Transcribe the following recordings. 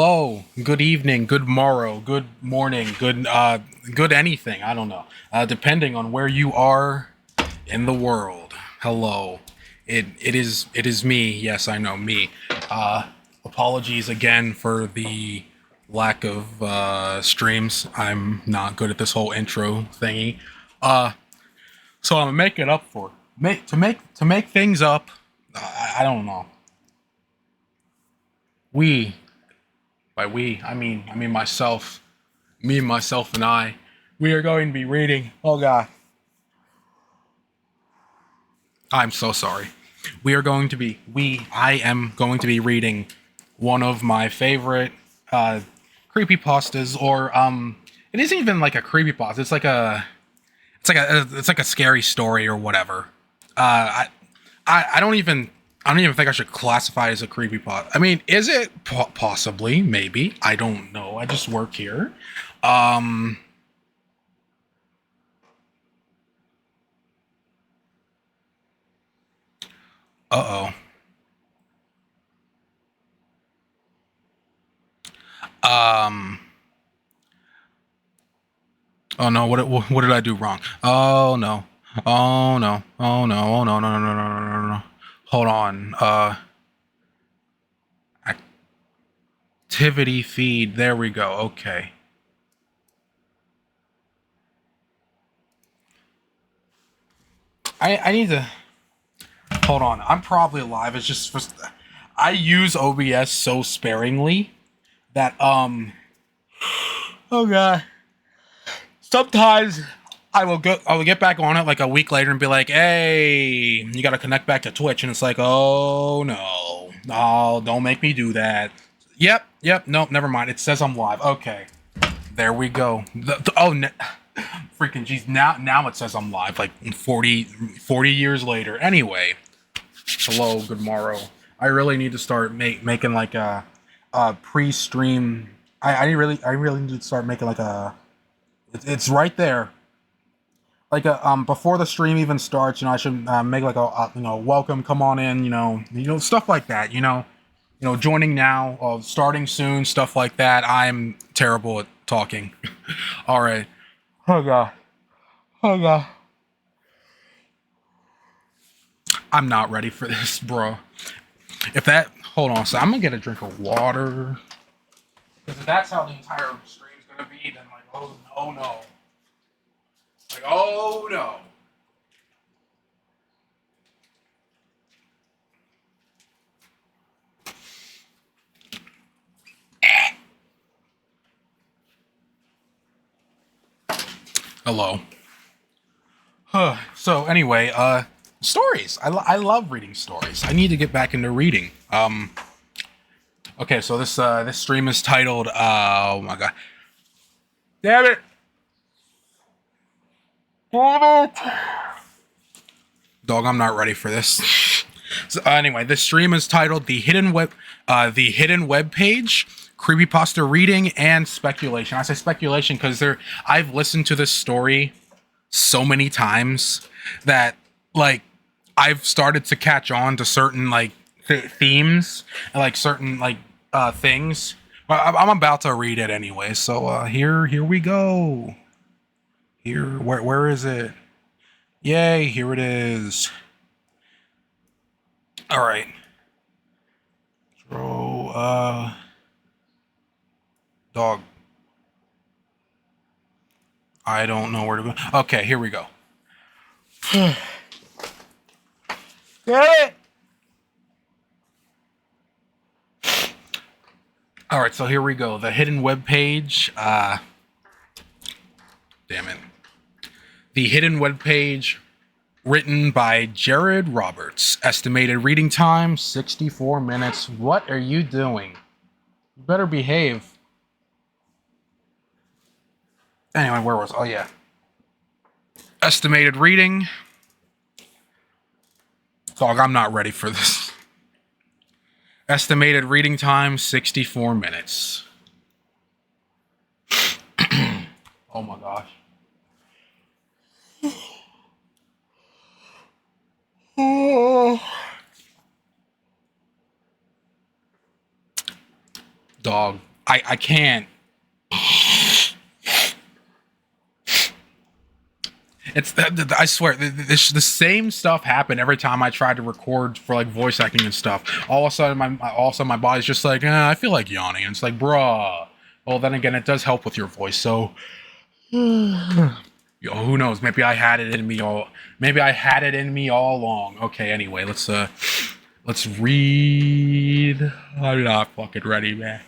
Hello, good evening, good morrow, good morning, good anything. I don't know. Depending on where you are in the world. Hello. It is me. Yes, I know me. Apologies again for the lack of streams. I'm not good at this whole intro thingy. Uh, so I'm gonna make it up for make things up. I don't know. We By we, I mean myself, me, myself, and I. We are going to be reading. Oh God, I'm so sorry. We are going to be. We. I am going to be reading one of my favorite creepypastas, or it isn't even like a creepypasta. It's like a scary story or whatever. I don't even. I don't even think I should classify it as a creepypasta. I mean, is it possibly? Maybe. I don't know. I just work here. Um. Uh oh. Oh no. What did I do wrong? Oh no. Oh no. Oh no. Oh no. No. No. No. No. No. No. No. Hold on. Activity feed. There we go. Okay. I need to hold on. I'm probably live. It's just I use OBS so sparingly that oh god. Sometimes I will get back on it like a week later and be like, "Hey, you got to connect back to Twitch." And it's like, "Oh no. No, don't make me do that." Yep. Nope, never mind. It says I'm live. Okay. There we go. Freaking jeez. Now it says I'm live like 40 years later. Anyway, hello, good morrow. I really need to start making like a pre-stream. I really need to start making like it's right there. Like before the stream even starts, I should make like a welcome, come on in, stuff like that, joining now, starting soon, stuff like that. I'm terrible at talking. All right. Oh god. Oh god. I'm not ready for this, bro. If that, hold on, so I'm gonna get a drink of water. Because if that's how the entire stream's gonna be, then like, oh no, like, oh no. Hello. So anyway, stories. I love reading stories. I need to get back into reading. Okay, so this stream is titled. Oh my god. Damn it. Damn it. Dog, I'm not ready for this. So anyway, this stream is titled the hidden web page, creepypasta reading and speculation. I say speculation because I've listened to this story so many times that like I've started to catch on to certain like themes and like certain like things. But I'm about to read it anyway. So here we go. Here, where is it? Yay! Here it is. All right. Throw dog. I don't know where to go. Okay, here we go. Get it. All right, so here we go. The hidden web page. Damn it. The hidden web page, written by Jared Roberts. Estimated reading time 64 minutes. What are you doing? You better behave. Anyway, where was? Oh yeah. Estimated reading. Dog, I'm not ready for this. Estimated reading time 64 minutes. Oh my gosh. Dog, I can't. It's I swear the same stuff happened every time I tried to record for like voice acting and stuff. All of a sudden my body's just like, I feel like yawning. And it's like, bruh. Well, then again, it does help with your voice. So, who knows? Maybe I had it in me all. Maybe I had it in me all along. Okay. Anyway, let's read. I'm not fucking ready, man.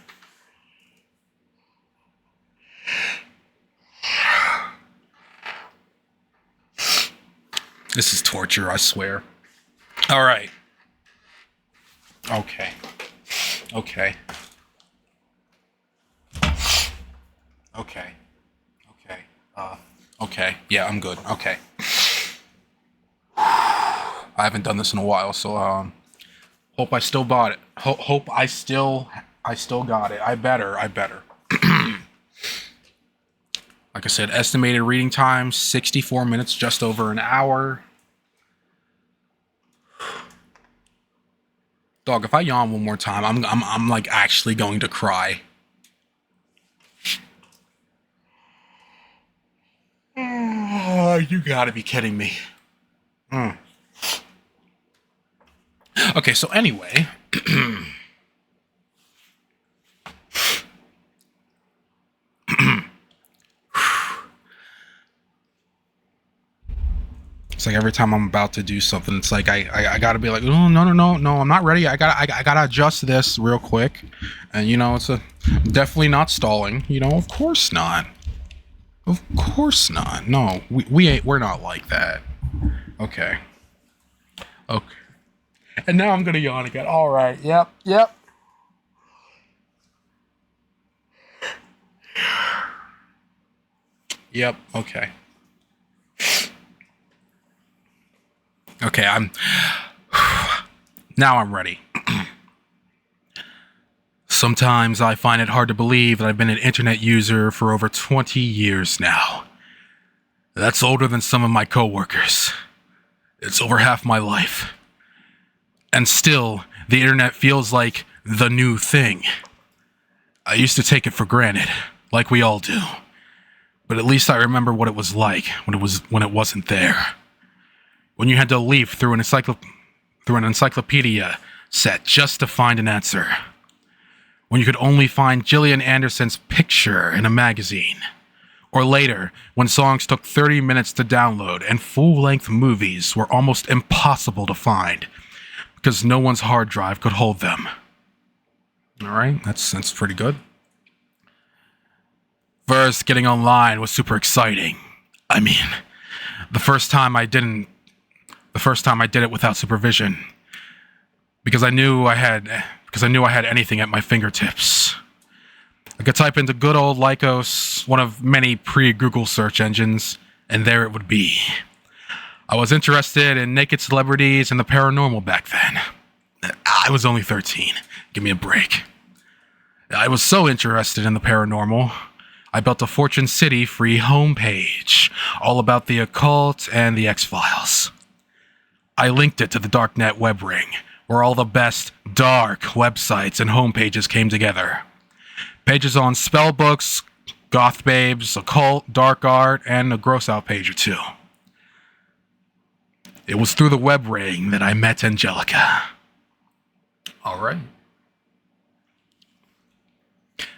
This is torture, I swear. All right. Okay. Okay. Okay. Okay. Okay. Yeah, I'm good. Okay. I haven't done this in a while, so hope I still bought it. Hope I still got it. I better. Like I said, estimated reading time 64 minutes, just over an hour. Dog, if I yawn one more time, I'm like actually going to cry. You gotta be kidding me. Okay, so anyway. It's like every time I'm about to do something, it's like I gotta be like, oh, no, I'm not ready. I gotta adjust this real quick. And it's definitely not stalling. Of course not. Of course not. No, we're not like that. Okay. And now I'm gonna yawn again. All right. Yep. Yep. Okay. Okay, now I'm ready. Sometimes I find it hard to believe that I've been an internet user for over 20 years now. That's older than some of my coworkers. It's over half my life. And still, the internet feels like the new thing. I used to take it for granted, like we all do. But at least I remember what it was like when it wasn't there. When you had to leaf through an encyclopedia set just to find an answer. When you could only find Gillian Anderson's picture in a magazine. Or later, when songs took 30 minutes to download and full-length movies were almost impossible to find because no one's hard drive could hold them. Alright, that's pretty good. First, getting online was super exciting. I mean, the first time I did it without supervision, because I knew I had anything at my fingertips. I could type into good old Lycos, one of many pre-Google search engines, and there it would be. I was interested in naked celebrities and the paranormal back then. I was only 13. Give me a break. I was so interested in the paranormal, I built a Fortune City free homepage, all about the occult and the X-Files. I linked it to the darknet web ring, where all the best dark websites and homepages came together. Pages on spell books, goth babes, occult, dark art, and a gross out page or two. It was through the web ring that I met Angelica. All right.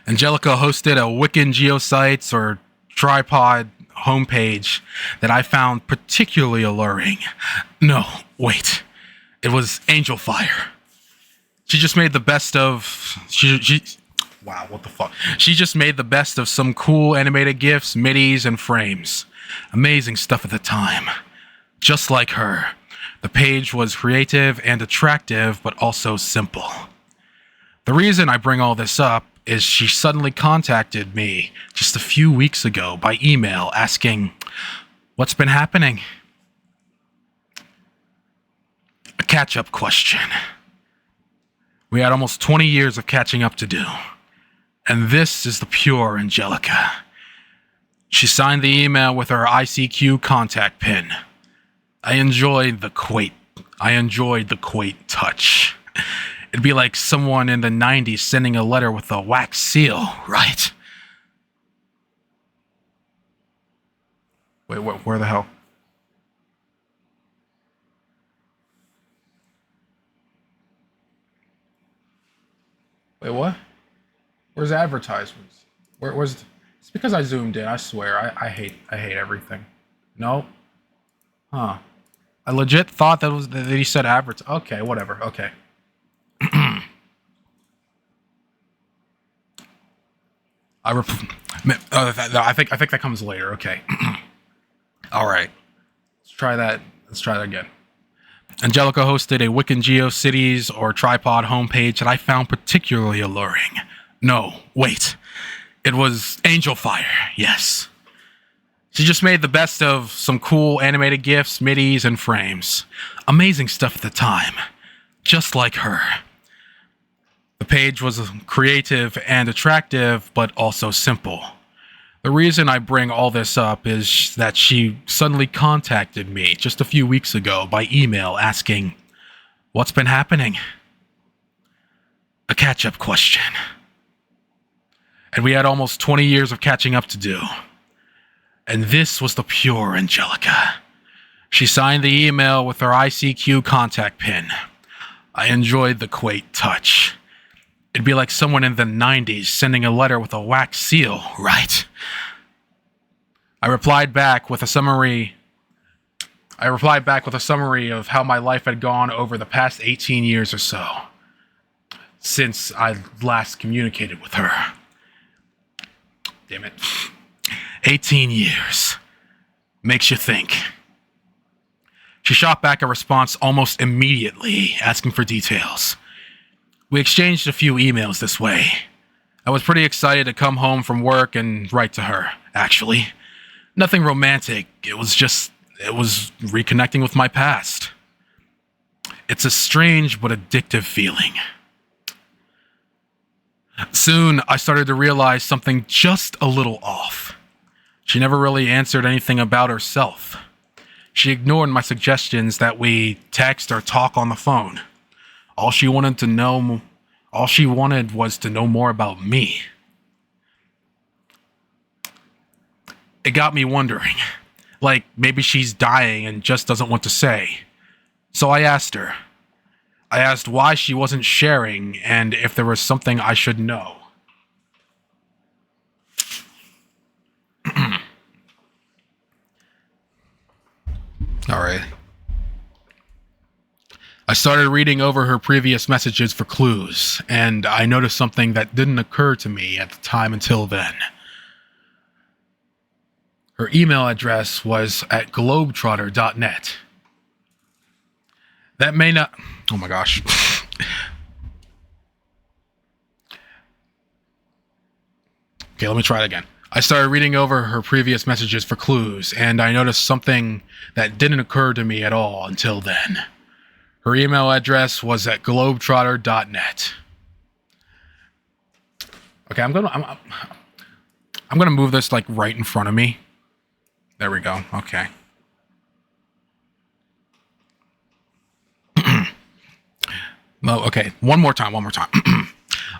Angelica hosted a Wiccan geosites or tripod homepage that I found particularly alluring. No, wait. It was Angel Fire. She just made the best of... Wow, what the fuck? She just made the best of some cool animated GIFs, midis, and frames. Amazing stuff at the time. Just like her, the page was creative and attractive, but also simple. The reason I bring all this up is she suddenly contacted me just a few weeks ago by email asking, "What's been happening?" A catch-up question. We had almost 20 years of catching up to do. And this is the pure Angelica. She signed the email with her ICQ contact pin. I enjoyed the quaint touch. It'd be like someone in the 90s sending a letter with a wax seal, right? Wait, where the hell? Wait, what? Where's advertisements? Where's? It's because I zoomed in. I swear, I hate everything. No. Huh. I legit thought that he said advert. Okay, whatever. Okay. I think that comes later. Okay. All right. Let's try that. Again. Angelica hosted a Wiccan GeoCities or Tripod homepage that I found particularly alluring. No, wait. It was Angel Fire, yes. She just made the best of some cool animated GIFs, MIDIs, and frames. Amazing stuff at the time. Just like her. The page was creative and attractive, but also simple. The reason I bring all this up is that she suddenly contacted me just a few weeks ago by email asking, "What's been happening?" A catch-up question. And we had almost 20 years of catching up to do. And this was the pure Angelica. She signed the email with her ICQ contact pin. I enjoyed the quaint touch. It'd be like someone in the 90s sending a letter with a wax seal, right? I replied back with a summary of how my life had gone over the past 18 years or so, since I last communicated with her. Damn it. 18 years. Makes you think. She shot back a response almost immediately, asking for details. We exchanged a few emails this way. I was pretty excited to come home from work and write to her, actually. Nothing romantic, it was reconnecting with my past. It's a strange but addictive feeling. Soon, I started to realize something just a little off. She never really answered anything about herself. She ignored my suggestions that we text or talk on the phone. All she wanted was to know more about me. It got me wondering, like maybe she's dying and just doesn't want to say. So I asked her. I asked why she wasn't sharing and if there was something I should know. All right. I started reading over her previous messages for clues, and I noticed something that didn't occur to me at the time until then. Her email address was at globetrotter.net. That may not... Oh my gosh. Okay, let me try it again. I started reading over her previous messages for clues, and I noticed something that didn't occur to me at all until then. Her email address was at globetrotter.net. Okay, I'm gonna move this like right in front of me. There we go. Okay. No, okay. One more time.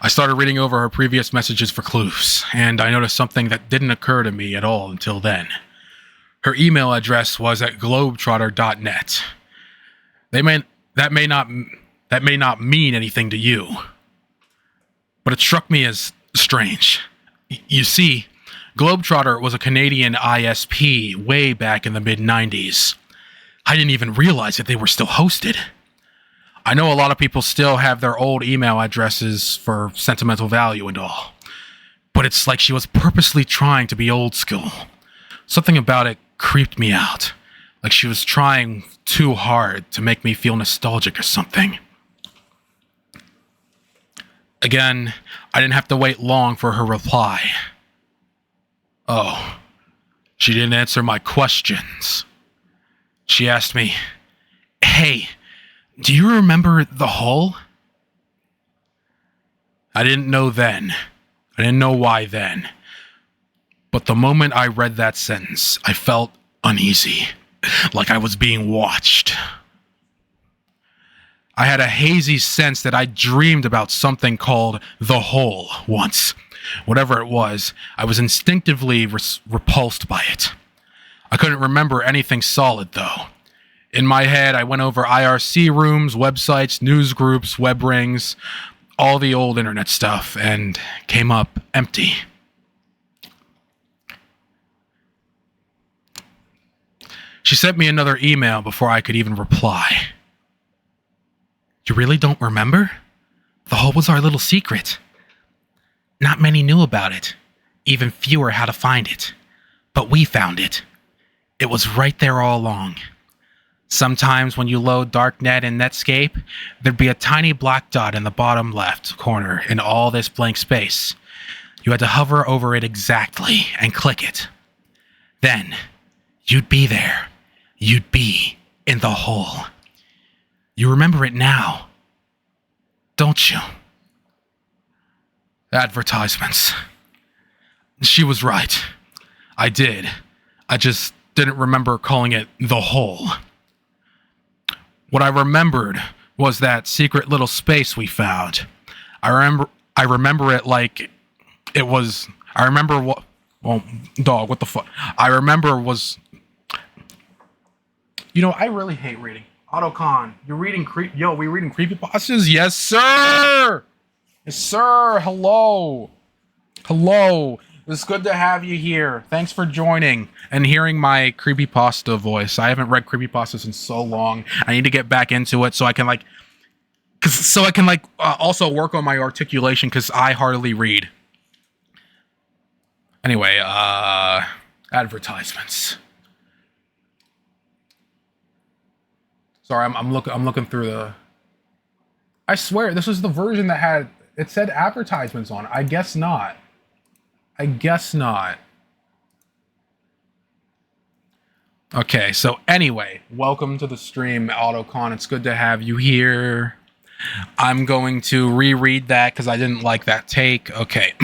I started reading over her previous messages for clues, and I noticed something that didn't occur to me at all until then. Her email address was at globetrotter.net. That may not mean anything to you, but it struck me as strange. You see, Globetrotter was a Canadian ISP way back in the mid-90s. I didn't even realize that they were still hosted. I know a lot of people still have their old email addresses for sentimental value and all, but it's like she was purposely trying to be old school. Something about it creeped me out, like she was trying too hard to make me feel nostalgic or something. Again, I didn't have to wait long for her reply. Oh, she didn't answer my questions. She asked me, "Hey, do you remember the hull?" I didn't know then. I didn't know why then. But the moment I read that sentence, I felt uneasy, like I was being watched. I had a hazy sense that I dreamed about something called the hole once. Whatever it was, I was instinctively repulsed by it. I couldn't remember anything solid, though. In my head, I went over IRC rooms, websites, news groups, web rings, all the old internet stuff, and came up empty. She sent me another email before I could even reply. You really don't remember? The hole was our little secret. Not many knew about it. Even fewer how to find it. But we found it. It was right there all along. Sometimes when you load Darknet and Netscape, there'd be a tiny black dot in the bottom left corner in all this blank space. You had to hover over it exactly and click it. Then, you'd be there. You'd be in the hole. You remember it now, don't you? Advertisements. She was right. I did. I just didn't remember calling it the hole. What I remembered was that secret little space we found. I remember it like it was. I remember what. Well, dog, what the fuck? I remember was. You know, I really hate reading. Autocon, you're reading we reading creepypastas? Yes, sir! Yes, sir! Hello! Hello! It's good to have you here. Thanks for joining and hearing my creepypasta voice. I haven't read creepypastas in so long. I need to get back into it so I can also work on my articulation because I hardly read. Anyway, advertisements. Sorry, I'm looking through the. I swear this was the version that said advertisements on it. I guess not. Okay, so anyway, welcome to the stream, Autocon. It's good to have you here. I'm going to reread that because I didn't like that take. Okay.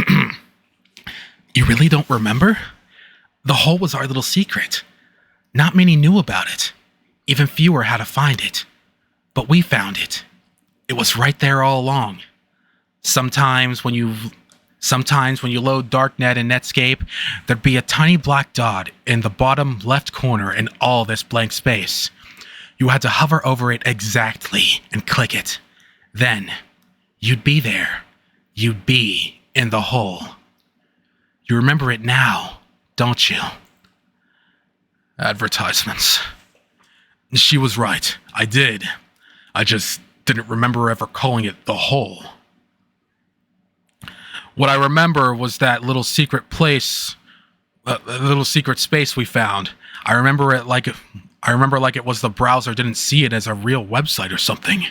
You really don't remember? The hole was our little secret. Not many knew about it. Even fewer how to find it. But we found it. It was right there all along. Sometimes when you load Darknet and Netscape, there'd be a tiny black dot in the bottom left corner in all this blank space. You had to hover over it exactly and click it. Then, you'd be there. You'd be in the hole. You remember it now, don't you? Advertisements. She was right. I did. I just didn't remember ever calling it the hole. What I remember was that little secret place, little secret space we found. I remember like it was the browser didn't see it as a real website or something.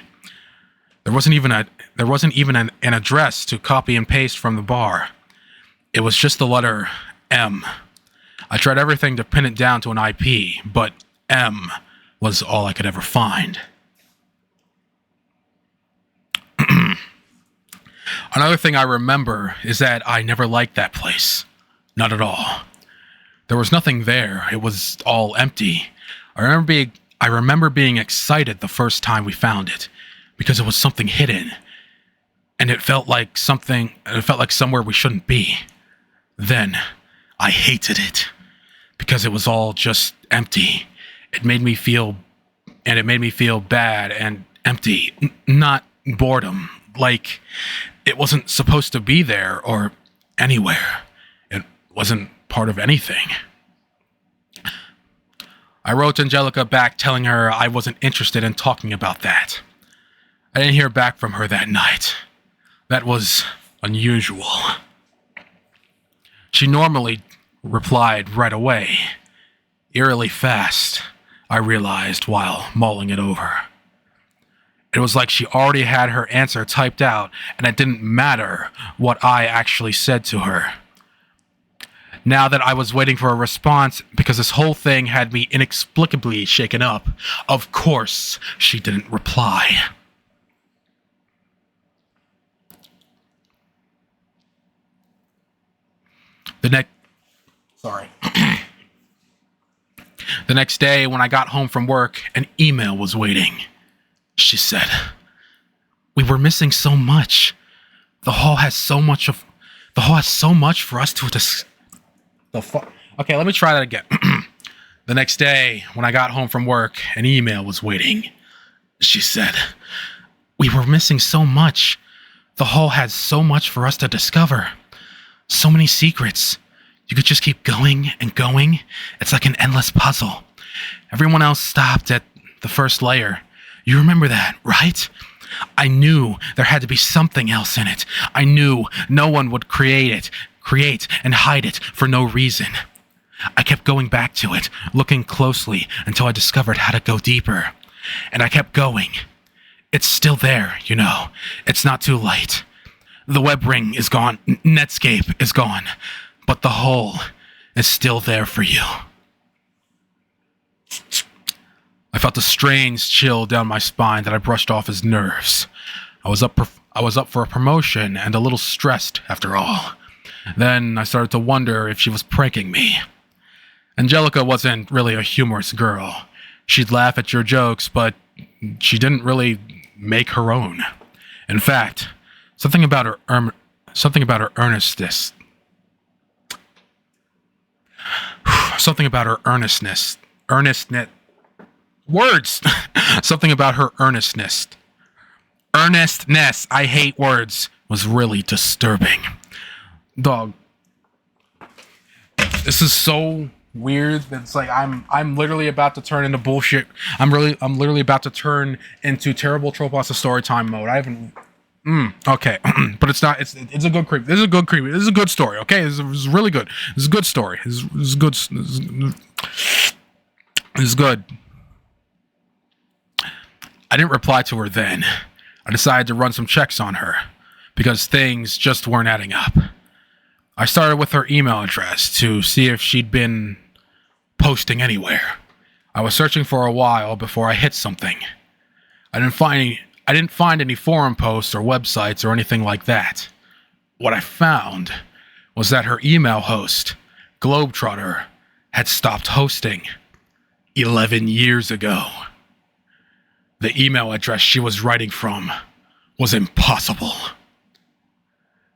There wasn't even an address to copy and paste from the bar. It was just the letter M. I tried everything to pin it down to an IP, but M was all I could ever find. Another thing I remember is that I never liked that place. Not at all. There was nothing there. It was all empty. I remember being excited the first time we found it because it was something hidden. And it felt like somewhere we shouldn't be. Then I hated it because it was all just empty. It made me feel bad and empty, not boredom. Like it wasn't supposed to be there or anywhere. It wasn't part of anything. I wrote Angelica back telling her I wasn't interested in talking about that. I didn't hear back from her that night. That was unusual. She normally replied right away. Eerily fast, I realized while mulling it over. It was like she already had her answer typed out, and it didn't matter what I actually said to her. Now that I was waiting for a response, because this whole thing had me inexplicably shaken up, of course she didn't reply. The next day, when I got home from work, an email was waiting. She said, We were missing so much. The hall has so much for us to Okay, let me try that again. The next day, when I got home from work, an email was waiting. She said, "We were missing so much. The hall had so much for us to discover. So many secrets. You could just keep going and going. It's like an endless puzzle. Everyone else stopped at the first layer. You remember that, right? I knew there had to be something else in it. I knew no one would create and hide it for no reason. I kept going back to it, looking closely until I discovered how to go deeper. And I kept going. It's still there, you know. It's not too late. The web ring is gone. Netscape is gone. But the hole is still there for you." I felt a strange chill down my spine that I brushed off as nerves. I was up for a promotion and a little stressed after all. Then I started to wonder if she was pranking me. Angelica wasn't really a humorous girl. She'd laugh at your jokes, but she didn't really make her own. In fact, something about her earnestness. Something about her earnestness. Words! Something about her earnestness. I hate words. Was really disturbing. Dog. This is so weird that it's like I'm literally about to turn into bullshit. I'm literally about to turn into terrible Creepypasta story time mode. I haven't. Okay, but it's not. It's a good creep. This is a good creep. This is a good story. Okay, this is really good. This is a good story. This is good. This is good. I didn't reply to her then. I decided to run some checks on her because things just weren't adding up. I started with her email address to see if she'd been posting anywhere. I was searching for a while before I hit something. I didn't find any forum posts or websites or anything like that. What I found was that her email host, Globetrotter, had stopped hosting 11 years ago. The email address she was writing from was impossible.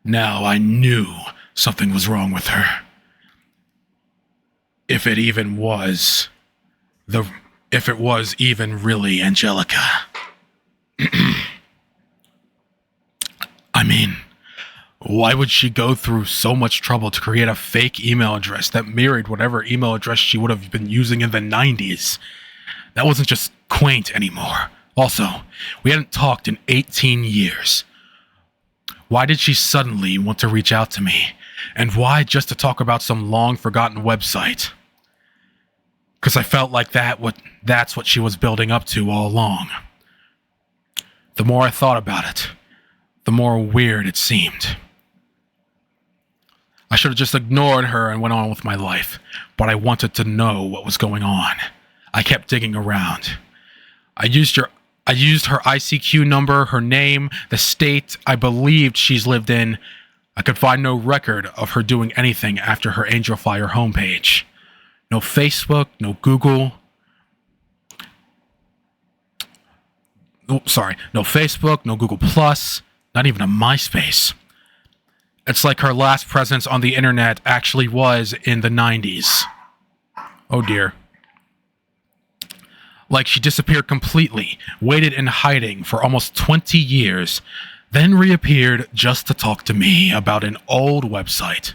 Now I knew something was wrong with her. If it was even really Angelica. I mean, why would she go through so much trouble to create a fake email address that mirrored whatever email address she would have been using in the 90s? That wasn't just quaint anymore. Also, we hadn't talked in 18 years. Why did she suddenly want to reach out to me? And why just to talk about some long-forgotten website? Because I felt like that's what she was building up to all along. The more I thought about it, the more weird it seemed. I should have just ignored her and went on with my life, but I wanted to know what was going on. I kept digging around. I used her ICQ number, her name, the state I believed she's lived in. I could find no record of her doing anything after her Angel Fire homepage. No Facebook, no Google. No Facebook, no Google Plus, not even a MySpace. It's like her last presence on the internet actually was in the 90s. Oh dear. Like she disappeared completely, waited in hiding for almost 20 years, then reappeared just to talk to me about an old website.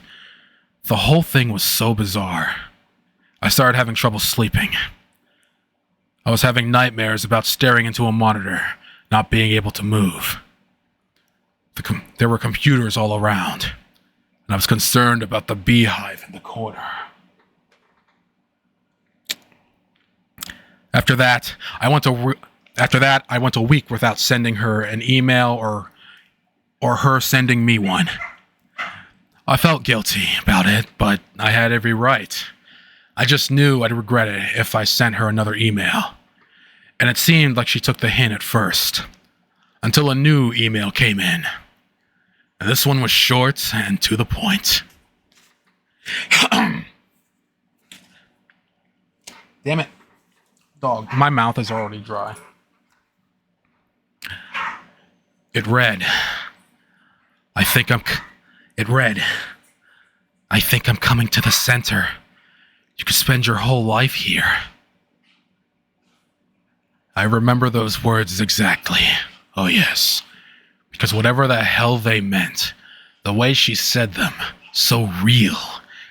The whole thing was so bizarre. I started having trouble sleeping. I was having nightmares about staring into a monitor, not being able to move. There were computers all around, and I was concerned about the beehive in the corner. After that, I went a week without sending her an email or her sending me one. I felt guilty about it, but I had every right. I just knew I'd regret it if I sent her another email. And it seemed like she took the hint at first, until a new email came in. And this one was short and to the point. Damn it. Dog, my mouth is already dry. It read, I think I'm coming to the center. You could spend your whole life here. I remember those words exactly. Oh yes. Because whatever the hell they meant, the way she said them, so real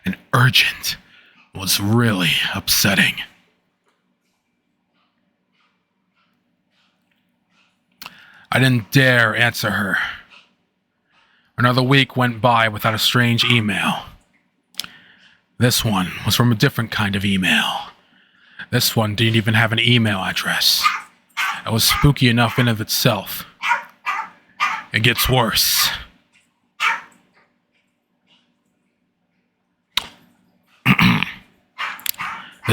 and urgent, was really upsetting. I didn't dare answer her. Another week went by without a strange email. This one was from a different kind of email. This one didn't even have an email address. It was spooky enough in of itself. It gets worse. The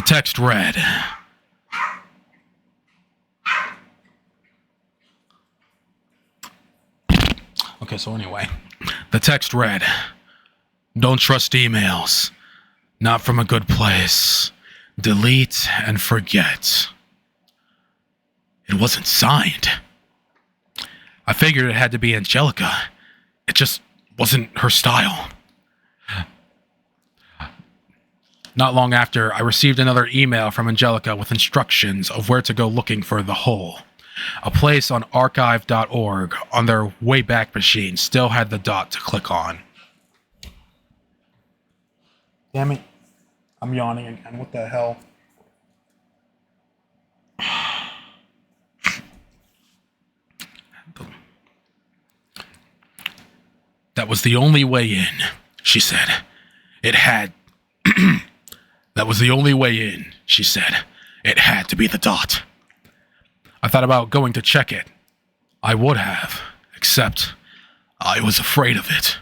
text read, okay, so anyway, the text read, don't trust emails. Not from a good place. Delete and forget. It wasn't signed. I figured it had to be Angelica. It just wasn't her style. Not long after, I received another email from Angelica with instructions of where to go looking for the hole. A place on archive.org on their Wayback Machine still had the dot to click on. Damn it. I'm yawning again. What the hell? That was the only way in, she said. It had... That was the only way in, she said. It had to be the dot. I thought about going to check it. I would have, except I was afraid of it.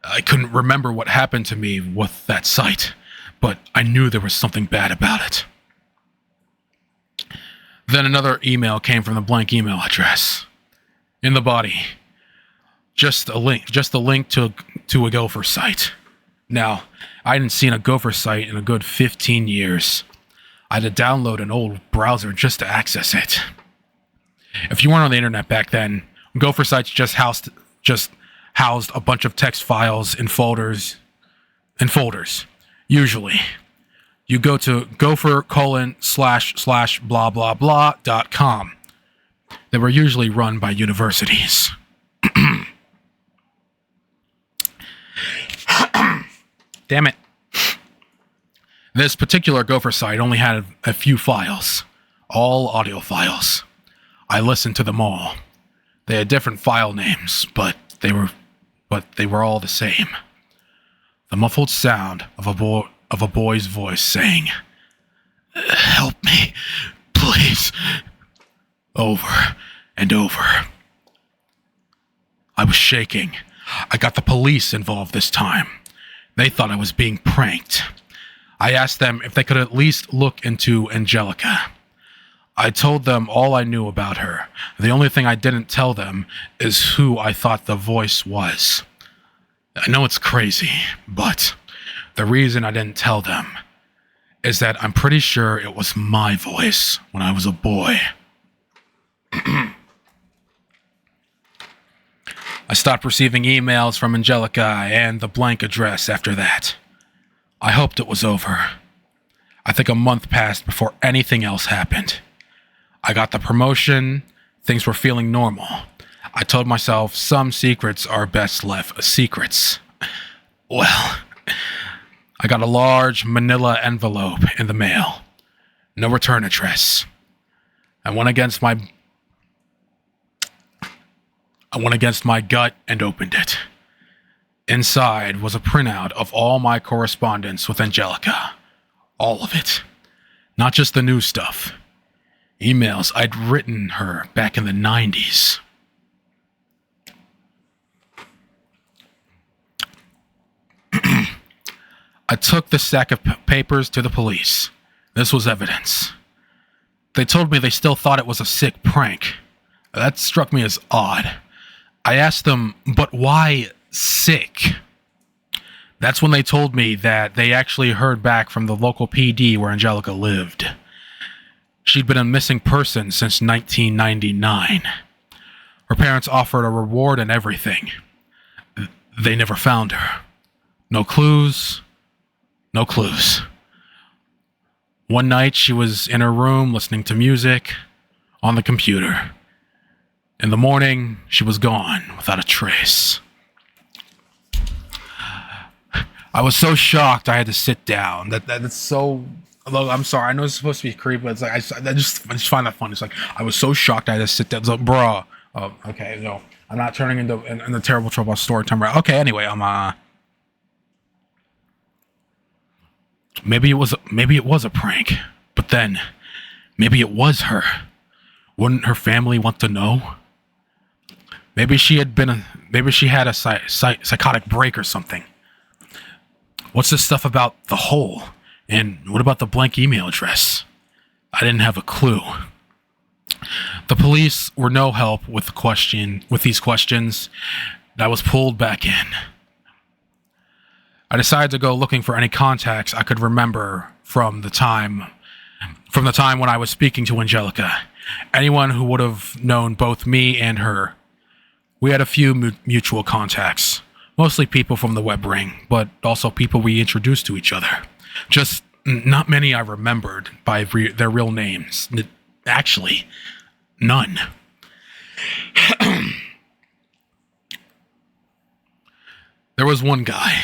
I couldn't remember what happened to me with that site, but I knew there was something bad about it. Then another email came from the blank email address. In the body, just a link to a Gopher site. Now, I hadn't seen a Gopher site in a good 15 years. I had to download an old browser just to access it. If you weren't on the internet back then, Gopher sites just housed a bunch of text files in folders. Usually, you go to gopher://blah.com. They were usually run by universities. Damn it. This particular Gopher site only had a few files, all audio files. I listened to them all. They had different file names, but they were all the same. The muffled sound of a boy's voice saying, "Help me, please," over and over. I was shaking. I got the police involved this time. They thought I was being pranked. I asked them if they could at least look into Angelica. I told them all I knew about her. The only thing I didn't tell them is who I thought the voice was. I know it's crazy, but the reason I didn't tell them is that I'm pretty sure it was my voice when I was a boy. I stopped receiving emails from Angelica and the blank address after that. I hoped it was over. I think a month passed before anything else happened. I got the promotion. Things were feeling normal. I told myself some secrets are best left secrets. Well, I got a large manila envelope in the mail. No return address. I went against my gut and opened it. Inside was a printout of all my correspondence with Angelica. All of it. Not just the new stuff. Emails I'd written her back in the 90s. I took the stack of papers to the police. This was evidence. They told me they still thought it was a sick prank. That struck me as odd. I asked them, but why sick? That's when they told me that they actually heard back from the local PD where Angelica lived. She'd been a missing person since 1999. Her parents offered a reward and everything. They never found her. No clues. No clues. One night she was in her room listening to music on the computer. In the morning, she was gone without a trace. I was so shocked I had to sit down. That's so... Although, I'm sorry, I know it's supposed to be creepy, but it's like, I just find that funny. It's like, I was so shocked I had to sit down. It's like, bruh. Oh, okay, no. I'm not turning into terrible trouble story time. Right? Okay, anyway, maybe it was a prank, but then maybe it was her. Wouldn't her family want to know? Maybe she had a psychotic break or something. What's this stuff about the hole? And what about the blank email address? I didn't have a clue. The police were no help with these questions. I was pulled back in. I decided to go looking for any contacts I could remember from the time when I was speaking to Angelica. Anyone who would have known both me and her. We had a few mutual contacts, mostly people from the web ring, but also people we introduced to each other. Just not many I remembered by their real names. Actually, none. There was one guy.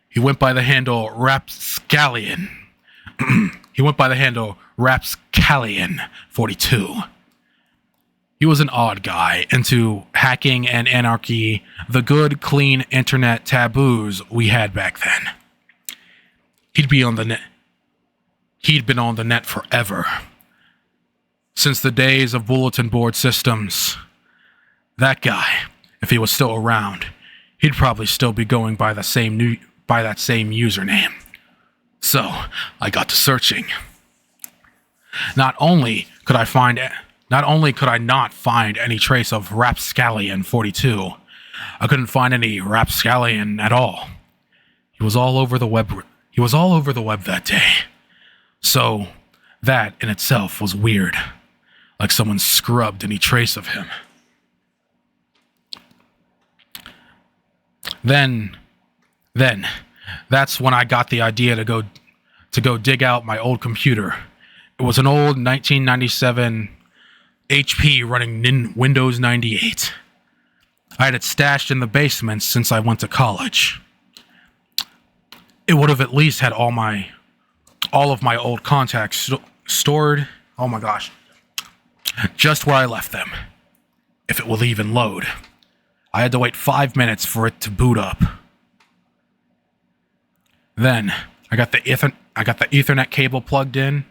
He went by the handle Rapscallion. He went by the handle Rapscallion42. He was an odd guy, into hacking and anarchy, the good, clean internet taboos we had back then. He'd been on the net forever. Since the days of bulletin board systems. That guy, if he was still around, he'd probably still be going by that same username. So, I got to searching. Not only could I not find any trace of Rapscallion42, I couldn't find any Rapscallion at all. He was all over the web that day. So, that in itself was weird. Like someone scrubbed any trace of him. Then, that's when I got the idea to go dig out my old computer. It was an old 1997 HP running Windows 98. I had it stashed in the basement since I went to college. It would have at least had all of my old contacts stored. Oh my gosh. Just where I left them. If it will even load. I had to wait 5 minutes for it to boot up. Then I got the Ethernet cable plugged in.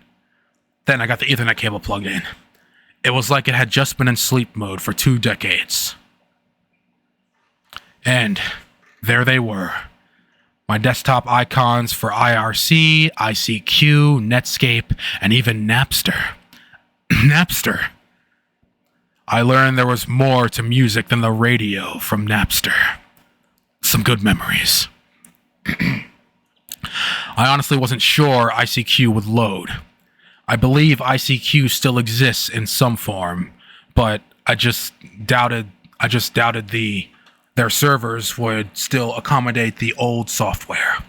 It was like it had just been in sleep mode for 2 decades. And there they were. My desktop icons for IRC, ICQ, Netscape, and even Napster. Napster. I learned there was more to music than the radio from Napster. Some good memories. I honestly wasn't sure ICQ would load. I believe ICQ still exists in some form, but I just doubted their servers would still accommodate the old software.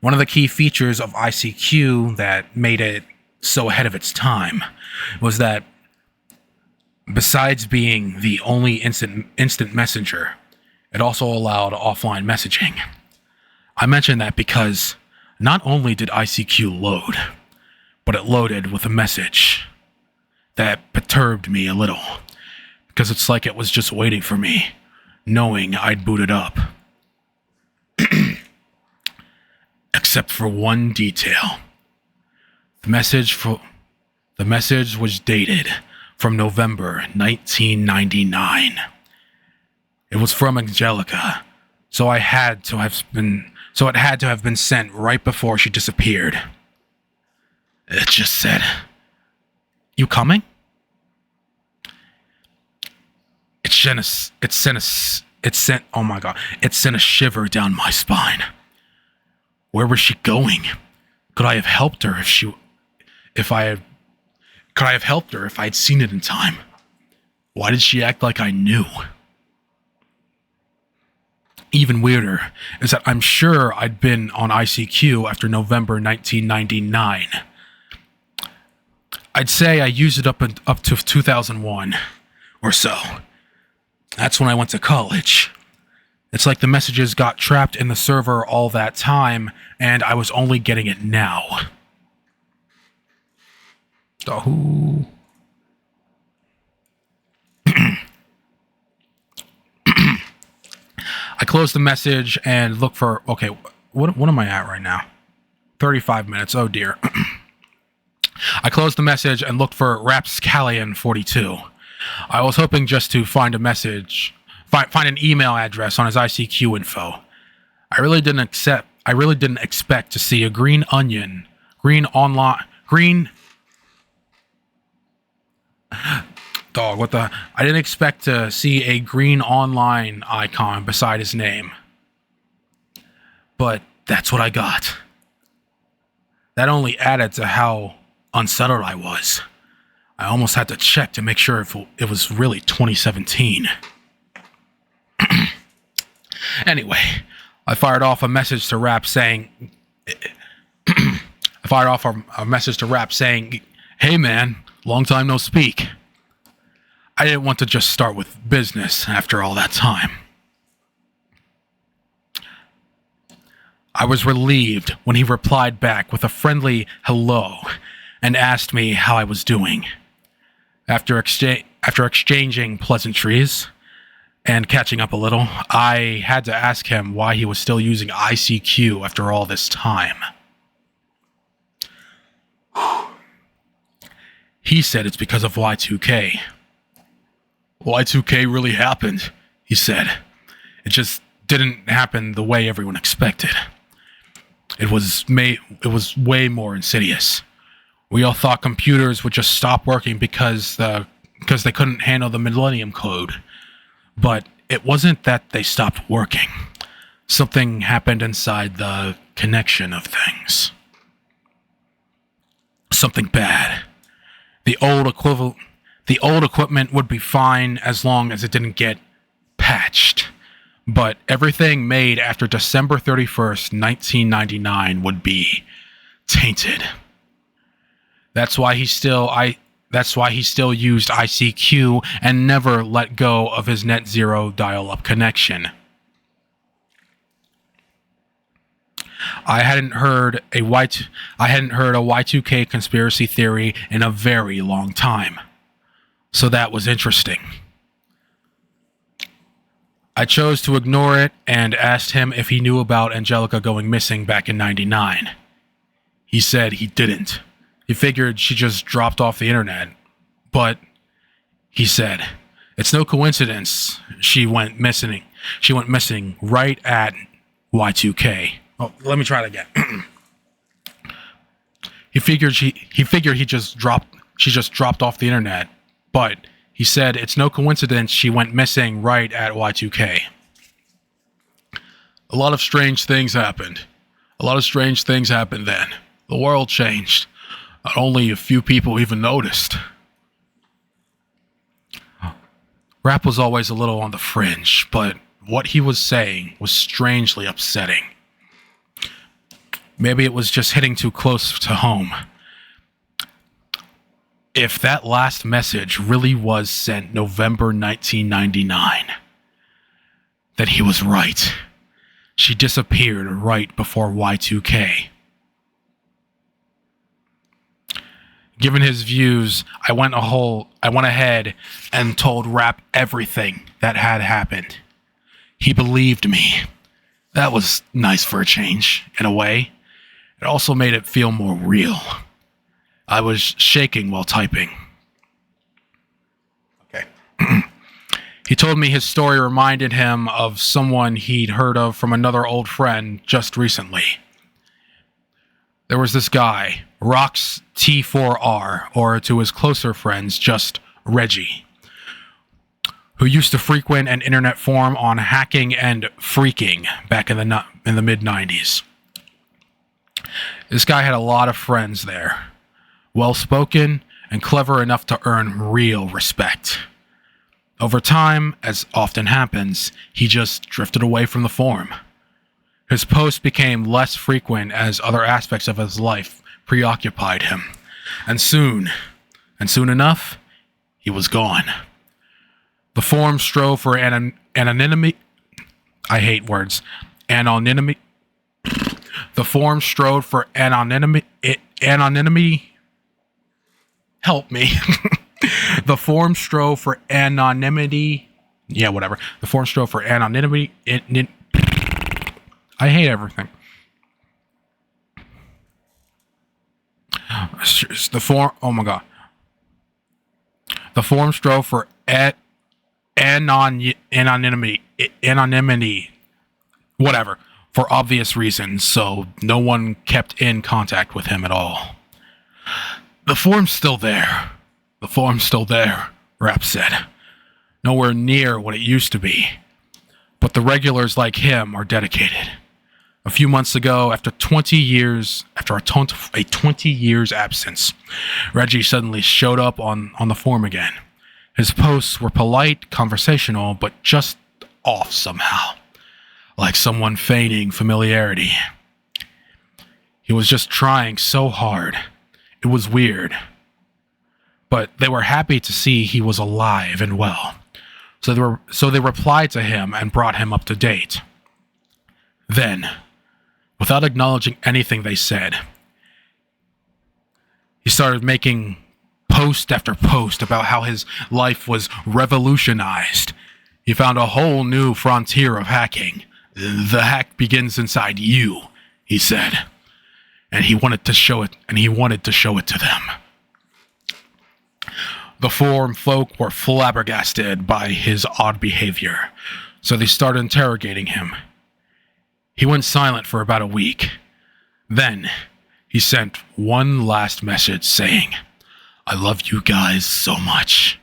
One of the key features of ICQ that made it so ahead of its time was that besides being the only instant messenger, it also allowed offline messaging. I mention that because not only did ICQ load, but it loaded with a message that perturbed me a little, because it's like it was just waiting for me, knowing I'd booted up. Except for one detail. The message was dated from November 1999. It was from Angelica, so it had to have been sent right before she disappeared. It just said, "You coming?" It sent a shiver down my spine. Where was she going? Could I have helped her if I had seen it in time? Why did she act like I knew? Even weirder is that I'm sure I'd been on ICQ after November 1999. I'd say I used it up to 2001 or so. That's when I went to college. It's like the messages got trapped in the server all that time, and I was only getting it now. Oh. I closed the message and looked for... Okay, what am I at right now? 35 minutes, oh dear. I closed the message and looked for Rapscallion 42. I was hoping just to find a message... Find an email address on his ICQ info. I really didn't expect to see a green onion... Dog, what the... I didn't expect to see a green online icon beside his name. But that's what I got. That only added to how unsettled I was. I almost had to check to make sure if it was really 2017. Anyway, I fired off a message to Rap saying... Hey man, long time no speak. I didn't want to just start with business after all that time. I was relieved when he replied back with a friendly hello and asked me how I was doing. After exchanging pleasantries and catching up a little, I had to ask him why he was still using ICQ after all this time. He said it's because of Y2K. Y2K really happened, he said. It just didn't happen the way everyone expected. It was way more insidious. We all thought computers would just stop working because they couldn't handle the Millennium Code. But it wasn't that they stopped working. Something happened inside the connection of things. Something bad. The old equipment would be fine as long as it didn't get patched. But everything made after December 31st, 1999 would be tainted. That's why he still used ICQ and never let go of his net zero dial-up connection. I hadn't heard a Y2K conspiracy theory in a very long time. So that was interesting. I chose to ignore it and asked him if he knew about Angelica going missing back in '99. He said he didn't. He figured she just dropped off the internet. But, he said, it's no coincidence she went missing. She went missing right at Y2K. Oh, let me try it again. He figured she just dropped off the internet. But he said it's no coincidence she went missing right at Y2K. A lot of strange things happened. Then. The world changed. Not only a few people even noticed. Rap was always a little on the fringe, but what he was saying was strangely upsetting. Maybe it was just hitting too close to home. If that last message really was sent November 1999, then he was right. She disappeared right before Y2K. Given his views, I went ahead and told Rap everything that had happened. He believed me. That was nice for a change, in a way. It also made it feel more real. I was shaking while typing. Okay. He told me his story reminded him of someone he'd heard of from another old friend just recently. There was this guy, Rox T4R, or to his closer friends, just Reggie, who used to frequent an internet forum on hacking and freaking back in the mid-90s. This guy had a lot of friends there, well-spoken and clever enough to earn real respect. Over time, as often happens, he just drifted away from the forum. His posts became less frequent as other aspects of his life preoccupied him. And soon enough, he was gone. The forum strove for anonymity. I hate words. Anonymity. The forum strove for anonymity. Help me. The forum strove for anonymity. Yeah, whatever. The forum strove for anonymity. I hate everything. Oh my god. The forum strove for anonymity. Whatever. For obvious reasons, so no one kept in contact with him at all. The forum's still there. The forum's still there, Rap said. Nowhere near what it used to be. But the regulars like him are dedicated. A few months ago, after a 20 years absence, Reggie suddenly showed up on the forum again. His posts were polite, conversational, but just off somehow. Like someone feigning familiarity. He was just trying so hard. It was weird. But they were happy to see he was alive and well. So they replied to him and brought him up to date. Then, without acknowledging anything they said, he started making post after post about how his life was revolutionized. He found a whole new frontier of hacking. The hack begins inside you, he said. And he wanted to show it to them. The forum folk were flabbergasted by his odd behavior, so they started interrogating him. He went silent for about a week. Then, he sent one last message saying, "I love you guys so much,"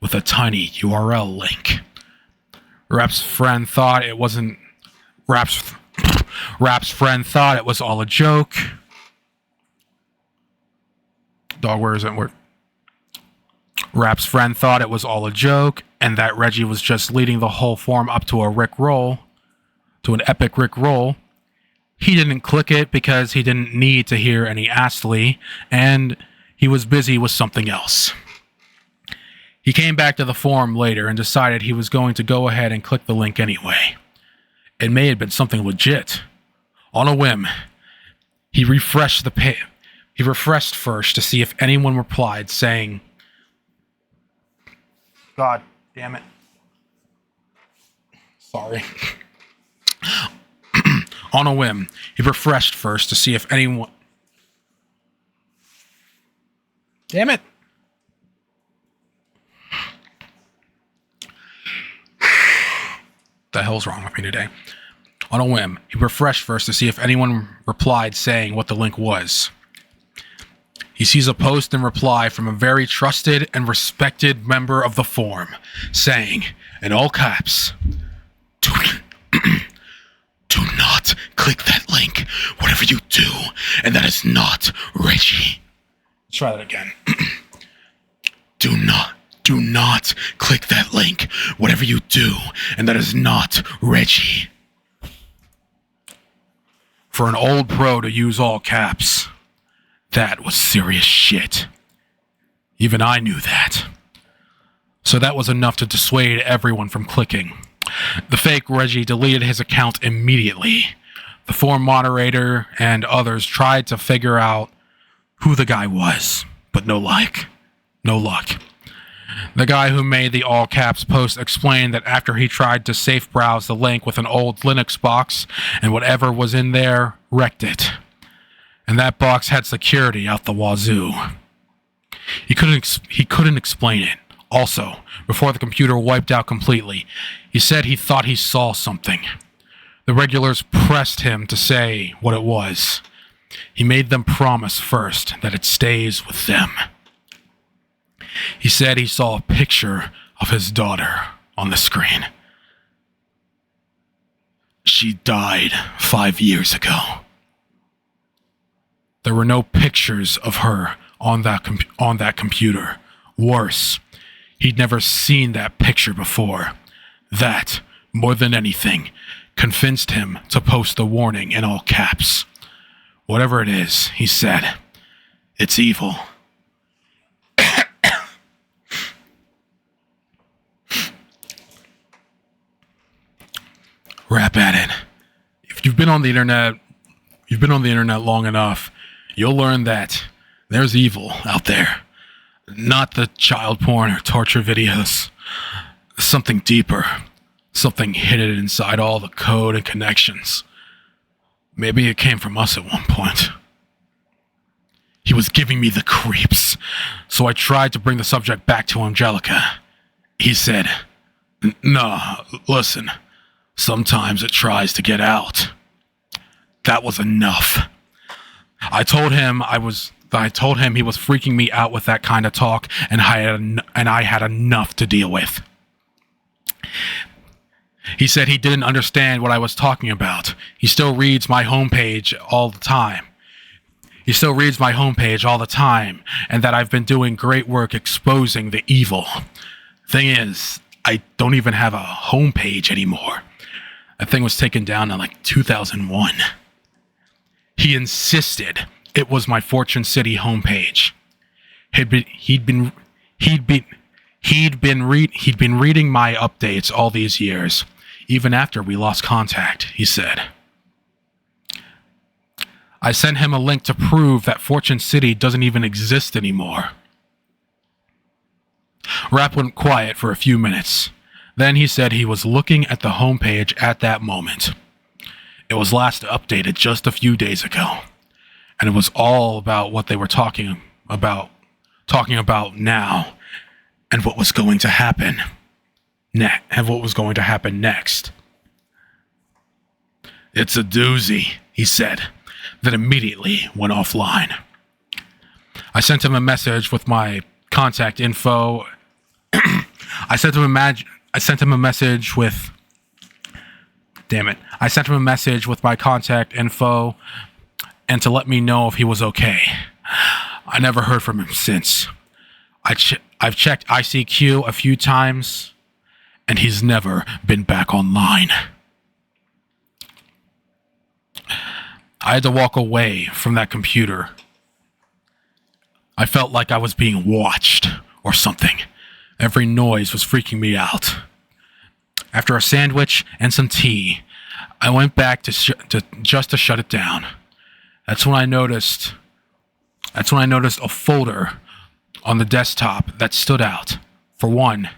with a tiny URL link. Rap's friend thought it was all a joke. Dog, where is it? Rap's friend thought it was all a joke, and that Reggie was just leading the whole forum up to an epic Rick roll. He didn't click it because he didn't need to hear any Astley, and he was busy with something else. He came back to the forum later and decided he was going to go ahead and click the link anyway. It may have been something legit. On a whim, he refreshed the page. He refreshed first to see if anyone replied saying, "God damn it. Sorry." On a whim, he refreshed first to see if anyone... Damn it. The hell's wrong with me today? On a whim, he refreshed first to see if anyone replied saying what the link was. He sees a post and reply from a very trusted and respected member of the forum, saying, in all caps, Do not click that link, whatever you do, and that is not Reggie. Let's try that again. Do not click that link, whatever you do, and that is not Reggie. For an old pro to use all caps, that was serious shit. Even I knew that. So that was enough to dissuade everyone from clicking. The fake Reggie deleted his account immediately. The forum moderator and others tried to figure out who the guy was, but no luck. The guy who made the all caps post explained that after he tried to safe browse the link with an old Linux box, and whatever was in there wrecked it. And that box had security out the wazoo. He couldn't explain it. Also, before the computer wiped out completely, he said he thought he saw something. The regulars pressed him to say what it was. He made them promise first that it stays with them. He said he saw a picture of his daughter on the screen. She died 5 years ago. There were no pictures of her on that computer. Worse, he'd never seen that picture picture before. That, more than anything, convinced him to post the warning in all caps. Whatever it is, he said, it's evil. Rap at it. If you've been on the internet long enough, you'll learn that there's evil out there. Not the child porn or torture videos. Something deeper. Something hidden inside all the code and connections. Maybe it came from us at one point. He was giving me the creeps, so I tried to bring the subject back to Angelica. He said, "No, listen, sometimes it tries to get out." That was enough. I told him he was freaking me out with that kind of talk, and I had enough to deal with. He said he didn't understand what I was talking about. He still reads my homepage all the time. And that I've been doing great work exposing the evil. Thing is, I don't even have a homepage anymore. That thing was taken down in like 2001. He insisted it was my Fortune City homepage. He'd been reading my updates all these years, even after we lost contact, he said. I sent him a link to prove that Fortune City doesn't even exist anymore. Rap went quiet for a few minutes. Then he said he was looking at the homepage at that moment. It was last updated just a few days ago, and it was all about what they were talking about now, and what was going to happen next. It's a doozy, he said, then immediately went offline. I sent him a message with my contact info. I sent him a message with my contact info and to let me know if he was okay. I never heard from him since. I've checked ICQ a few times, and he's never been back online. I had to walk away from that computer. I felt like I was being watched or something. Every noise was freaking me out. After a sandwich and some tea, I went back to shut it down. That's when I noticed a folder on the desktop that stood out. For one,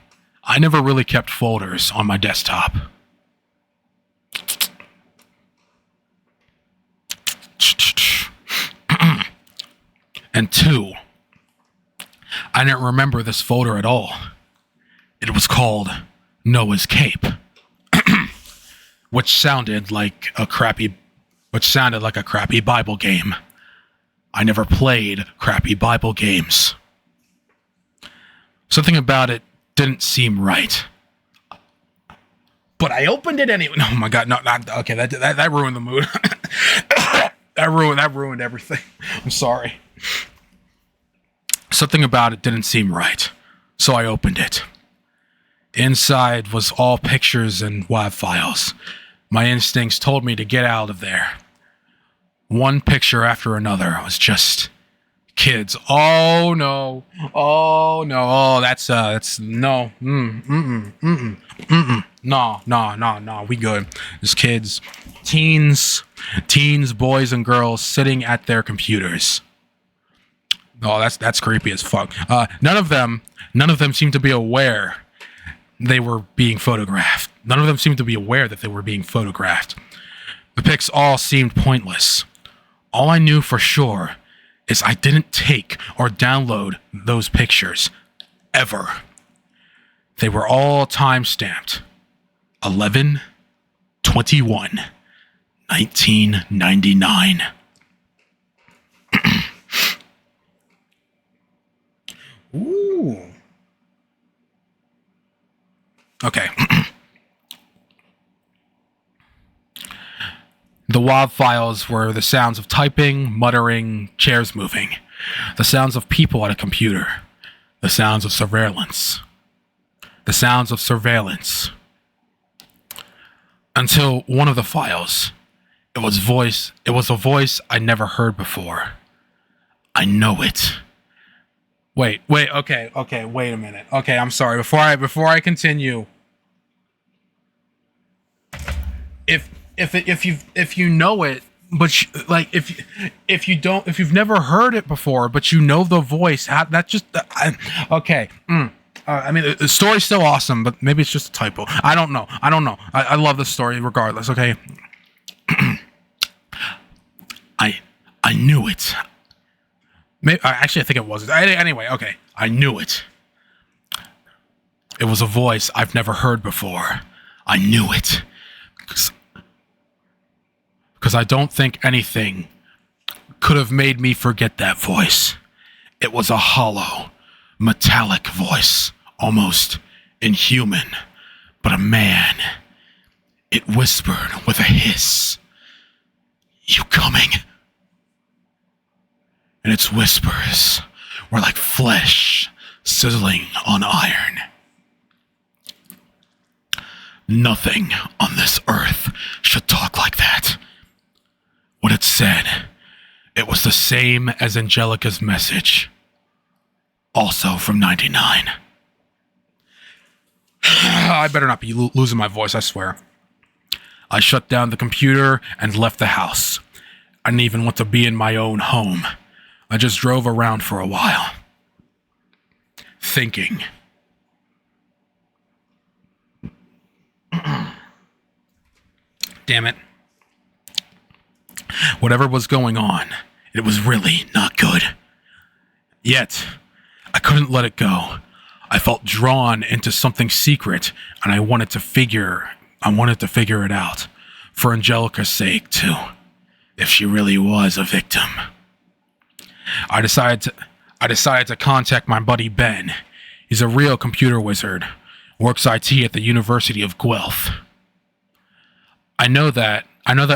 I never really kept folders on my desktop. And two, I didn't remember this folder at all. It was called Noah's Cape, which sounded like a crappy Bible game. I never played crappy Bible games. Something about it didn't seem right. But I opened it anyway. Oh my god, no, okay, that ruined the mood. That ruined everything. I'm sorry. Something about it didn't seem right, so I opened it. Inside was all pictures and WAV files. My instincts told me to get out of there. One picture after another was just kids. Oh no. Oh no. Oh, that's no. No. We good. There's kids, teens, boys and girls sitting at their computers. Oh, that's creepy as fuck. None of them seemed to be aware they were being photographed. None of them seemed to be aware that they were being photographed. The pics all seemed pointless. All I knew for sure is I didn't take or download those pictures. Ever. They were all time-stamped. 11/21/1999. Ooh. Okay. The WAV files were the sounds of typing, muttering, chairs moving, the sounds of people at a computer, the sounds of surveillance. the sounds of surveillance. Until one of the files, it was a voice I never heard before. I know it. Wait, okay, wait a minute. Okay, I'm sorry. Before I continue, if you know it, but if you've never heard it before, but you know the voice, that just okay. I mean, the story's still awesome, but maybe it's just a typo. I don't know. I love the story regardless. Okay. I knew it. Actually, I think it was. Anyway, okay. I knew it. It was a voice I've never heard before. I knew it. Because I don't think anything could have made me forget that voice. It was a hollow, metallic voice, almost inhuman, but a man. It whispered with a hiss. You coming? And its whispers were like flesh sizzling on iron. Nothing on this earth should talk like that. What it said, it was the same as Angelica's message. Also from 99. I better not be losing my voice, I swear. I shut down the computer and left the house. I didn't even want to be in my own home. I just drove around for a while. Thinking. Damn it. Whatever was going on, it was really not good. Yet, I couldn't let it go. I felt drawn into something secret, and I wanted to figure it out. For Angelica's sake, too. If she really was a victim. I decided to contact my buddy Ben. He's a real computer wizard. Works IT at the University of Guelph. I know that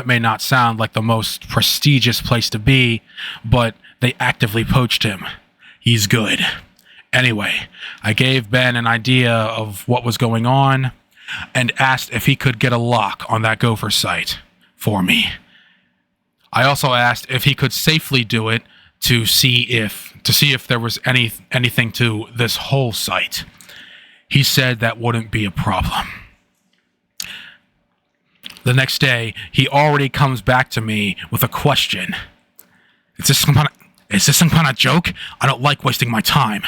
may not sound like the most prestigious place to be, but they actively poached him. He's good. Anyway, I gave Ben an idea of what was going on and asked if he could get a lock on that Gopher site for me. I also asked if he could safely do it to see if there was anything to this whole site. He said that wouldn't be a problem. The next day, he already comes back to me with a question. Is this some kind of joke? I don't like wasting my time.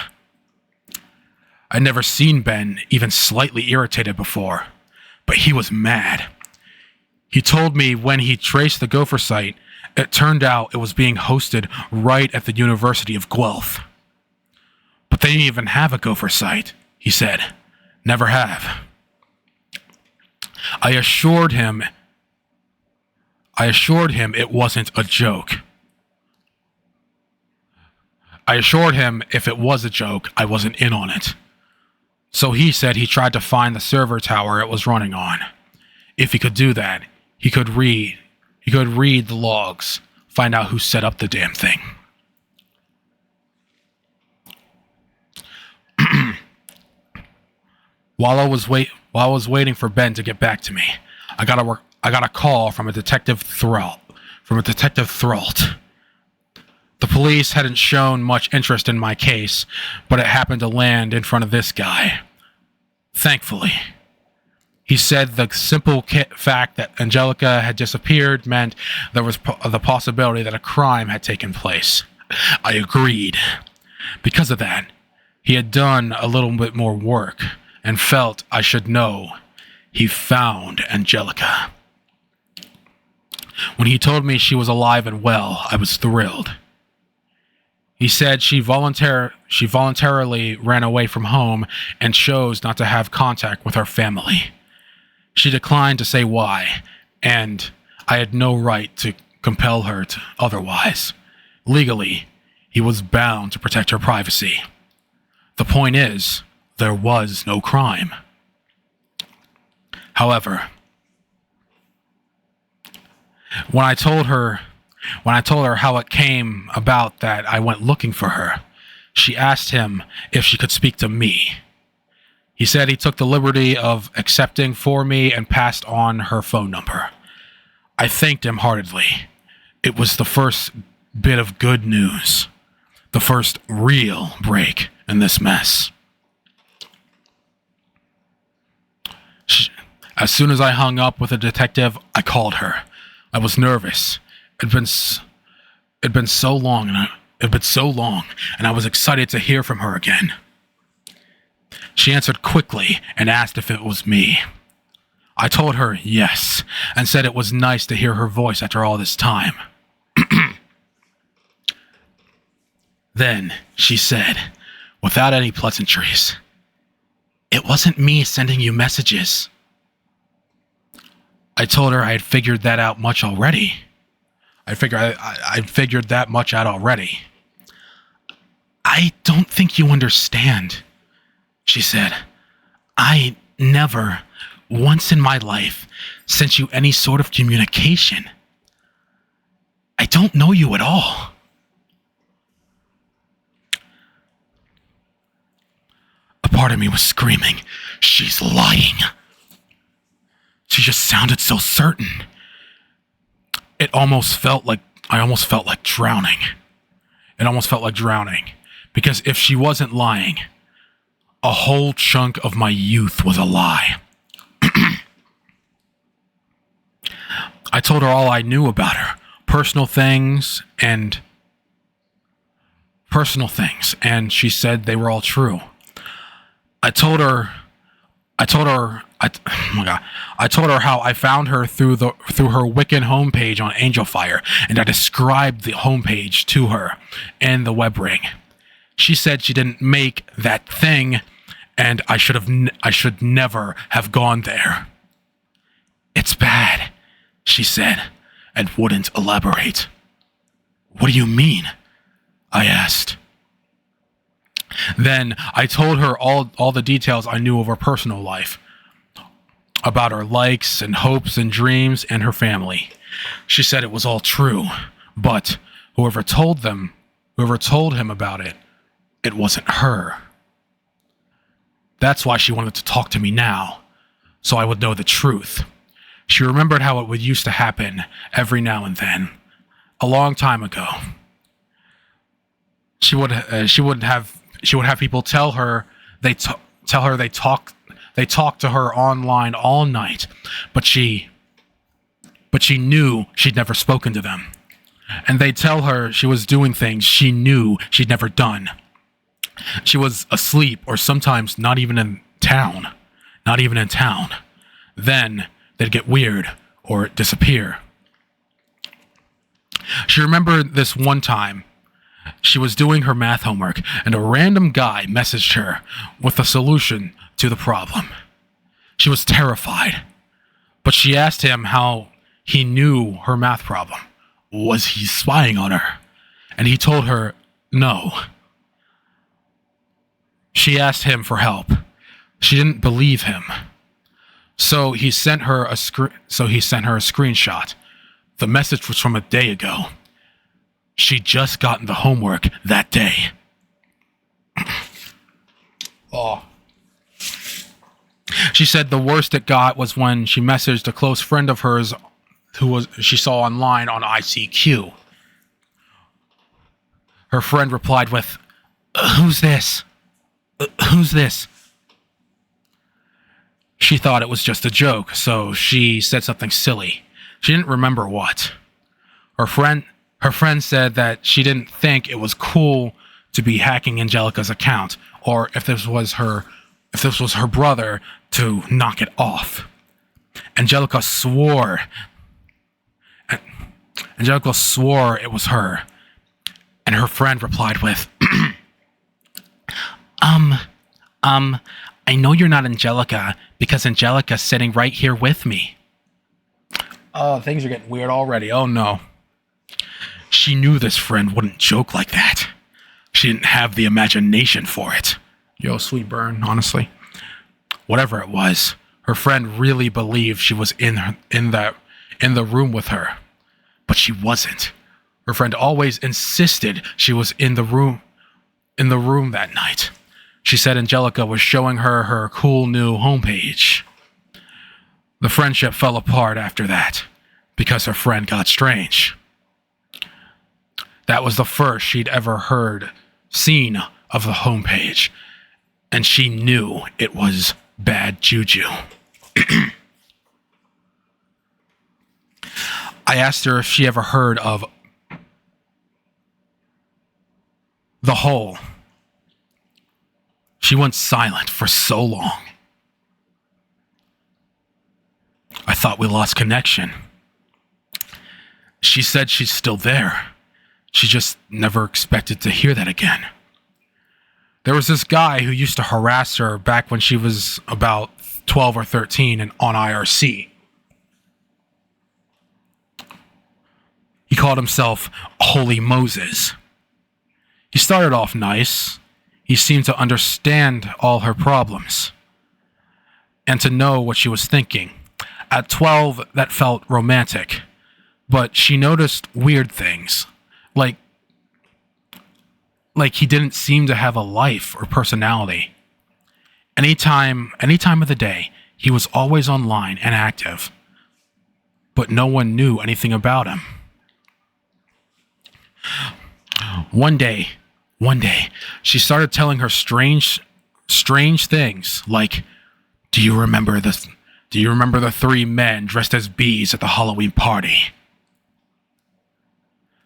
I'd never seen Ben even slightly irritated before, but he was mad. He told me when he traced the Gopher site, it turned out it was being hosted right at the University of Guelph. But they didn't even have a Gopher site, he said. Never have. I assured him it wasn't a joke. I assured him if it was a joke, I wasn't in on it. So he said he tried to find the server tower it was running on. If he could do that, he could read the logs, find out who set up the damn thing. While I was waiting for Ben to get back to me, I got a call from a detective Throlt. The police hadn't shown much interest in my case, but it happened to land in front of this guy. Thankfully. He said the simple fact that Angelica had disappeared meant there was the possibility that a crime had taken place. I agreed. Because of that, he had done a little bit more work and felt I should know he found Angelica. When he told me she was alive and well, I was thrilled. He said she voluntarily ran away from home and chose not to have contact with her family. She declined to say why, and I had no right to compel her to otherwise. Legally, he was bound to protect her privacy. The point is, there was no crime. However, when I told her how it came about that I went looking for her, she asked him if she could speak to me. He said he took the liberty of accepting for me and passed on her phone number. I thanked him heartily. It was the first bit of good news. The first real break in this mess. As soon as I hung up with the detective, I called her. I was nervous. It'd been so long, and I was excited to hear from her again. She answered quickly and asked if it was me. I told her yes, and said it was nice to hear her voice after all this time. Then she said, without any pleasantries, "It wasn't me sending you messages." I told her I had figured that out much already. I'd figured that much out already. "I don't think you understand," she said. "I never, once in my life, sent you any sort of communication. I don't know you at all." A part of me was screaming, "She's lying." She just sounded so certain. I almost felt like drowning. It almost felt like drowning. Because if she wasn't lying, a whole chunk of my youth was a lie. I told her all I knew about her. Personal things, and she said they were all true. I told her how I found her through her Wiccan homepage on Angel Fire, and I described the homepage to her in the web ring. She said she didn't make that thing, and I should never have gone there. "It's bad," she said, and wouldn't elaborate. "What do you mean?" I asked. Then I told her all the details I knew of her personal life, about her likes and hopes and dreams and her family. She said it was all true, but whoever told him about it, it wasn't her. That's why she wanted to talk to me now, so I would know the truth. She remembered how it would used to happen every now and then, a long time ago. She would have people tell her they talk to her online all night, but she knew she'd never spoken to them. And they'd tell her she was doing things she knew she'd never done. She was asleep, or sometimes not even in town. Then they'd get weird or disappear. She remembered this one time. She was doing her math homework, and a random guy messaged her with a solution to the problem. She was terrified, but she asked him how he knew her math problem. Was he spying on her? And he told her no. She asked him for help. She didn't believe him. So he sent her a screenshot. The message was from a day ago. She'd just gotten the homework that day. Oh. She said the worst it got was when she messaged a close friend of hers she saw online on ICQ. Her friend replied with, "Who's this? Who's this?" She thought it was just a joke, so she said something silly. She didn't remember what. Her friend said that she didn't think it was cool to be hacking Angelica's account, or if this was her brother, to knock it off. Angelica swore it was her, and her friend replied with, I know you're not Angelica because Angelica's sitting right here with me." Oh, things are getting weird already. Oh no. She knew this friend wouldn't joke like that. She didn't have the imagination for it. Yo, sweet burn, honestly. Whatever it was, her friend really believed she was in the room with her, but she wasn't. Her friend always insisted she was in the room that night. She said Angelica was showing her her cool new homepage. The friendship fell apart after that because her friend got strange. That was the first she'd ever seen of the homepage, and she knew it was bad juju. I asked her if she ever heard of The Hole. She went silent for so long. I thought we lost connection. She said she's still there. She just never expected to hear that again. There was this guy who used to harass her back when she was about 12 or 13 and on IRC. He called himself Holy Moses. He started off nice. He seemed to understand all her problems and to know what she was thinking. At 12, that felt romantic, but she noticed weird things, like he didn't seem to have a life or personality. Any time of the day, he was always online and active, but no one knew anything about him. One day, she started telling her strange things, like, do you remember the 3 men dressed as bees at the Halloween party?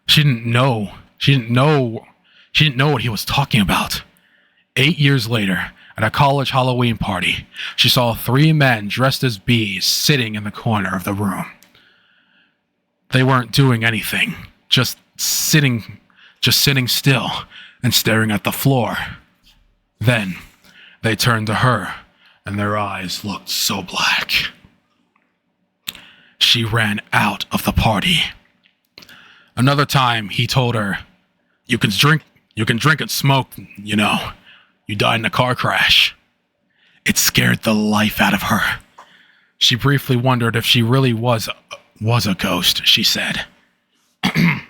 She didn't know what he was talking about. 8 years later, at a college Halloween party, she saw 3 men dressed as bees sitting in the corner of the room. They weren't doing anything, just sitting still and staring at the floor. Then they turned to her, and their eyes looked so black. She ran out of the party. Another time, he told her, you can drink and smoke, you know. You died in a car crash. It scared the life out of her. She briefly wondered if she really was a ghost, she said.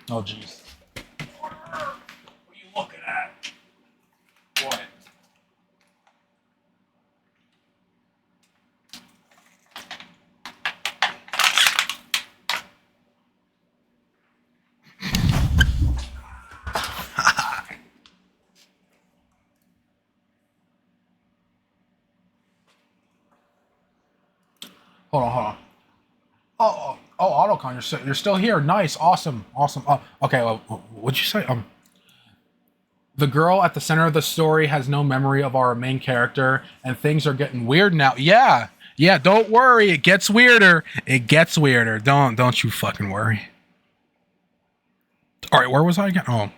Oh, jeez. What are you looking at? What? Hold on. Oh, Autocon, you're still here. Nice, awesome. Okay. Well, what'd you say? The girl at the center of the story has no memory of our main character, and things are getting weird now. Yeah. Don't worry. It gets weirder. Don't you fucking worry. All right, where was I again? Oh.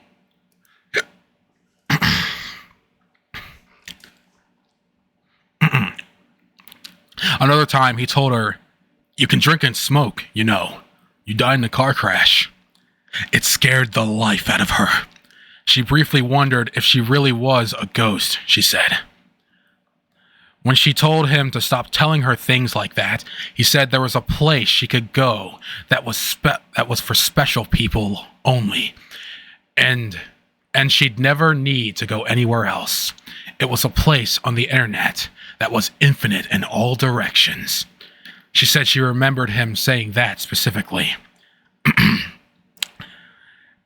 Another time, he told her, you can drink and smoke, you know. You died in a car crash. It scared the life out of her. She briefly wondered if she really was a ghost, she said. When she told him to stop telling her things like that, he said there was a place she could go that was for special people only. And she'd never need to go anywhere else. It was a place on the internet that was infinite in all directions. She said she remembered him saying that specifically.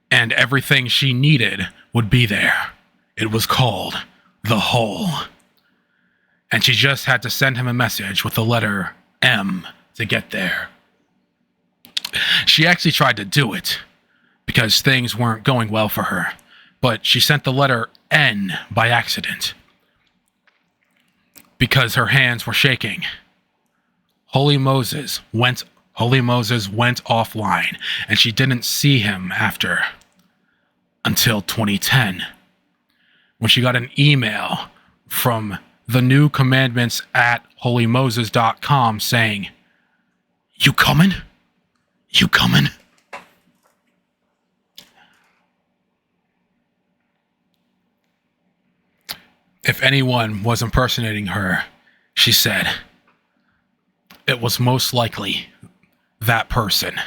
And everything she needed would be there. It was called The Hole. And she just had to send him a message with the letter M to get there. She actually tried to do it because things weren't going well for her, but she sent the letter N by accident because her hands were shaking. Holy Moses went offline, and she didn't see him until 2010, when she got an email from the new commandments at holymoses.com saying, You coming? If anyone was impersonating her, she said, it was most likely that person.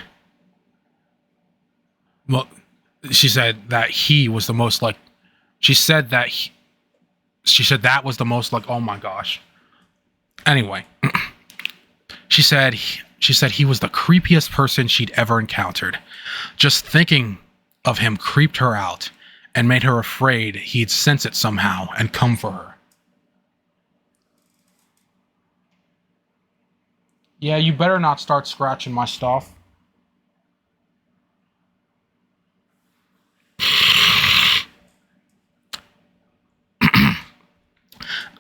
Well, she said that he was the most like. She said that she said that was the most like, oh my gosh. Anyway, she said he was the creepiest person she'd ever encountered. Just thinking of him creeped her out and made her afraid he'd sense it somehow and come for her. Yeah, you better not start scratching my stuff.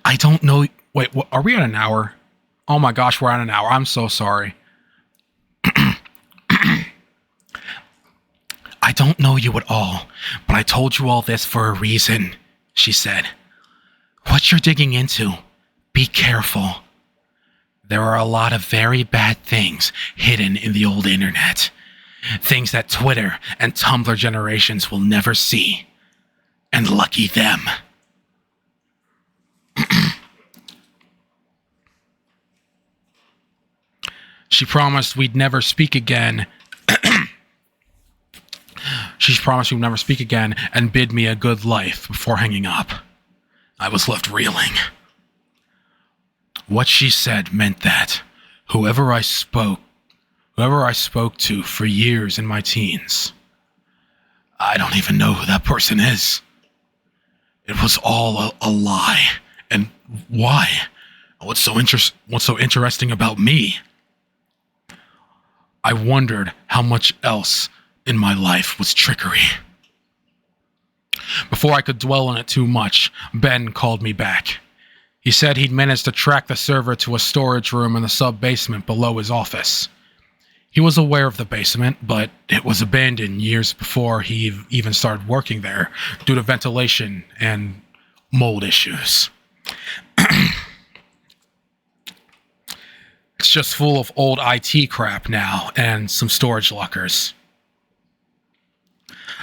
I don't know. Wait, what, are we at an hour? Oh my gosh, we're at an hour. I'm so sorry. I don't know you at all, but I told you all this for a reason, she said. What you're digging into, be careful. There are a lot of very bad things hidden in the old internet. Things that Twitter and Tumblr generations will never see. And lucky them. She promised we'd never speak again. She promised we'd never speak again and bid me a good life before hanging up. I was left reeling. What she said meant that whoever I spoke to for years in my teens, I don't even know who that person is. It was all a lie. And why? What's so interesting about me? I wondered how much else in my life was trickery. Before I could dwell on it too much, Ben called me back. He said he'd managed to track the server to a storage room in the sub-basement below his office. He was aware of the basement, but it was abandoned years before he even started working there due to ventilation and mold issues. It's just full of old IT crap now and some storage lockers.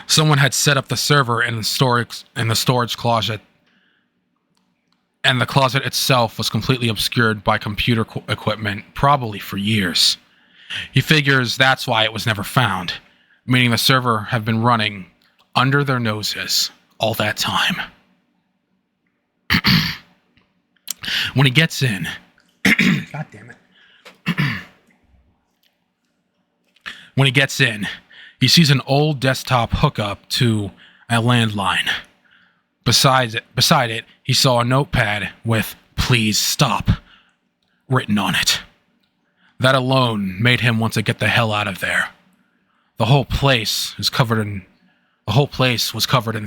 Someone had set up the server in the storage closet, and the closet itself was completely obscured by computer equipment, probably for years. He figures that's why it was never found, meaning the server had been running under their noses all that time. When he gets in, God damn it. When he gets in, he sees an old desktop hookup to a landline. Beside it, he saw a notepad with "Please stop" written on it. That alone made him want to get the hell out of there. The whole place was covered in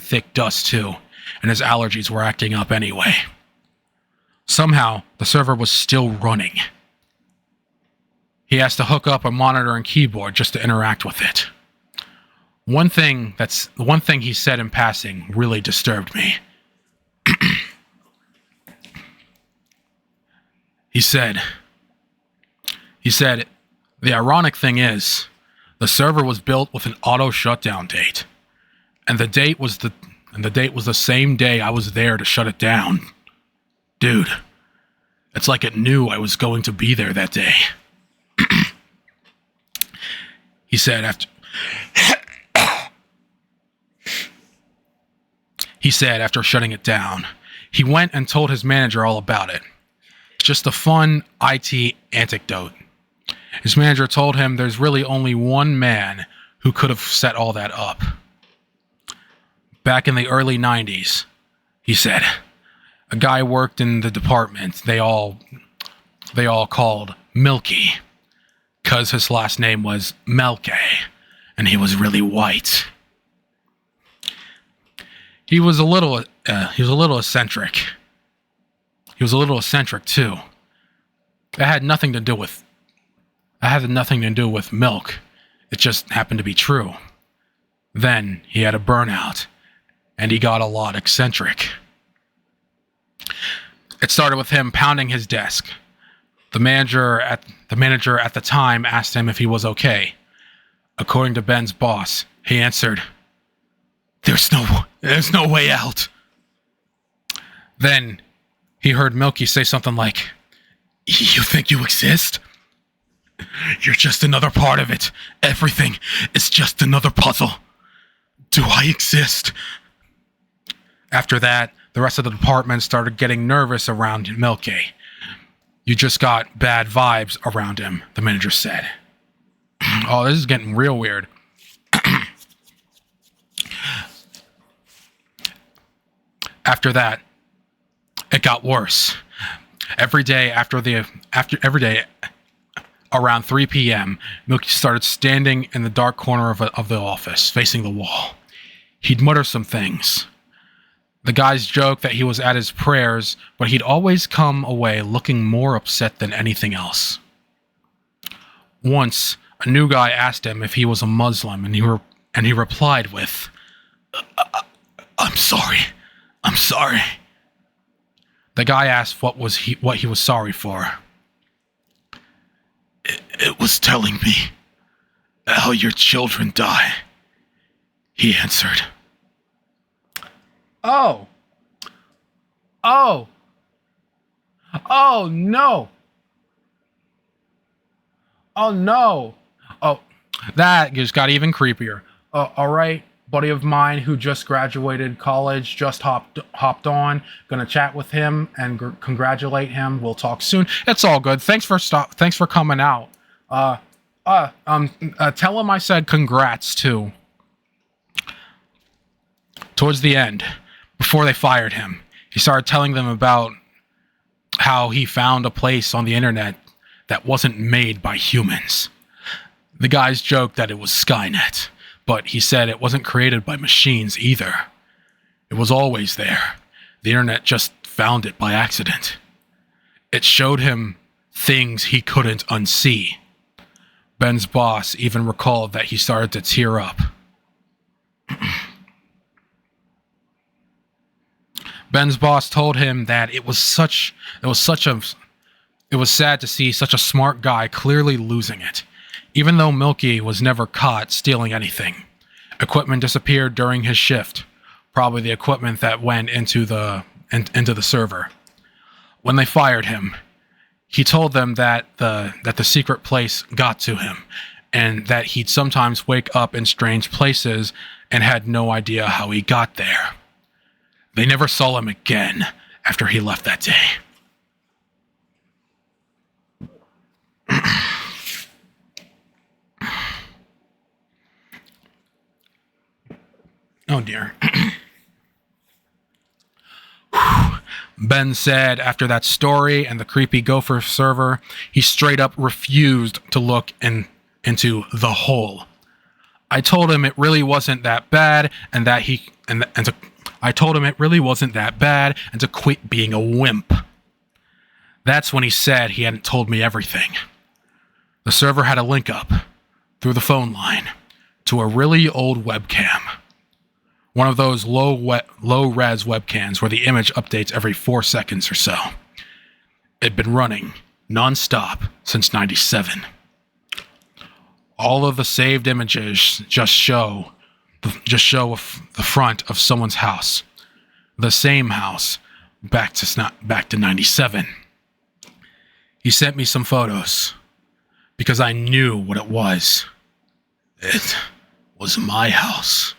thick dust too, and his allergies were acting up anyway. Somehow, the server was still running. He has to hook up a monitor and keyboard just to interact with it. One thing he said in passing really disturbed me. He said, the ironic thing is, the server was built with an auto shutdown date, and the date was the same day I was there to shut it down. Dude, it's like it knew I was going to be there that day. He said after shutting it down, he went and told his manager all about it. Just a fun IT anecdote. His manager told him there's really only one man who could have set all that up. Back in the early 90s, he said, a guy worked in the department they all called Milky, because his last name was Melke, and he was really white. He was a little eccentric. He was a little eccentric too. It had nothing to do with milk. It just happened to be true. Then he had a burnout, and he got a lot eccentric. It started with him pounding his desk. The manager at the time asked him if he was okay. According to Ben's boss, he answered, There's no way out." Then he heard Milky say something like, "You think you exist? You're just another part of it. Everything is just another puzzle. Do I exist?" After that, The rest of the department started getting nervous around Milky. You just got bad vibes around him, the manager said. Oh, this is getting real weird. After that, it got worse. Every day around 3 p.m., Milky started standing in the dark corner of the office, facing the wall. He'd mutter some things. The guys joked that he was at his prayers, but he'd always come away looking more upset than anything else. Once, a new guy asked him if he was a Muslim, and he replied with, "I'm sorry. I'm sorry." The guy asked what he was sorry for. It was telling me how your children die," he answered. Oh. Oh. Oh, no. Oh, no. Oh, that just got even creepier. All right, buddy of mine who just graduated college, just hopped on. Gonna chat with him and congratulate him. We'll talk soon. It's all good. Thanks for coming out. Tell him I said congrats too. Towards the end, before they fired him, he started telling them about how he found a place on the internet that wasn't made by humans. The guys joked that it was Skynet, but he said it wasn't created by machines either. It was always there. The internet just found it by accident. It showed him things he couldn't unsee. Ben's boss even recalled that he started to tear up. Ben's boss told him that it was sad to see such a smart guy clearly losing it. Even though Milky was never caught stealing anything, equipment disappeared during his shift, probably the equipment that went into the server. When they fired him, he told them that the secret place got to him, and that he'd sometimes wake up in strange places and had no idea how he got there. They never saw him again after he left that day. Oh dear. Ben said after that story and the creepy gopher server, he straight up refused to look into the hole. I told him it really wasn't that bad and to quit being a wimp. That's when he said he hadn't told me everything. The server had a link up through the phone line to a really old webcam. One of those low-res webcams where the image updates every 4 seconds or so. It'd been running non-stop since '97. All of the saved images just show the front of someone's house. The same house back to '97. He sent me some photos because I knew what it was. It was my house.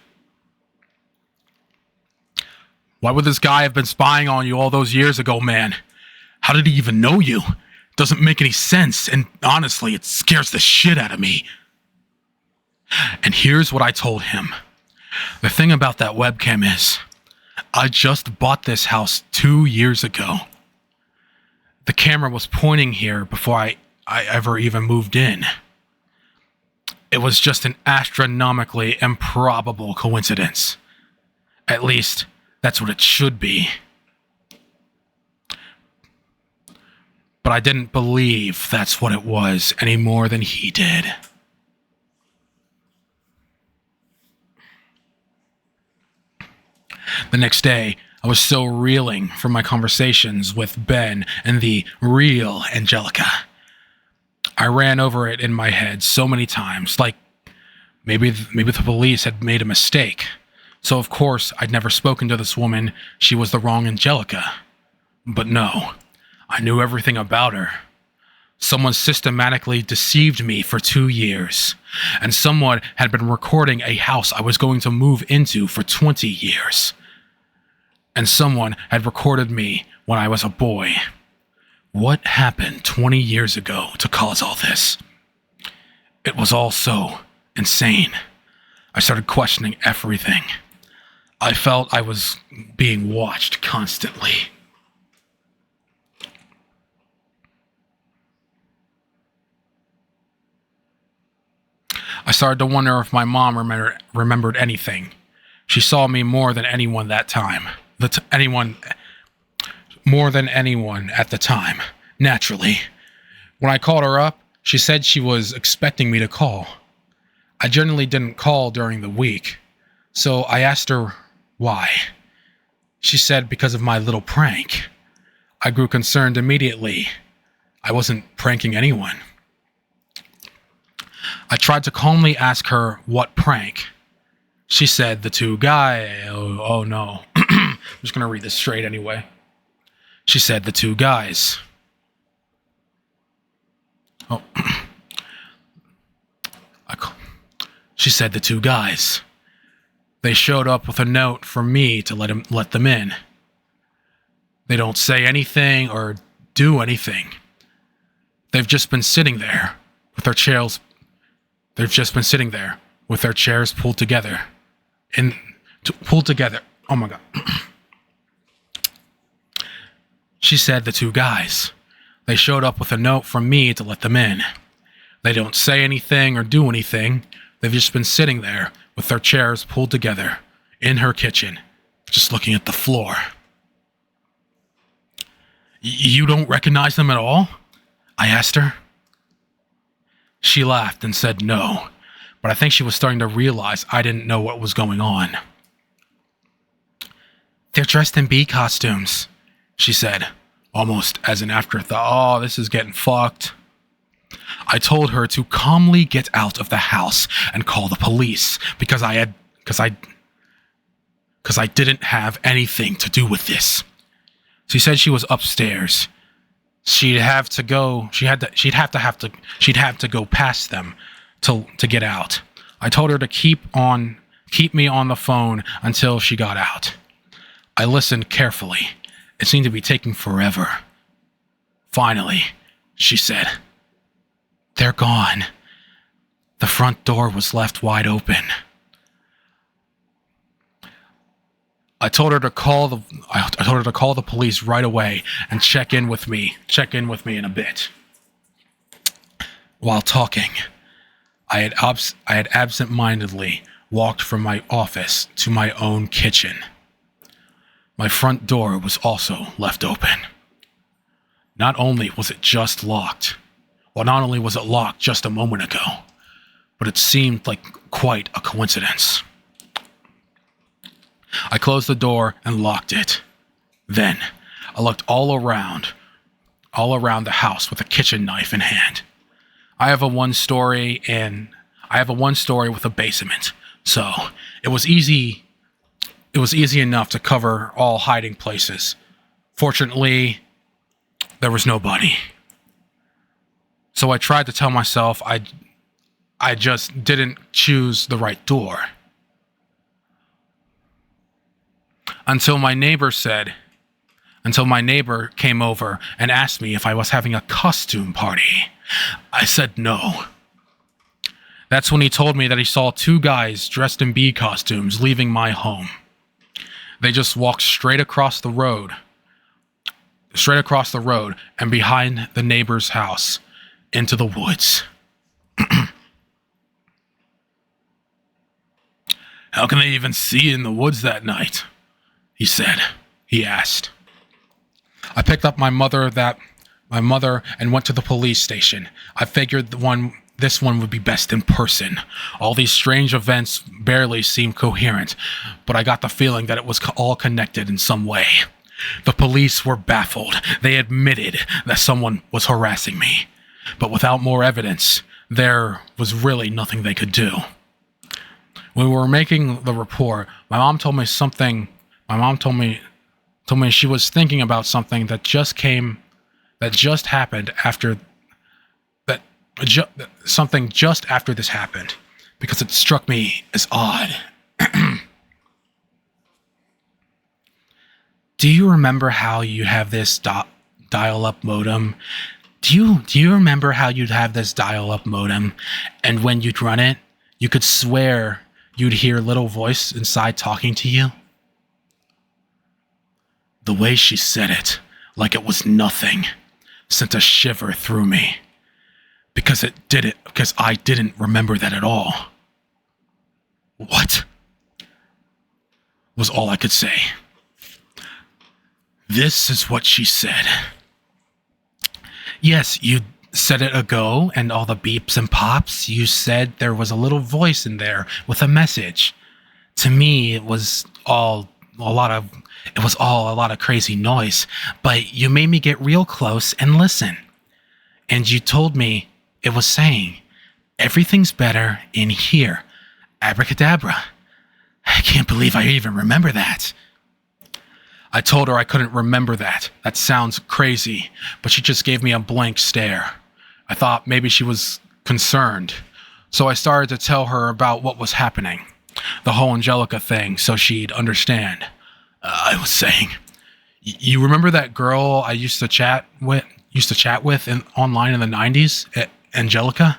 Why would this guy have been spying on you all those years ago, man? How did he even know you? Doesn't make any sense, and honestly, it scares the shit out of me. And here's what I told him. The thing about that webcam is, I just bought this house 2 years ago. The camera was pointing here before I ever even moved in. It was just an astronomically improbable coincidence. At least, that's what it should be. But I didn't believe that's what it was any more than he did. The next day, I was still reeling from my conversations with Ben and the real Angelica. I ran over it in my head so many times, like maybe the police had made a mistake. So of course, I'd never spoken to this woman. She was the wrong Angelica. But no, I knew everything about her. Someone systematically deceived me for 2 years, and someone had been recording a house I was going to move into for 20 years. and someone had recorded me when I was a boy. What happened 20 years ago to cause all this? It was all so insane. I started questioning everything. I felt I was being watched constantly. I started to wonder if my mom remembered anything. She saw me more than anyone that time. More than anyone at the time. Naturally. When I called her up, she said she was expecting me to call. I generally didn't call during the week, so I asked her why. She said because of my little prank. I grew concerned immediately. I wasn't pranking anyone. I tried to calmly ask her what prank. She said the two guys. Oh no. I'm just going to read this straight anyway. She said the two guys. Oh. She said the two guys. They showed up with a note for me to let them in. They don't say anything or do anything. They've just been sitting there with their chairs. They've just been sitting there with their chairs pulled together. Pulled together. Oh my God. She said the two guys. They showed up with a note from me to let them in. They don't say anything or do anything. They've just been sitting there with their chairs pulled together in her kitchen, just looking at the floor. You don't recognize them at all? I asked her. She laughed and said no, but I think she was starting to realize I didn't know what was going on. They're dressed in bee costumes, she said, almost as an afterthought. Oh, this is getting fucked. I told her to calmly get out of the house and call the police because I didn't have anything to do with this. She said she was upstairs. She'd have to go past them to get out. I told her to keep me on the phone until she got out. I listened carefully. It seemed to be taking forever. Finally, she said, "They're gone." The front door was left wide open. I told her to call the police right away and check in with me in a bit. While talking, I had absent-mindedly walked from my office to my own kitchen. My front door was also left open. Not only was it locked just a moment ago, but it seemed like quite a coincidence. I closed the door and locked it. Then, I looked all around the house with a kitchen knife in hand. I have a one-story with a basement, so it was easy enough to cover all hiding places. Fortunately, there was nobody. So I tried to tell myself I just didn't choose the right door. Until my neighbor came over and asked me if I was having a costume party. I said no. That's when he told me that he saw two guys dressed in bee costumes leaving my home. They just walked straight across the road and behind the neighbor's house into the woods. How can they even see in the woods that night? He asked. I picked up my mother and went to the police station. I figured this one would be best in person. All these strange events barely seemed coherent, but I got the feeling that it was all connected in some way. The police were baffled. They admitted that someone was harassing me, but without more evidence, there was really nothing they could do. When we were making the report, my mom told me she was thinking about something that just happened after something just after this happened, because it struck me as odd. do you remember how you have this dial-up modem? Do you remember how you'd have this dial-up modem, and when you'd run it, you could swear you'd hear a little voice inside talking to you? The way she said it, like it was nothing, sent a shiver through me. Because I didn't remember that at all. What? Was all I could say. This is what she said. Yes, you said it ago, and all the beeps and pops, you said there was a little voice in there with a message. To me, it was all a lot of crazy noise, but you made me get real close and listen. And you told me it was saying, everything's better in here. Abracadabra. I can't believe I even remember that. I told her I couldn't remember that. That sounds crazy, but she just gave me a blank stare. I thought maybe she was concerned, so I started to tell her about what was happening, the whole Angelica thing, so she'd understand. I was saying, you remember that girl I used to chat with online in the 90s, Angelica?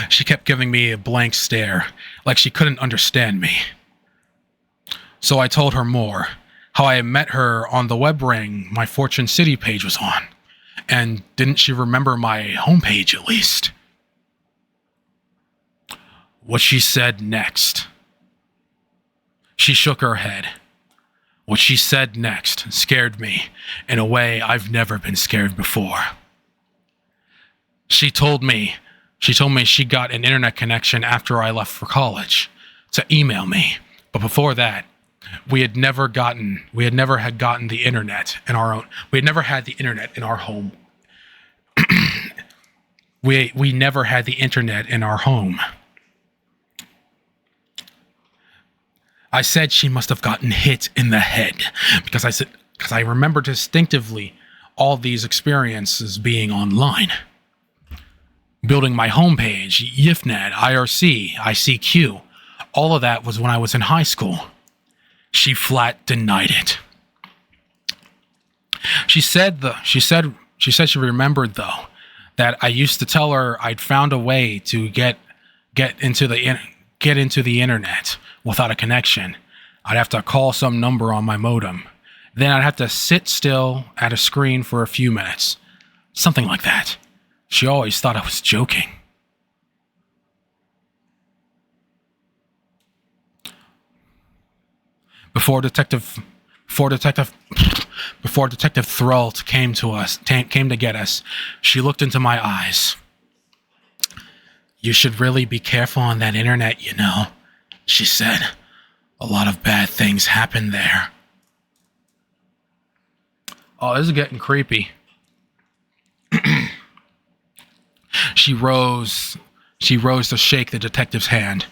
She kept giving me a blank stare, like she couldn't understand me. So I told her more, how I had met her on the web ring my Fortune City page was on. And didn't she remember my homepage at least? What she said next. She shook her head. What she said next scared me in a way I've never been scared before. She told me she got an internet connection after I left for college to email me. But before that, we had never had gotten the internet in our own. We had never had the internet in our home. we never had the internet in our home. I said she must have gotten hit in the head because I remember distinctively all these experiences being online. Building my homepage, YIFNet, IRC, ICQ, all of that was when I was in high school. She flat denied it. She said she remembered though that I used to tell her I'd found a way to get into the internet without a connection. I'd have to call some number on my modem. Then I'd have to sit still at a screen for a few minutes. Something like that. She always thought I was joking. Before Detective Thralt came to get us, she looked into my eyes. You should really be careful on that internet, you know, she said. A lot of bad things happen there. Oh, this is getting creepy. She rose to shake the detective's hand.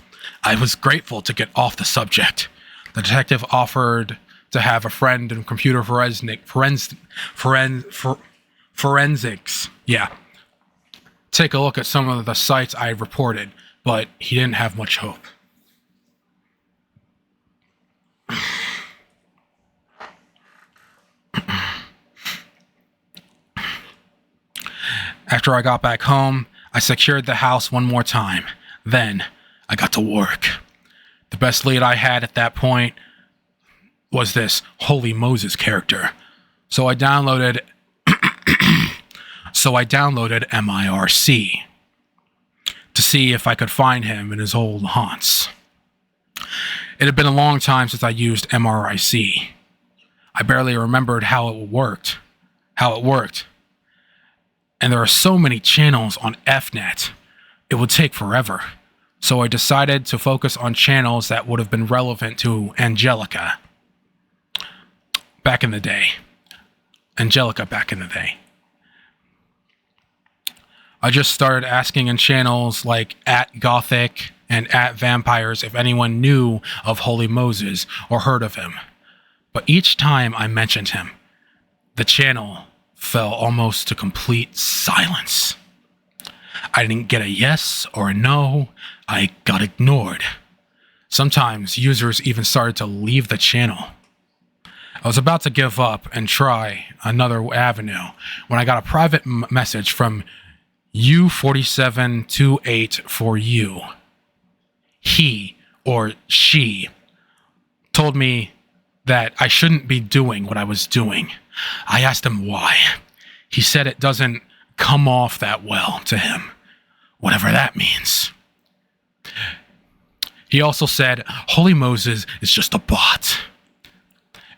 I was grateful to get off the subject. The detective offered to have a friend in computer forensics. Yeah. Take a look at some of the sites I had reported, but he didn't have much hope. After I got back home, I secured the house one more time. Then, I got to work. The best lead I had at that point was this Holy Moses character. So I downloaded MIRC to see if I could find him in his old haunts. It had been a long time since I used MRIC. I barely remembered how it worked. And there are so many channels on FNet, it would take forever. So I decided to focus on channels that would have been relevant to Angelica back in the day. I just started asking in channels like @Gothic and @Vampires if anyone knew of Holy Moses or heard of him. But each time I mentioned him, the channel fell almost to complete silence. I didn't get a yes or a no. I got ignored. Sometimes users even started to leave the channel. I was about to give up and try another avenue when I got a private message from U4728 for you. He, or she, told me that I shouldn't be doing what I was doing. I asked him why. He said it doesn't come off that well to him, whatever that means. He also said Holy Moses is just a bot.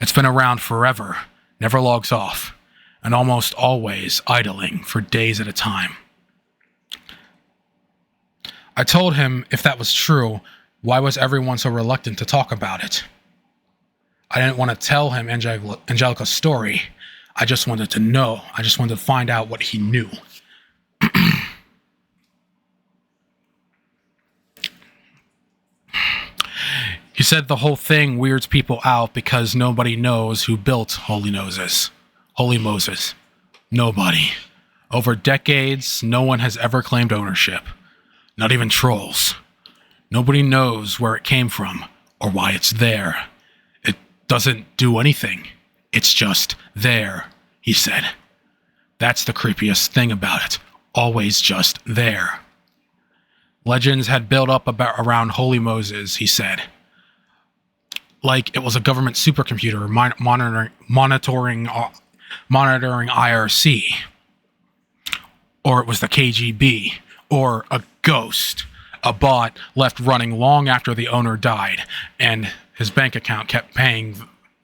It's been around forever, never logs off, and almost always idling for days at a time. I told him if that was true, why was everyone so reluctant to talk about it? I didn't want to tell him Angelica's story. I just wanted to know. I just wanted to find out what he knew. He said the whole thing weirds people out because nobody knows who built Holy Moses. Nobody. Over decades, no one has ever claimed ownership. Not even trolls. Nobody knows where it came from or why it's there. It doesn't do anything. It's just there, he said. That's the creepiest thing about it. Always just there. Legends had built up around Holy Moses, he said. Like it was a government supercomputer monitoring IRC. Or it was the KGB. Or a ghost. A bot left running long after the owner died, and his bank account kept paying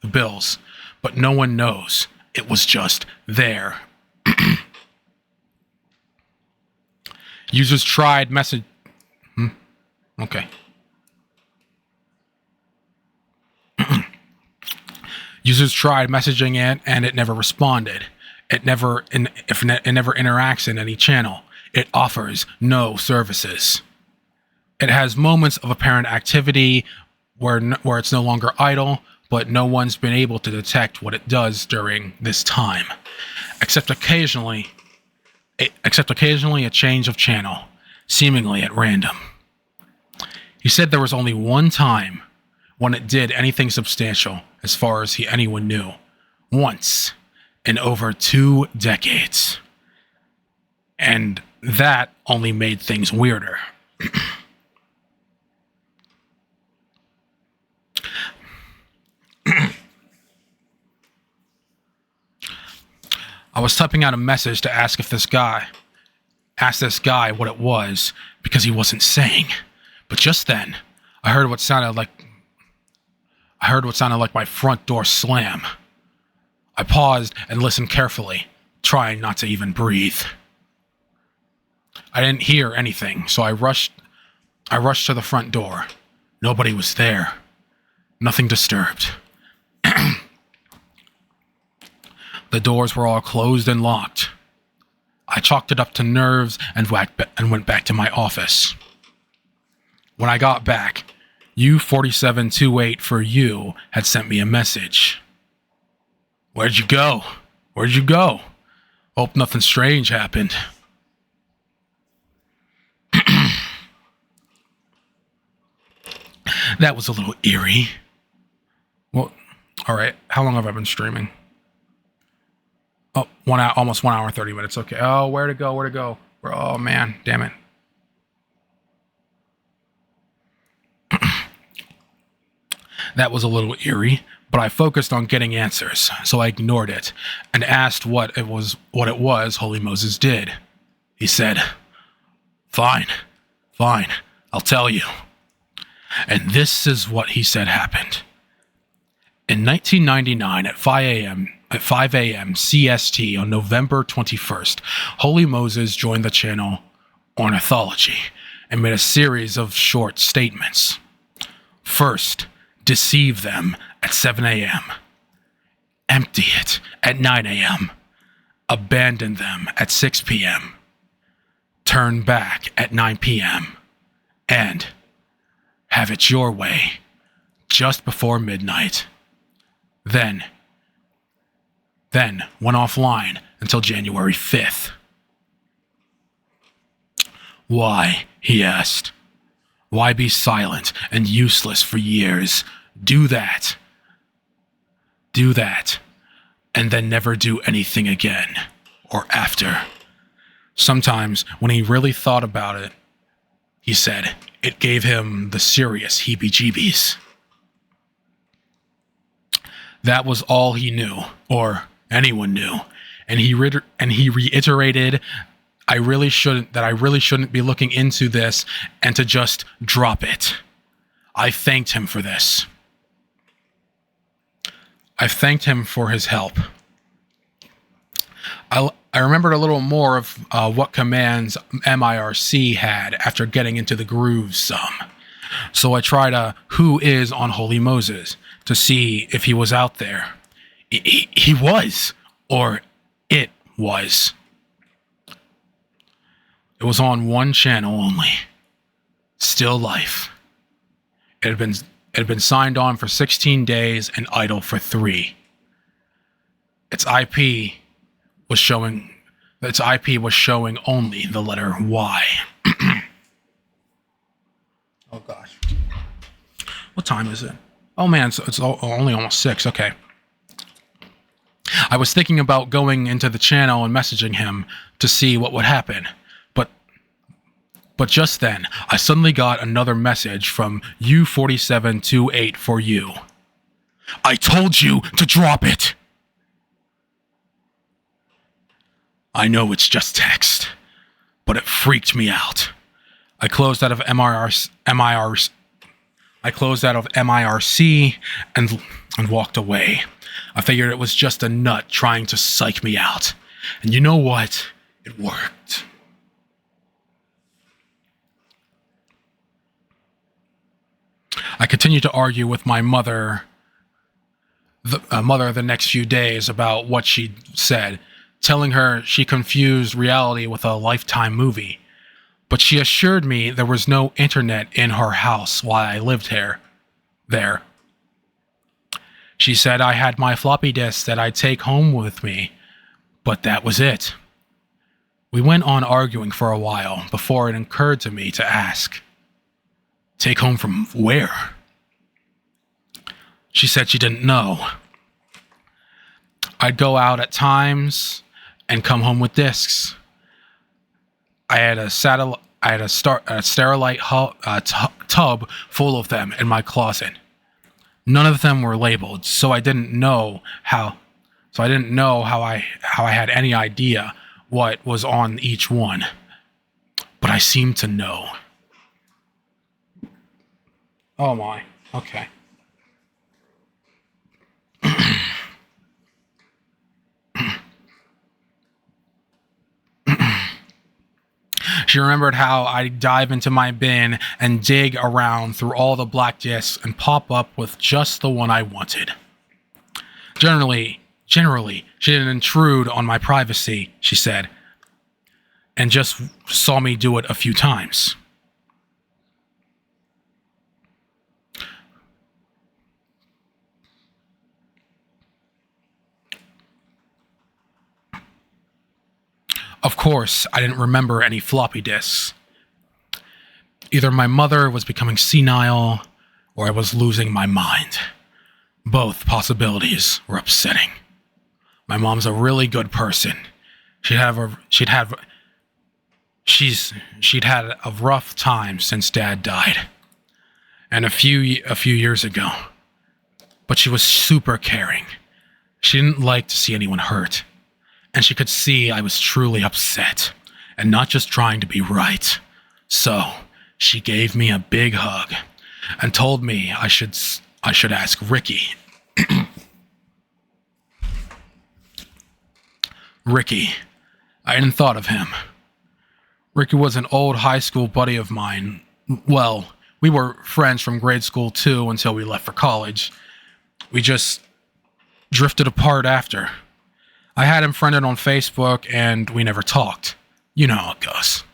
the bills. But no one knows. It was just there. Users tried Okay. Users tried messaging it, and it never responded. It never interacts in any channel. It offers no services. It has moments of apparent activity where it's no longer idle, but no one's been able to detect what it does during this time, except occasionally a change of channel, seemingly at random. He said there was only one time when it did anything substantial, as far as anyone knew. Once in over 2 decades. And that only made things weirder. I was typing out a message to ask this guy what it was, because he wasn't saying. But just then, I heard what sounded like my front door slam. I paused and listened carefully, trying not to even breathe. I didn't hear anything, so I rushed to the front door. Nobody was there. Nothing disturbed. The doors were all closed and locked. I chalked it up to nerves and went back to my office. When I got back, U4728 for you had sent me a message. Where'd you go? Hope nothing strange happened. That was a little eerie. Well, alright, how long have I been streaming? Oh, 1 hour, almost 1 hour, 30 minutes. Okay. Oh, where to go? Oh, man. Damn it. That was a little eerie, but I focused on getting answers, so I ignored it and asked what it was Holy Moses did. He said, Fine, I'll tell you. And this is what he said happened. In 1999 at 5 a.m. CST on November 21st, Holy Moses joined the channel Ornithology and made a series of short statements. First, deceive them at 7 a.m. Empty it at 9 a.m. Abandon them at 6 p.m. Turn back at 9 p.m. And have it your way just before midnight. Then went offline until January 5th. Why? He asked. Why be silent and useless for years? Do that. do that and then never do anything again or after. Sometimes, when he really thought about it, he said it gave him the serious heebie-jeebies. That was all he knew, or anyone knew, and he reiterated I really shouldn't be looking into this and to just drop it. I thanked him for this. I thanked him for his help. I remembered a little more of what commands MIRC had after getting into the groove some. So I tried a Who Is on Holy Moses to see if he was out there. He was, or it was. It was on one channel only. Still Life. It had been signed on for 16 days and idle for 3. Its IP was showing only the letter Y. Oh gosh. What time is it? Oh man, it's only almost 6. Okay. I was thinking about going into the channel and messaging him to see what would happen. But just then, I suddenly got another message from U4728 for you. I told you to drop it! I know it's just text, but it freaked me out. I closed out of MIRC and walked away. I figured it was just a nut trying to psych me out. And you know what? It worked. I continued to argue with my mother the next few days about what she'd said, telling her she confused reality with a Lifetime movie. But she assured me there was no internet in her house while I lived there. She said I had my floppy disk that I'd take home with me, but that was it. We went on arguing for a while before it occurred to me to ask, take home from where? She said she didn't know. I'd go out at times and come home with discs. I had a sterilite tub full of them in my closet. None of them were labeled, so I didn't know how I had any idea what was on each one. But I seemed to know. Oh my. Okay. She remembered how I'd dive into my bin and dig around through all the black discs and pop up with just the one I wanted. Generally, she didn't intrude on my privacy, she said, and just saw me do it a few times. Of course, I didn't remember any floppy disks. Either my mother was becoming senile, or I was losing my mind. Both possibilities were upsetting. My mom's a really good person. She'd had a rough time since Dad died, and a few years ago. But she was super caring. She didn't like to see anyone hurt. And she could see I was truly upset, and not just trying to be right. So, she gave me a big hug, and told me I should ask Ricky. Ricky. I hadn't thought of him. Ricky was an old high school buddy of mine. Well, we were friends from grade school too until we left for college. We just drifted apart after. I had him friended on Facebook, and we never talked. You know how it goes.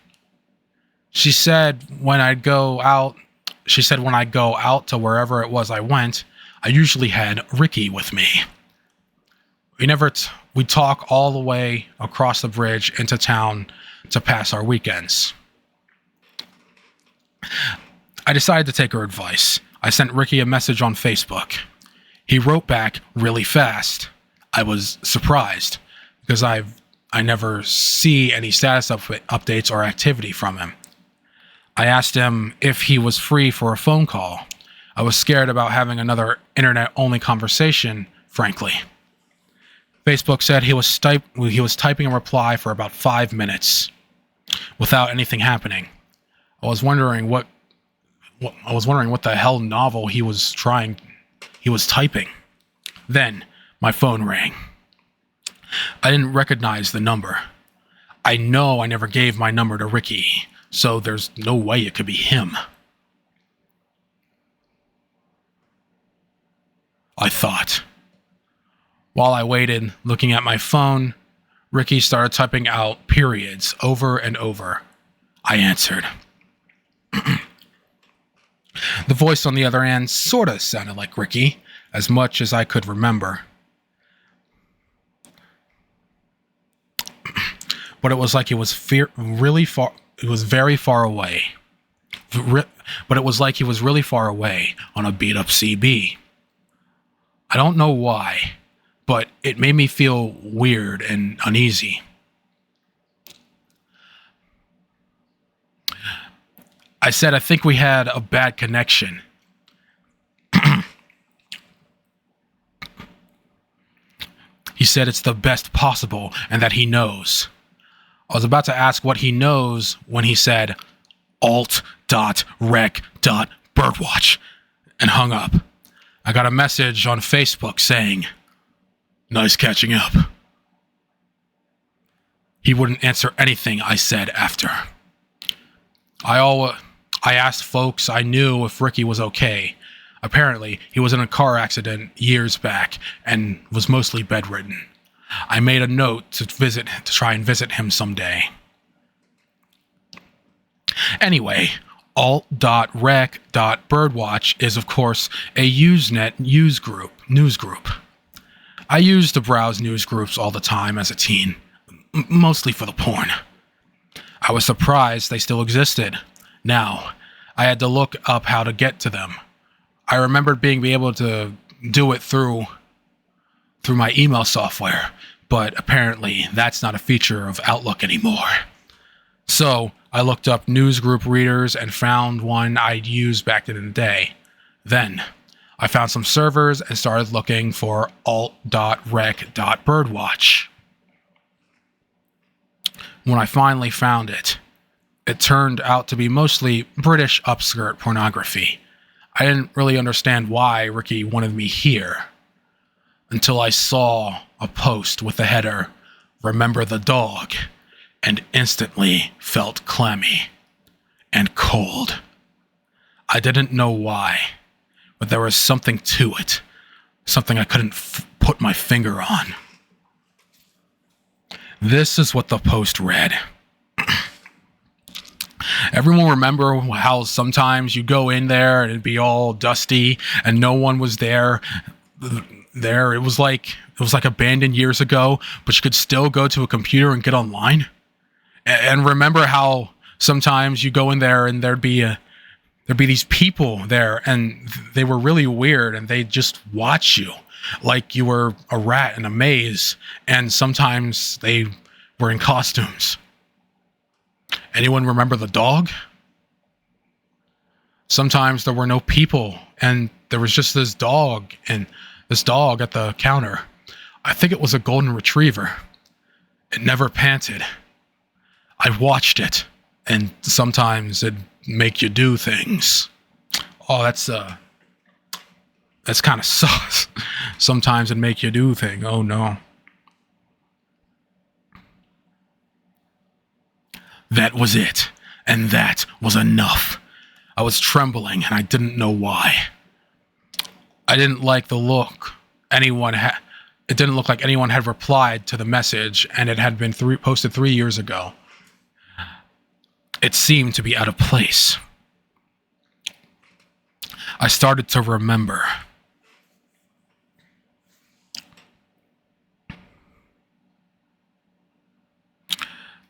She said when I'd go out to wherever it was I went, I usually had Ricky with me. We'd talk all the way across the bridge into town to pass our weekends. I decided to take her advice. I sent Ricky a message on Facebook. He wrote back really fast. I was surprised because I never see any status updates or activity from him. I asked him if he was free for a phone call. I was scared about having another internet-only conversation, frankly. Facebook said he was typing a reply for about 5 minutes without anything happening. I was wondering what the hell novel he was typing. Then my phone rang. I didn't recognize the number. I know I never gave my number to Ricky, so there's no way it could be him. I thought. While I waited, looking at my phone, Ricky started typing out periods over and over. I answered. The voice on the other end sorta sounded like Ricky, as much as I could remember. But it was like it was really far. It was very far away. But it was like he was really far away on a beat-up CB. I don't know why, but it made me feel weird and uneasy. I said I think we had a bad connection. He said it's the best possible and that he knows. I was about to ask what he knows when he said alt.rec.birdwatch and hung up. I got a message on Facebook saying, "Nice catching up." He wouldn't answer anything I said after. I asked folks I knew if Ricky was okay. Apparently, he was in a car accident years back and was mostly bedridden. I made a note to try and visit him someday. Anyway, alt.rec.birdwatch is, of course, a Usenet news group. I used to browse news groups all the time as a teen, mostly for the porn. I was surprised they still existed. Now, I had to look up how to get to them. I remembered being able to do it through my email software, but apparently that's not a feature of Outlook anymore. So I looked up newsgroup readers and found one I'd used back in the day. Then I found some servers and started looking for alt.rec.birdwatch. When I finally found it, it turned out to be mostly British upskirt pornography. I didn't really understand why Ricky wanted me here until I saw a post with the header, "Remember the dog," and instantly felt clammy and cold. I didn't know why, but there was something to it, something I couldn't put my finger on. This is what the post read. Everyone remember how sometimes you go in there and it'd be all dusty and no one was there? It was like abandoned years ago, but you could still go to a computer and get online. And remember how sometimes you go in there and there'd be these people there and they were really weird and they'd just watch you like you were a rat in a maze, and sometimes they were in costumes. Anyone remember the dog? Sometimes there were no people and there was just this dog at the counter. I think it was a golden retriever. It never panted. I watched it, and sometimes it'd make you do things. Oh, that's kind of sus. Sometimes it'd make you do things. Oh no. That was it, and that was enough. I was trembling, and I didn't know why. I didn't like the look anyone had. It didn't look like anyone had replied to the message, and it had been posted 3 years ago. It seemed to be out of place. I started to remember.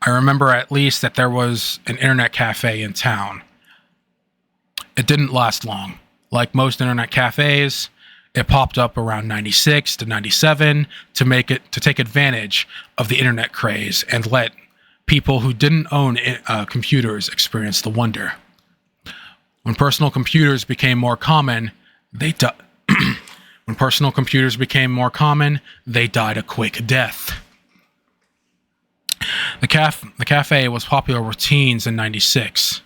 I remember at least that there was an internet cafe in town. It didn't last long. Like most internet cafes, It popped up around 96 to 97 to take advantage of the internet craze and let people who didn't own computers experience the wonder. When personal computers became more common, they died a quick death. The cafe was popular with teens in 96.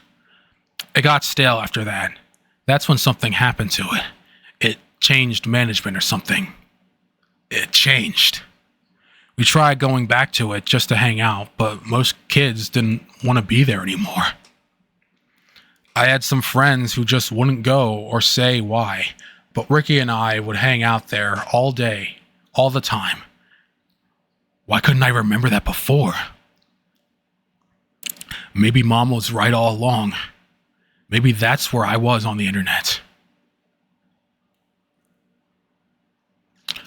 It got stale after that. That's when something happened to it. It changed management or something. It changed. We tried going back to it just to hang out, but most kids didn't want to be there anymore. I had some friends who just wouldn't go or say why, but Ricky and I would hang out there all day, all the time. Why couldn't I remember that before? Maybe Mom was right all along. Maybe that's where I was on the internet.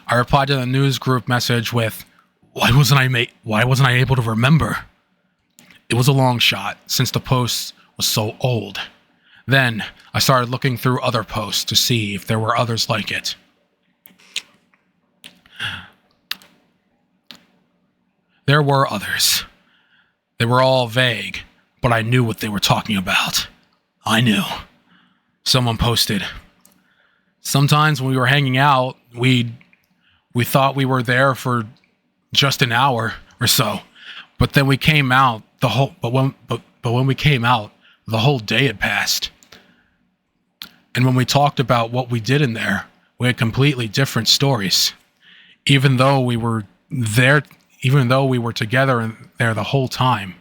I replied to the news group message with, why wasn't I able to remember? It was a long shot since the post was so old. Then I started looking through other posts to see if there were others like it. There were others. They were all vague, but I knew what they were talking about. I knew. Someone posted, sometimes when we were hanging out, we thought we were there for just an hour or so, but then we came out when we came out, the whole day had passed. And when we talked about what we did in there, we had completely different stories. Even though we were together there the whole time.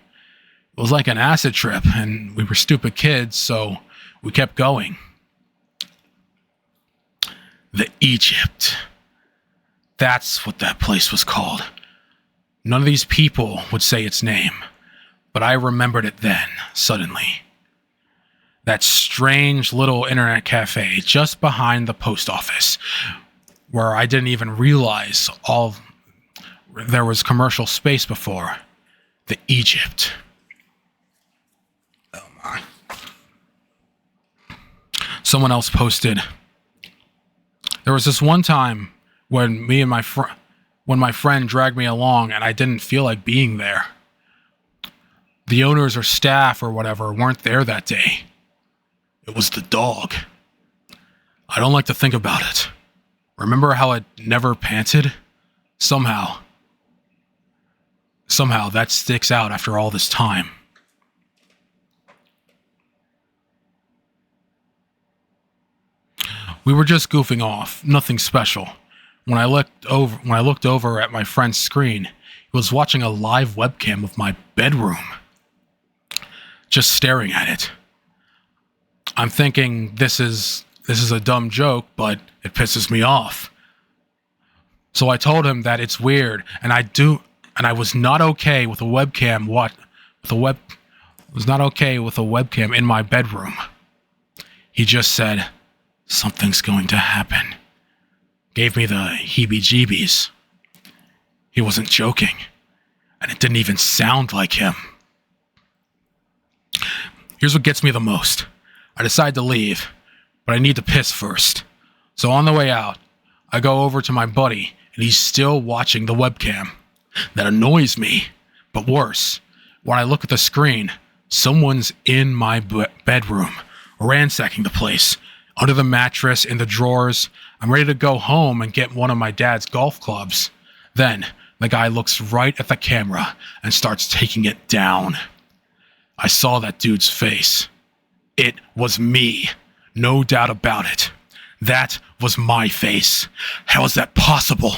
It was like an acid trip, and we were stupid kids, so we kept going. The Egypt. That's what that place was called. None of these people would say its name, but I remembered it then, suddenly. That strange little internet cafe just behind the post office, where I didn't even realize there was commercial space before. The Egypt. Oh my. Someone else posted, there was this one time when my friend dragged me along and I didn't feel like being there. The owners or staff or whatever weren't there that day. It was the dog. I don't like to think about it. Remember how it never panted? Somehow that sticks out after all this time. We were just goofing off, nothing special. When I looked over at my friend's screen, he was watching a live webcam of my bedroom. Just staring at it. I'm thinking this is a dumb joke, but it pisses me off. So I told him that it's weird, and I was not okay with a webcam. Was not okay with a webcam in my bedroom. He just said, "Something's going to happen." Gave me the heebie-jeebies. He wasn't joking, and it didn't even sound like him. Here's what gets me the most. I decide to leave, but I need to piss first. So on the way out, I go over to my buddy, and he's still watching the webcam. That annoys me, but worse, when I look at the screen, someone's in my bedroom, ransacking the place, under the mattress, in the drawers. I'm ready to go home and get one of my dad's golf clubs. Then, the guy looks right at the camera and starts taking it down. I saw that dude's face. It was me. No doubt about it. That was my face. How is that possible?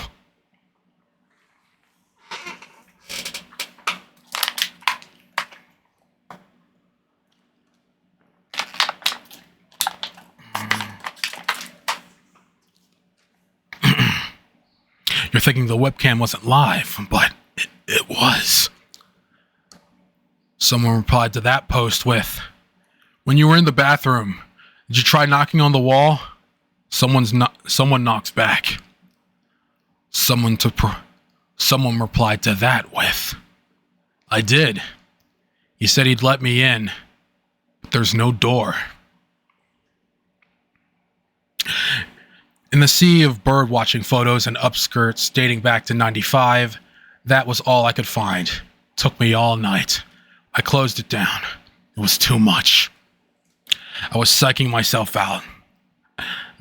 You're thinking the webcam wasn't live, but it was. Someone replied to that post with, "When you were in the bathroom, did you try knocking on the wall?" Someone knocks back. Someone replied to that with, "I did. He said he'd let me in, but there's no door." In the sea of bird-watching photos and upskirts dating back to 95, that was all I could find. Took me all night. I closed it down. It was too much. I was psyching myself out.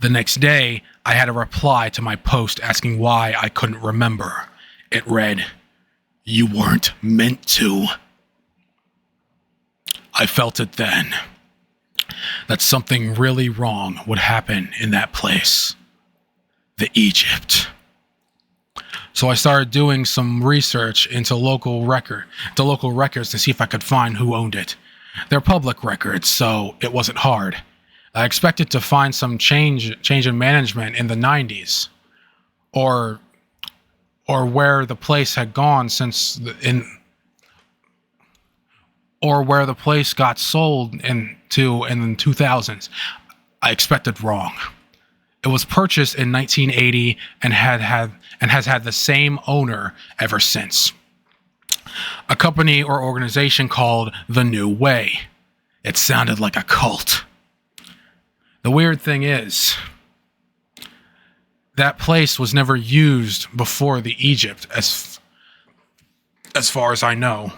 The next day, I had a reply to my post asking why I couldn't remember. It read, "You weren't meant to." I felt it then, that something really wrong would happen in that place. The Egypt. So I started doing some research into local records to see if I could find who owned it. They're public records, so it wasn't hard. I expected to find some change in management in the 90s, or where the place had gone or where the place got sold in the 2000s. I expected wrong. It was purchased in 1980 and has had the same owner ever since. A company or organization called The New Way. It sounded like a cult. The weird thing is, that place was never used before the Egypt, as far as I know.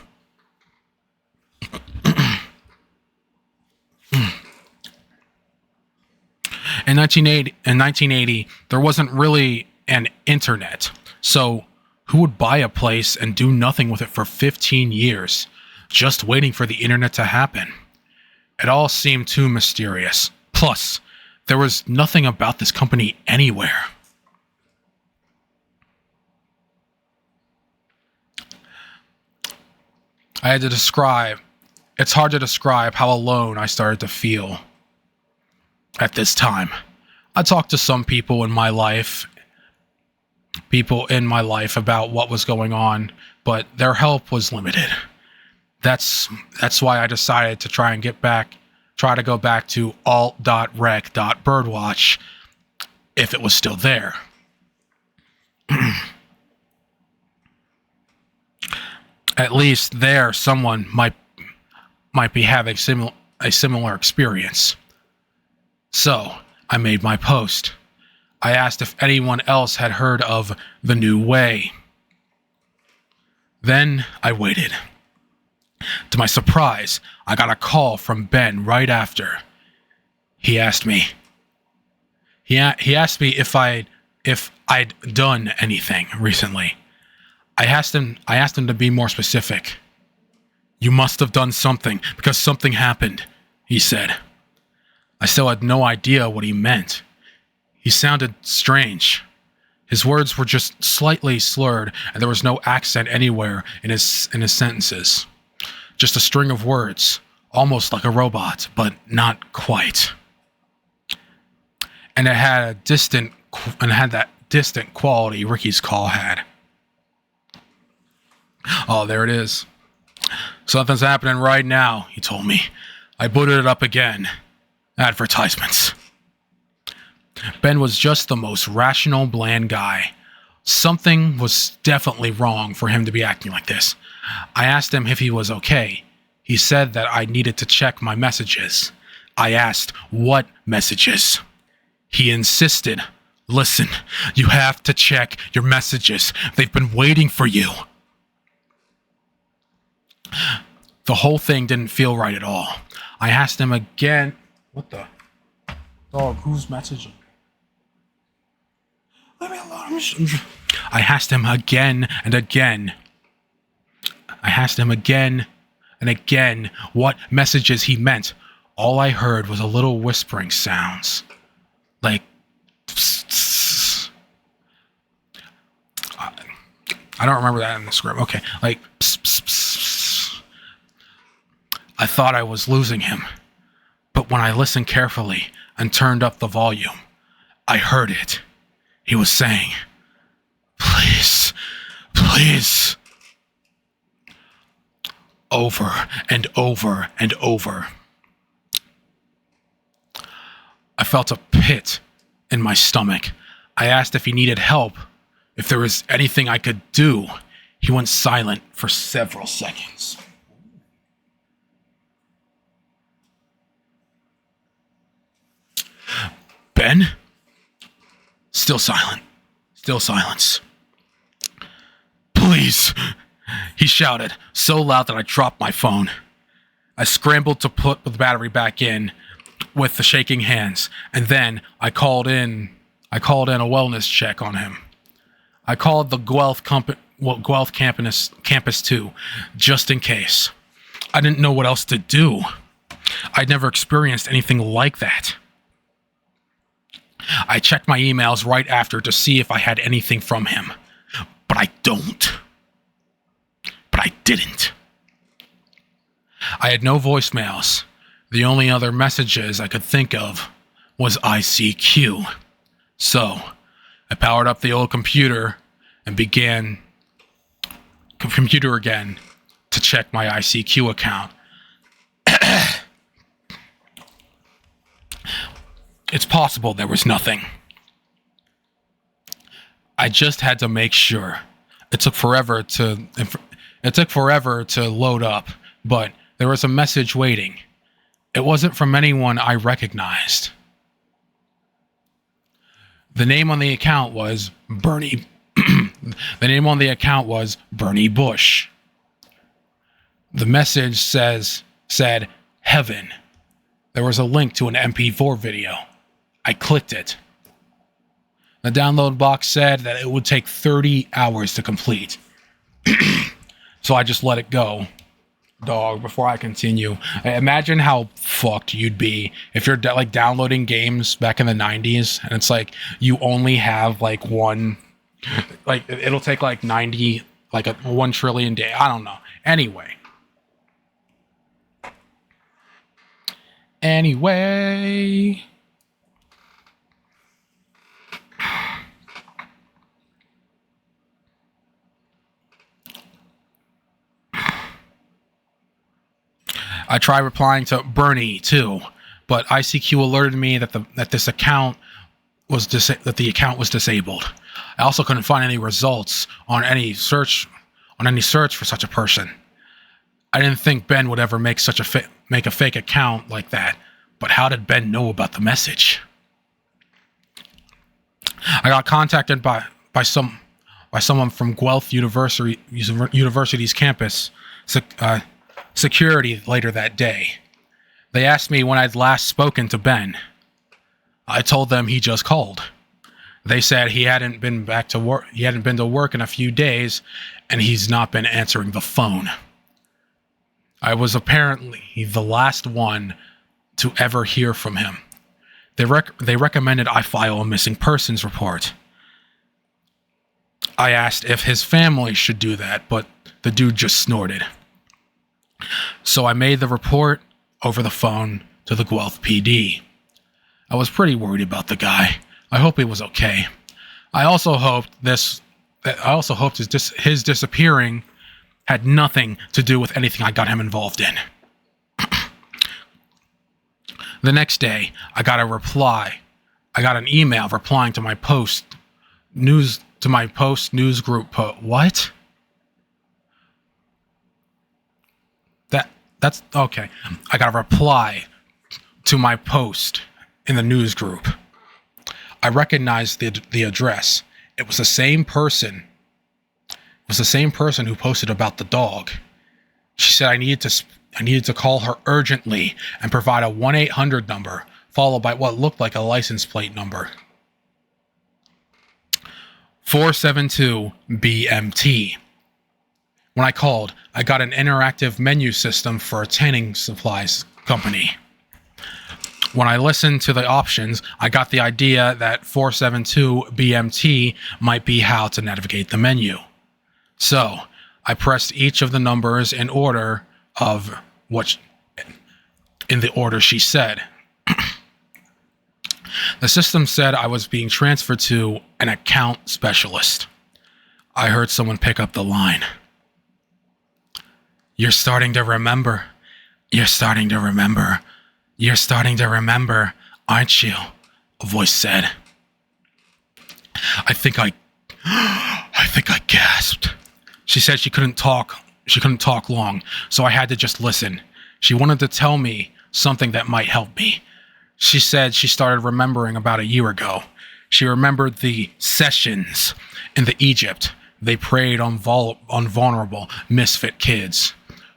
In 1980, there wasn't really an internet, so who would buy a place and do nothing with it for 15 years, just waiting for the internet to happen? It all seemed too mysterious. Plus, there was nothing about this company anywhere. It's hard to describe how alone I started to feel at this time. I talked to some people in my life about what was going on, but their help was limited. That's why I decided to try to go back to alt.rec.birdwatch if it was still there. At least there someone might be having a similar experience. So, I made my post. I asked if anyone else had heard of The New Way. Then I waited. To my surprise, I got a call from Ben right after. He asked me if I'd done anything recently. I asked him to be more specific. "You must have done something, because something happened," he said. I still had no idea what he meant. He sounded strange. His words were just slightly slurred, and there was no accent anywhere in his sentences. Just a string of words, almost like a robot, but not quite. And it had that distant quality Ricky's call had. Oh, there it is. "Something's happening right now," he told me. I booted it up again. Advertisements. Ben was just the most rational, bland guy. Something was definitely wrong for him to be acting like this. I asked him if he was okay. He said that I needed to check my messages. I asked, "What messages?" He insisted, "Listen, you have to check your messages. They've been waiting for you." The whole thing didn't feel right at all. I asked him again. What the? Dog, who's messaging? Leave me alone. I asked him again and again. I asked him again and again what messages he meant. All I heard was a little whispering sounds. Like, psst, psst. I don't remember that in the script. Okay, like, psst, psst, psst. I thought I was losing him. But when I listened carefully and turned up the volume, I heard it. He was saying, "Please, please." Over and over and over. I felt a pit in my stomach. I asked if he needed help, if there was anything I could do. He went silent for several seconds. "Ben?" Still silent. Still silence. Please, he shouted, so loud that I dropped my phone. I scrambled to put the battery back in with the shaking hands, and then I called in a wellness check on him. I called the Guelph campus too, just in case. I didn't know what else to do. I'd never experienced anything like that. I checked my emails right after to see if I had anything from him, but I don't. But I didn't. I had no voicemails. The only other messages I could think of was ICQ. So, I powered up the old computer and began computer again to check my ICQ account. It's possible there was nothing. I just had to make sure. It took forever to load up, but there was a message waiting. It wasn't from anyone I recognized. The name on the account was Bernie. The name on the account was Bernie Bush. The message said Heaven. There was a link to an MP4 video. I clicked it. The download box said that it would take 30 hours to complete. So I just let it go. Dog, before I continue, imagine how fucked you'd be if you're like downloading games back in the 90s and it's like you only have like one, like it'll take like 90, like 1 trillion day. I don't know. Anyway. I tried replying to Bernie too, but ICQ alerted me that the account was disabled. I also couldn't find any results on any search for such a person. I didn't think Ben would ever make a fake account like that, but how did Ben know about the message? I got contacted by someone from Guelph University's campus security later that day. They asked me when I'd last spoken to Ben. I told them he just called. They said he hadn't been to work in a few days, and he's not been answering the phone. I was apparently the last one to ever hear from him. They recommended I file a missing persons report. I asked if his family should do that, but the dude just snorted. So I made the report over the phone to the Guelph PD. I was pretty worried about the guy. I hope he was okay. I also hoped his disappearing had nothing to do with anything I got him involved in. The next day, I got an email replying to my post news group. What? That's okay. I got a reply to my post in the news group. I recognized the address. It was the same person. It was the same person who posted about the dog. She said I needed to call her urgently and provide a 1-800 number, followed by what looked like a license plate number. 472 BMT. When I called, I got an interactive menu system for a tanning supplies company. When I listened to the options, I got the idea that 472 BMT might be how to navigate the menu. So, I pressed each of the numbers in the order she said. The system said I was being transferred to an account specialist. I heard someone pick up the line. You're starting to remember. You're starting to remember. You're starting to remember, aren't you? A voice said. I think I gasped. She said she couldn't talk long, so I had to just listen. She wanted to tell me something that might help me. She said she started remembering about a year ago. She remembered the sessions in the Egypt. They preyed on vulnerable, misfit kids.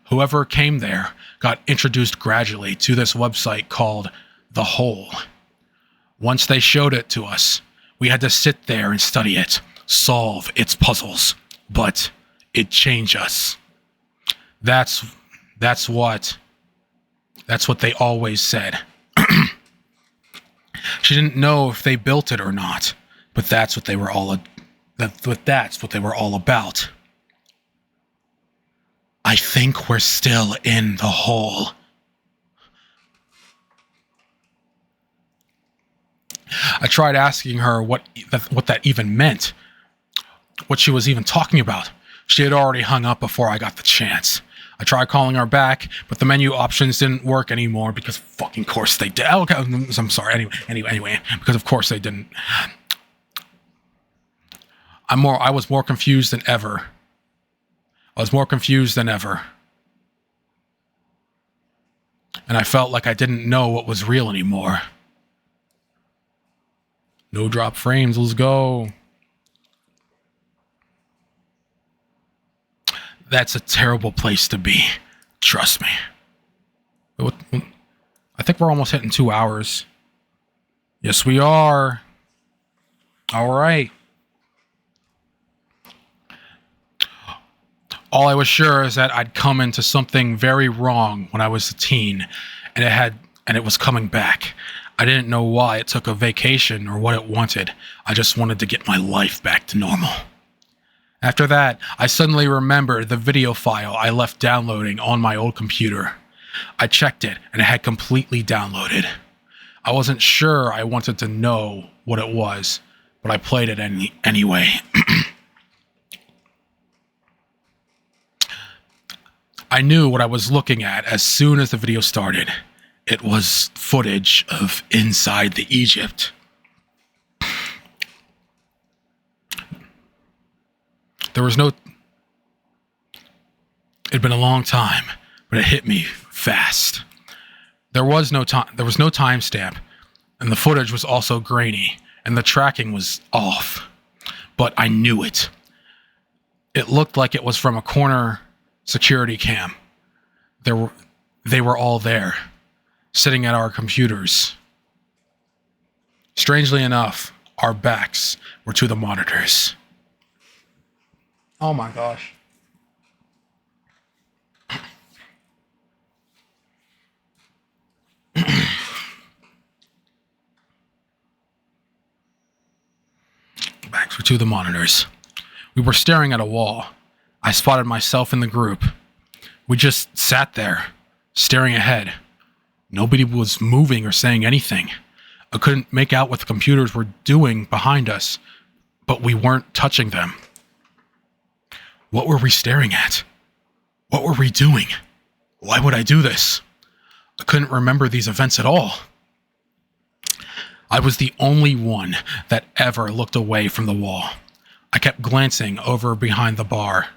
Whoever came there got introduced gradually to this website called The Hole. Once they showed it to us, we had to sit there and study it, solve its puzzles. But it changed us. That's what they always said. She didn't know if they built it or not, but that's what they were all about. I think we're still in the hole. I tried asking her what that even meant, what she was even talking about. She had already hung up before I got the chance. I tried calling her back, but the menu options didn't work anymore because fucking course they did. Okay, I'm sorry. Anyway, because of course they didn't. I was more confused than ever. And I felt like I didn't know what was real anymore. No drop frames, let's go. That's a terrible place to be. Trust me. I think we're almost hitting 2 hours. Yes, we are. All right. All I was sure is that I'd come into something very wrong when I was a teen, and it was coming back. I didn't know why it took a vacation or what it wanted. I just wanted to get my life back to normal. After that, I suddenly remembered the video file I left downloading on my old computer. I checked it, and it had completely downloaded. I wasn't sure I wanted to know what it was, but I played it anyway. I knew what I was looking at as soon as the video started. It was footage of inside the Egypt. It'd been a long time, but it hit me fast. There was no timestamp, and the footage was also grainy, and the tracking was off. But I knew it. It looked like it was from a corner security cam. They were all there, sitting at our computers. Strangely enough, our backs were to the monitors. Oh my gosh. Backs were to the monitors. We were staring at a wall. I spotted myself in the group. We just sat there, staring ahead. Nobody was moving or saying anything. I couldn't make out what the computers were doing behind us, but we weren't touching them. What were we staring at? What were we doing? Why would I do this? I couldn't remember these events at all. I was the only one that ever looked away from the wall. I kept glancing over behind the bar.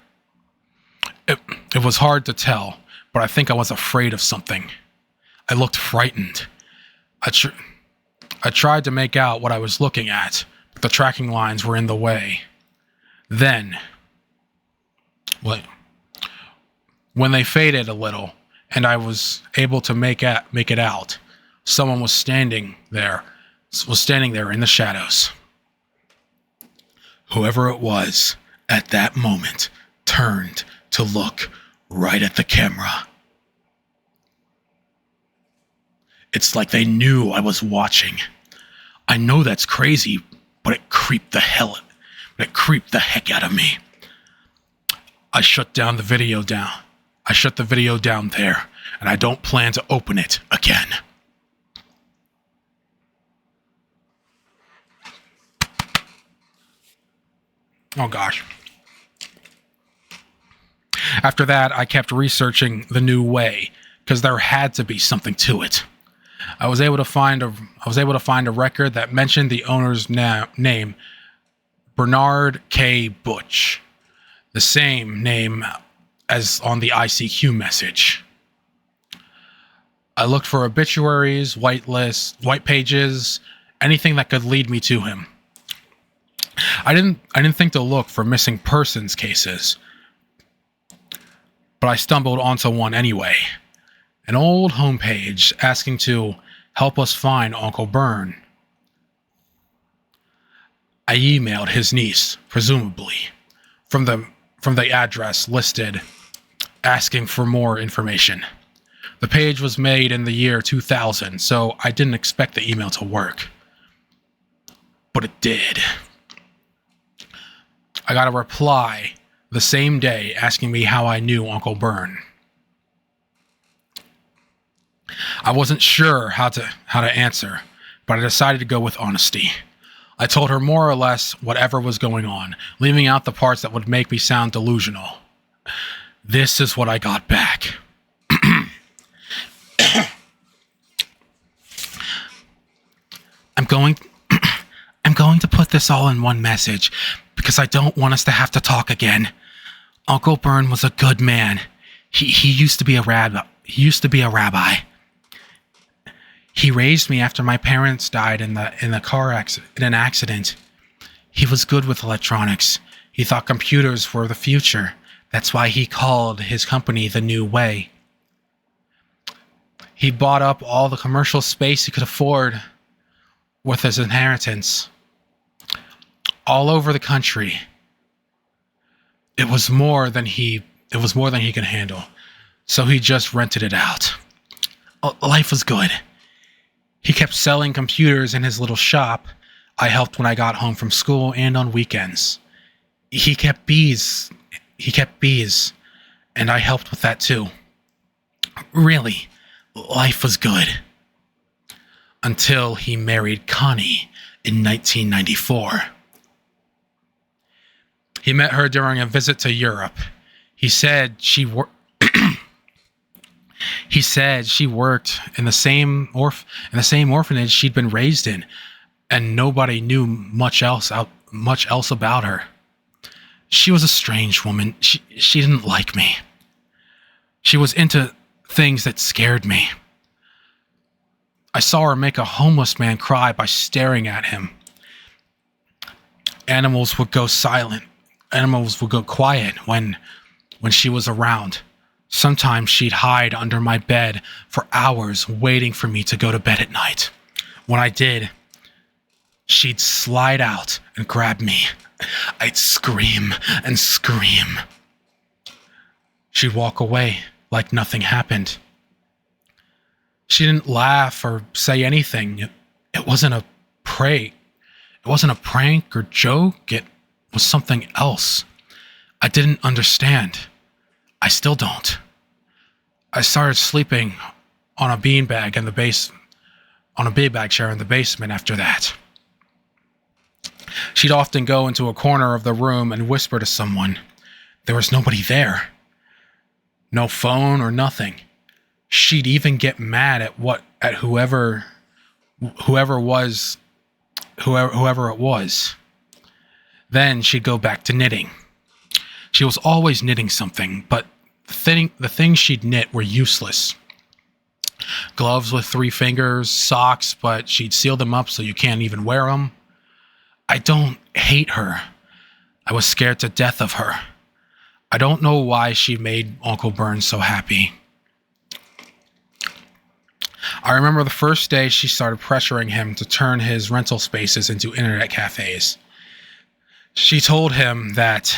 It was hard to tell, but I think I was afraid of something. I looked frightened. I tried to make out what I was looking at, but the tracking lines were in the way. Then, when they faded a little, and I was able to make it out, someone was standing there in the shadows. Whoever it was, at that moment, turned to look right at the camera. It's like they knew I was watching. I know that's crazy, but it creeped the heck out of me. I shut the video down there, and I don't plan to open it again. Oh gosh. After that, I kept researching the new way, because there had to be something to it. I was able to find a record that mentioned the owner's name, Bernard K. Butch, the same name as on the ICQ message. I looked for obituaries, white lists, white pages, anything that could lead me to him. I didn't think to look for missing persons cases, but I stumbled onto one anyway. An old homepage asking to help us find Uncle Bern. I emailed his niece, presumably, from the address listed, asking for more information. The page was made in the year 2000, so I didn't expect the email to work. But it did. I got a reply the same day asking me how I knew Uncle Bern. I wasn't sure how to answer, but I decided to go with honesty. I told her more or less whatever was going on, leaving out the parts that would make me sound delusional. This is what I got back. I'm going to put this all in one message because I don't want us to have to talk again. Uncle Bern was a good man. He used to be a rabbi. He raised me after my parents died in an accident. He was good with electronics. He thought computers were the future. That's why he called his company The New Way. He bought up all the commercial space he could afford with his inheritance. All over the country. It was more than he could handle. So he just rented it out. Life was good. He kept selling computers in his little shop. I helped when I got home from school and on weekends. He kept bees, and I helped with that too. Really, life was good. Until he married Connie in 1994. He met her during a visit to Europe. He said she worked in the same orphanage she'd been raised in, and nobody knew much else about her. She was a strange woman. She didn't like me. She was into things that scared me. I saw her make a homeless man cry by staring at him. Animals would go silent. Animals would go quiet when she was around. Sometimes she'd hide under my bed for hours waiting for me to go to bed at night. When I did, she'd slide out and grab me. I'd scream and scream. She'd walk away like nothing happened. She didn't laugh or say anything. It wasn't a prank. It wasn't a prank or joke. It was something else. I didn't understand. I still don't. I started sleeping on a beanbag chair in the basement after that. She'd often go into a corner of the room and whisper to someone. There was nobody there. No phone or nothing. She'd even get mad at whoever it was. Then she'd go back to knitting. She was always knitting something, but the things she'd knit were useless. Gloves with 3 fingers, socks, but she'd seal them up so you can't even wear them. I don't hate her. I was scared to death of her. I don't know why she made Uncle Bern so happy. I remember the first day she started pressuring him to turn his rental spaces into internet cafes. She told him that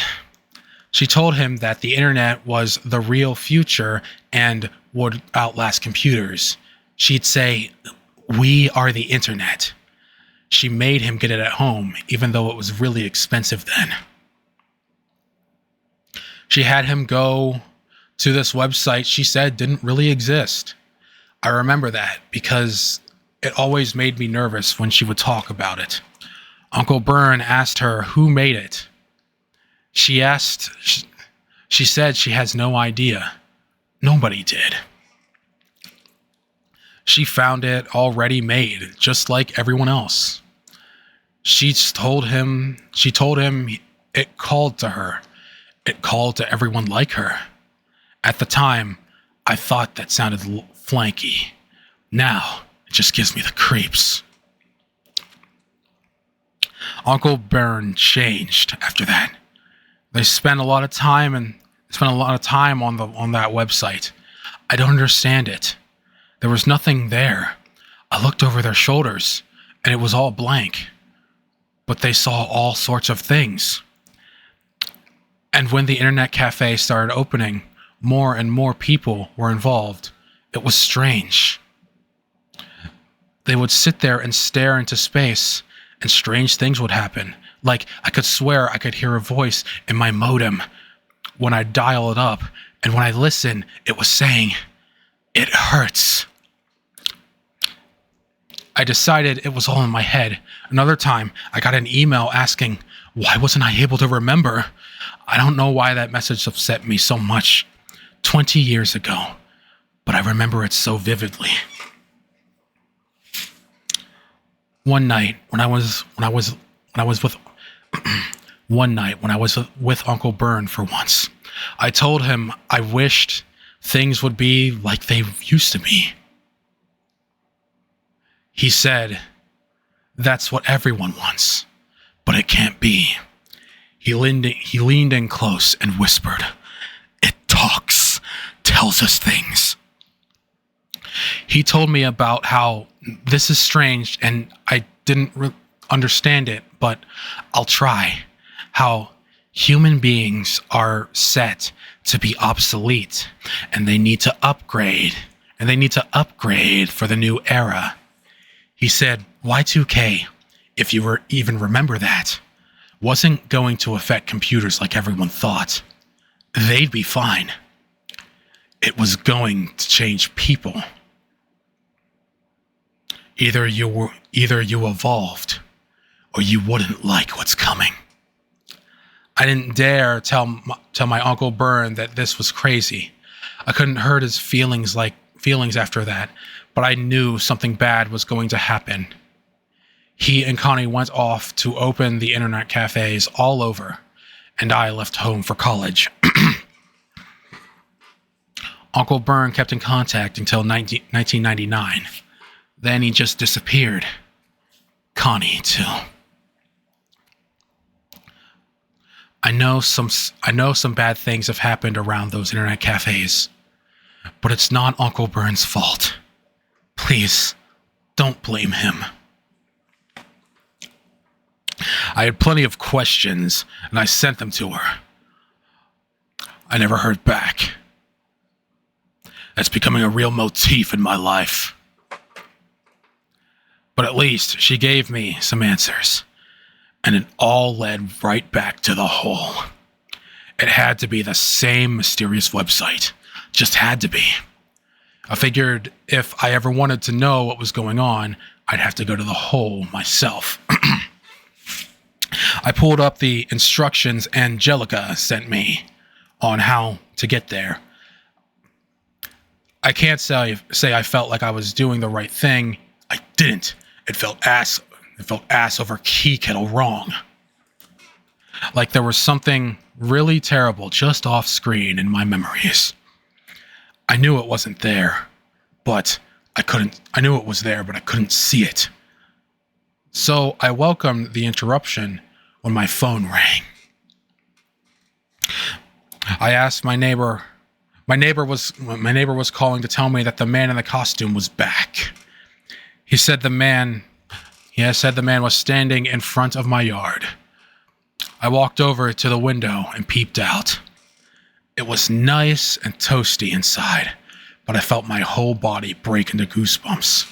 the internet was the real future and would outlast computers. She'd say, "We are the internet." She made him get it at home, even though it was really expensive then. She had him go to this website she said didn't really exist. I remember that because it always made me nervous when she would talk about it. Uncle Bern asked her who made it. She said she has no idea. Nobody did. She found it already made, just like everyone else. She told him it called to her. It called to everyone like her. At the time, I thought that sounded flanky. Now, it just gives me the creeps. Uncle Bern changed after that. They spent a lot of time on that website. I don't understand it. There was nothing there. I looked over their shoulders, and it was all blank. But they saw all sorts of things. And when the internet cafe started opening, more and more people were involved. It was strange. They would sit there and stare into space, and strange things would happen. Like, I could swear I could hear a voice in my modem when I dial it up, and when I listen, it was saying, "It hurts." I decided it was all in my head. Another time, I got an email asking, why wasn't I able to remember? I don't know why that message upset me so much 20 years ago, but I remember it so vividly. One night when I was with Uncle Bern for once, I told him I wished things would be like they used to be. He said, "That's what everyone wants, but it can't be." He leaned in close and whispered, "It talks, tells us things." He told me about how this is strange and I didn't understand it, but I'll try. How human beings are set to be obsolete and they need to upgrade for the new era. He said Y2K, if you even remember that, wasn't going to affect computers like everyone thought. They'd be fine. It was going to change people. Either you evolved, or you wouldn't like what's coming. I didn't dare tell my Uncle Bern that this was crazy. I couldn't hurt his feelings after that, but I knew something bad was going to happen. He and Connie went off to open the internet cafes all over, and I left home for college. Uncle Bern kept in contact until 1999. Then he just disappeared. Connie, too. I know some bad things have happened around those internet cafes, but it's not Uncle Bern's fault. Please, don't blame him. I had plenty of questions, and I sent them to her. I never heard back. That's becoming a real motif in my life. But at least she gave me some answers, and it all led right back to the hole. It had to be the same mysterious website. Just had to be. I figured if I ever wanted to know what was going on, I'd have to go to the hole myself. I pulled up the instructions Angelica sent me on how to get there. I can't say I felt like I was doing the right thing. I didn't. It felt ass over key kettle wrong. Like there was something really terrible just off screen in my memories. I knew it wasn't there, but I knew it was there, but I couldn't see it. So I welcomed the interruption when my phone rang. I asked my neighbor. My neighbor was calling to tell me that the man in the costume was back. He said the man was standing in front of my yard. I walked over to the window and peeped out. It was nice and toasty inside, but I felt my whole body break into goosebumps.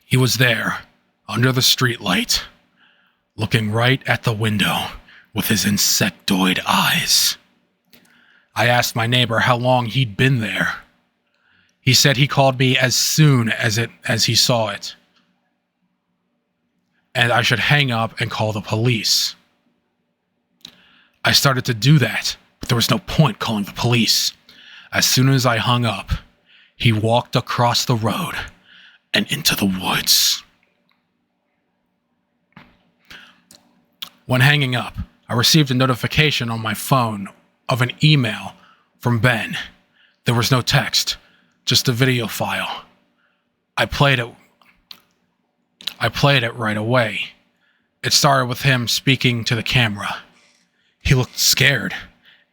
He was there, under the streetlight, looking right at the window with his insectoid eyes. I asked my neighbor how long he'd been there. He said he called me as soon as he saw it, and I should hang up and call the police. I started to do that, but there was no point calling the police. As soon as I hung up, he walked across the road and into the woods. When hanging up, I received a notification on my phone of an email from Ben. There was no text, just a video file. I played it I played it right away. It started with him speaking to the camera. He looked scared,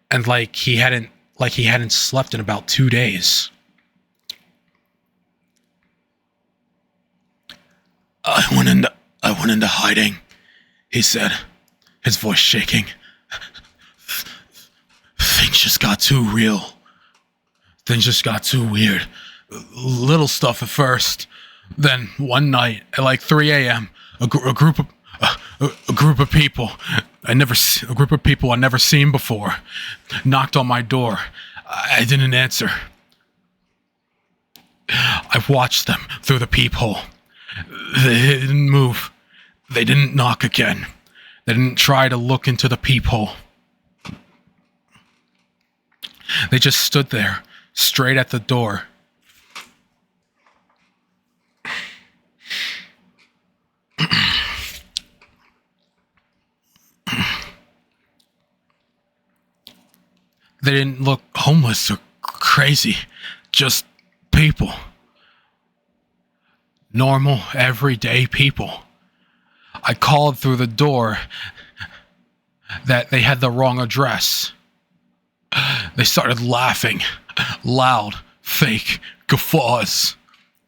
and like he hadn't slept in about 2 days. I went into hiding, he said, his voice shaking. Things just got too real. Things just got too weird. Little stuff at first. Then one night at like 3 a.m., a group of people I never seen before knocked on my door. I didn't answer. I watched them through the peephole. They didn't move. They didn't knock again. They didn't try to look into the peephole. They just stood there, straight at the door. They didn't look homeless or crazy, just people. Normal, everyday people. I called through the door that they had the wrong address. They started laughing, loud, fake guffaws,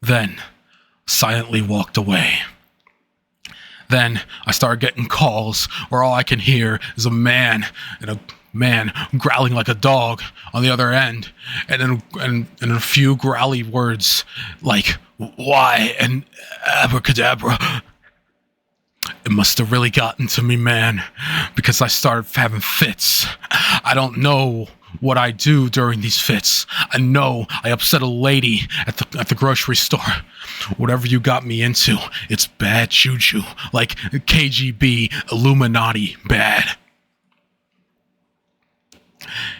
then silently walked away. Then I started getting calls where all I can hear is a man growling like a dog on the other end, and a few growly words like "why" and "abracadabra." It must have really gotten to me, man, because I started having fits. I don't know what I do during these fits. I know I upset a lady at the grocery store. Whatever you got me into, it's bad juju, like KGB Illuminati bad.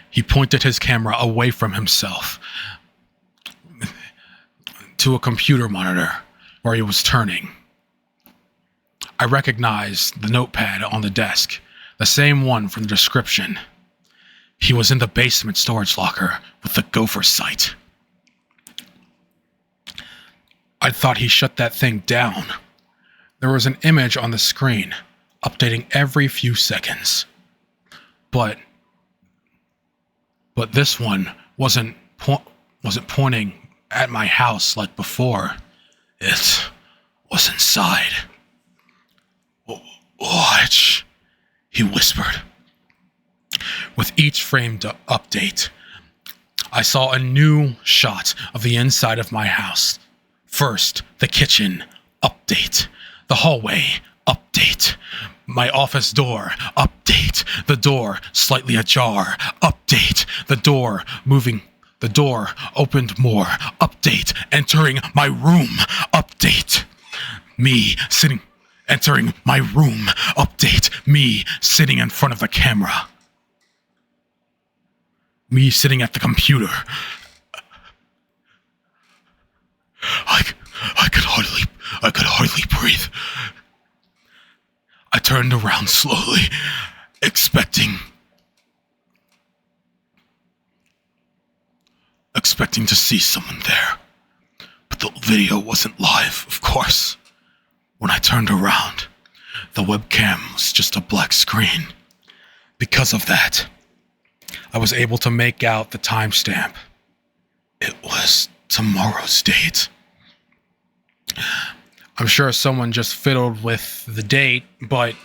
He pointed his camera away from himself to a computer monitor where he was turning. I recognized the notepad on the desk, the same one from the description. He was in the basement storage locker with the gopher sight. I thought he shut that thing down. There was an image on the screen, updating every few seconds. But this one wasn't pointing at my house like before. It was inside. Watch, he whispered. With each framed update, I saw a new shot of the inside of my house. First, the kitchen, update. The hallway, update. My office door, update. The door slightly ajar, update. The door moving. The door opened more, update. Entering my room, update. Entering my room, update. Me sitting in front of the camera. Me sitting at the computer. I could hardly breathe. I turned around slowly, expecting to see someone there. But the video wasn't live, of course. When I turned around, the webcam was just a black screen. Because of that, I was able to make out the timestamp. It was tomorrow's date. I'm sure someone just fiddled with the date, but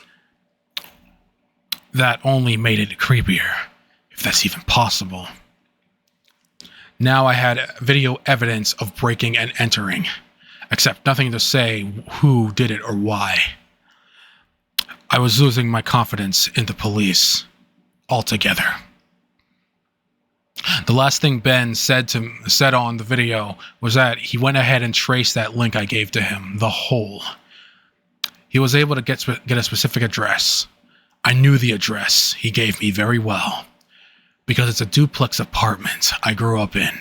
that only made it creepier, if that's even possible. Now I had video evidence of breaking and entering, except nothing to say who did it or why. I was losing my confidence in the police altogether. The last thing Ben said on the video was that he went ahead and traced that link I gave to him, the hole. He was able to get a specific address. I knew the address he gave me very well, because it's a duplex apartment I grew up in.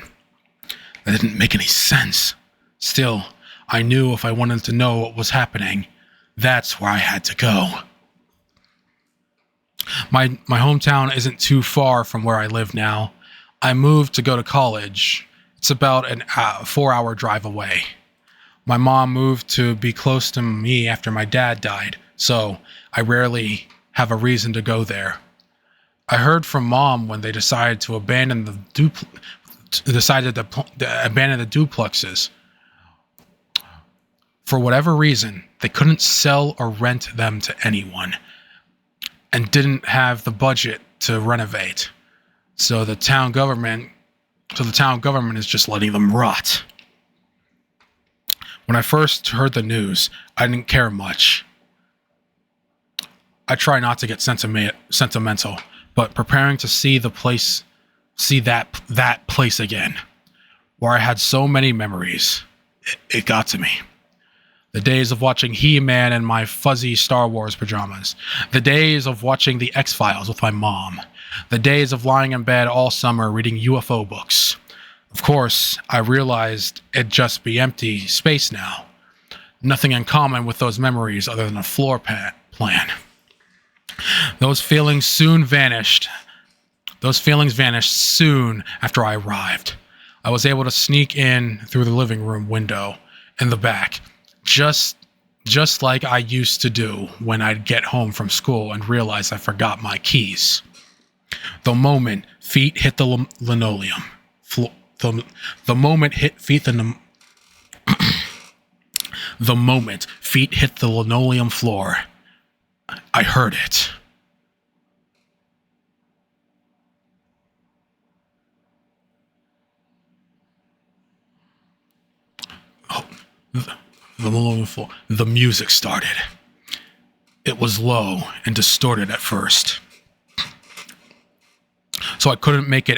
That didn't make any sense. Still, I knew if I wanted to know what was happening, that's where I had to go. My hometown isn't too far from where I live now. I moved to go to college. It's about a 4-hour drive away. My mom moved to be close to me after my dad died, so I rarely have a reason to go there. I heard from Mom when they decided to abandon the abandon the duplexes. For whatever reason, they couldn't sell or rent them to anyone, and didn't have the budget to renovate. So the town government is just letting them rot. When I first heard the news, I didn't care much. I try not to get sentimental, but preparing to see that place again, where I had so many memories, it got to me. The days of watching He-Man in my fuzzy Star Wars pajamas. The days of watching The X-Files with my mom. The days of lying in bed all summer reading UFO books. Of course, I realized it'd just be empty space now. Nothing in common with those memories other than a floor plan. Those feelings vanished soon after I arrived. I was able to sneak in through the living room window in the back, just like I used to do when I'd get home from school and realize I forgot my keys. The moment feet hit the linoleum, the moment feet hit the linoleum floor, I heard it. Oh, the linoleum floor. The music started. It was low and distorted at first, so I couldn't make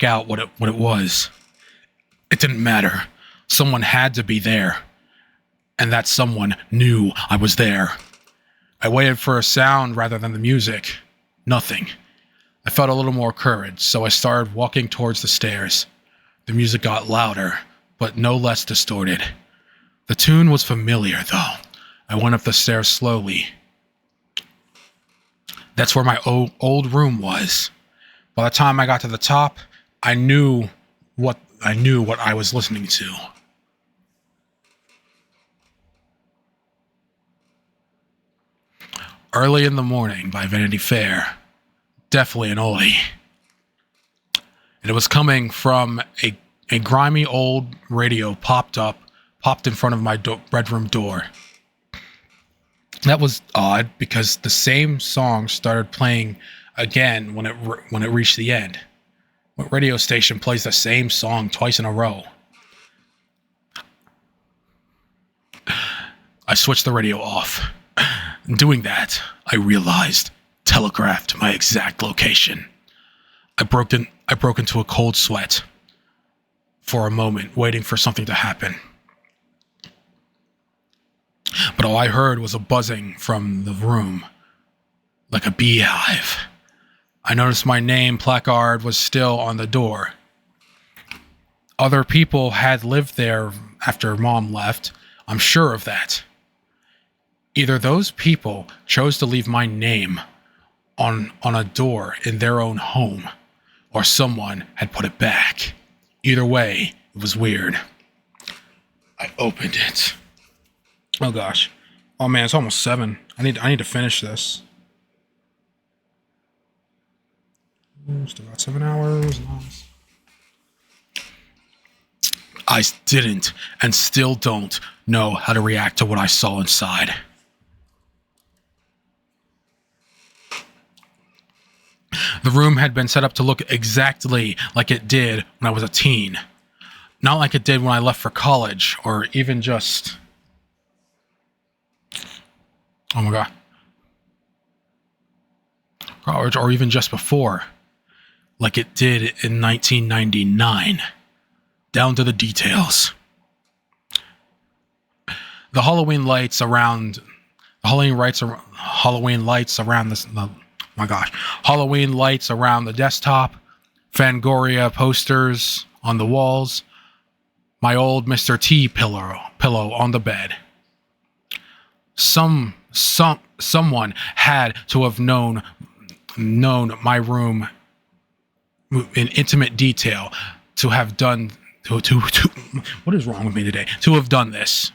out what it was. It didn't matter. Someone had to be there, and that someone knew I was there. I waited for a sound rather than the music. Nothing. I felt a little more courage, so I started walking towards the stairs. The music got louder, but no less distorted. The tune was familiar, though. I went up the stairs slowly. That's where my old room was. By the time I got to the top, I knew what I was listening to. Early in the Morning by Vanity Fair. Definitely an oldie. And it was coming from a grimy old radio popped in front of my bedroom door. That was odd because the same song started playing again when it reached the end. What radio station plays the same song twice in a row? I switched the radio off. In doing that, I telegraphed my exact location. I broke into a cold sweat for a moment, waiting for something to happen. But all I heard was a buzzing from the room, like a beehive. I noticed my name placard was still on the door. Other people had lived there after Mom left. I'm sure of that. Either those people chose to leave my name on a door in their own home, or someone had put it back. Either way, it was weird. I opened it. Oh gosh. Oh man, it's almost 7. I need to finish this. Still got 7 hours. Nice. I didn't and still don't know how to react to what I saw inside. The room had been set up to look exactly like it did when I was a teen. Not like it did when I left for college, or even just... Oh my god. College, or even just before. Like it did in 1999. Down to the details. The Halloween lights around Halloween lights around the desktop, Fangoria posters on the walls, my old Mr. T pillow on the bed. Someone had to have known my room in intimate detail to have done What is wrong with me today? To have done this.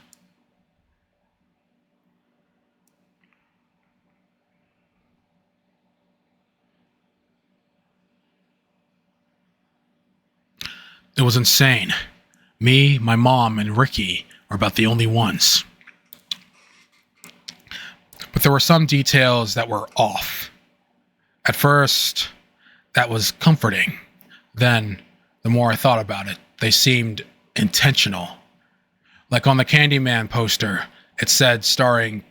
It was insane. Me, my mom, and Ricky were about the only ones. But there were some details that were off. At first, that was comforting. Then, the more I thought about it, they seemed intentional. Like on the Candyman poster, it said starring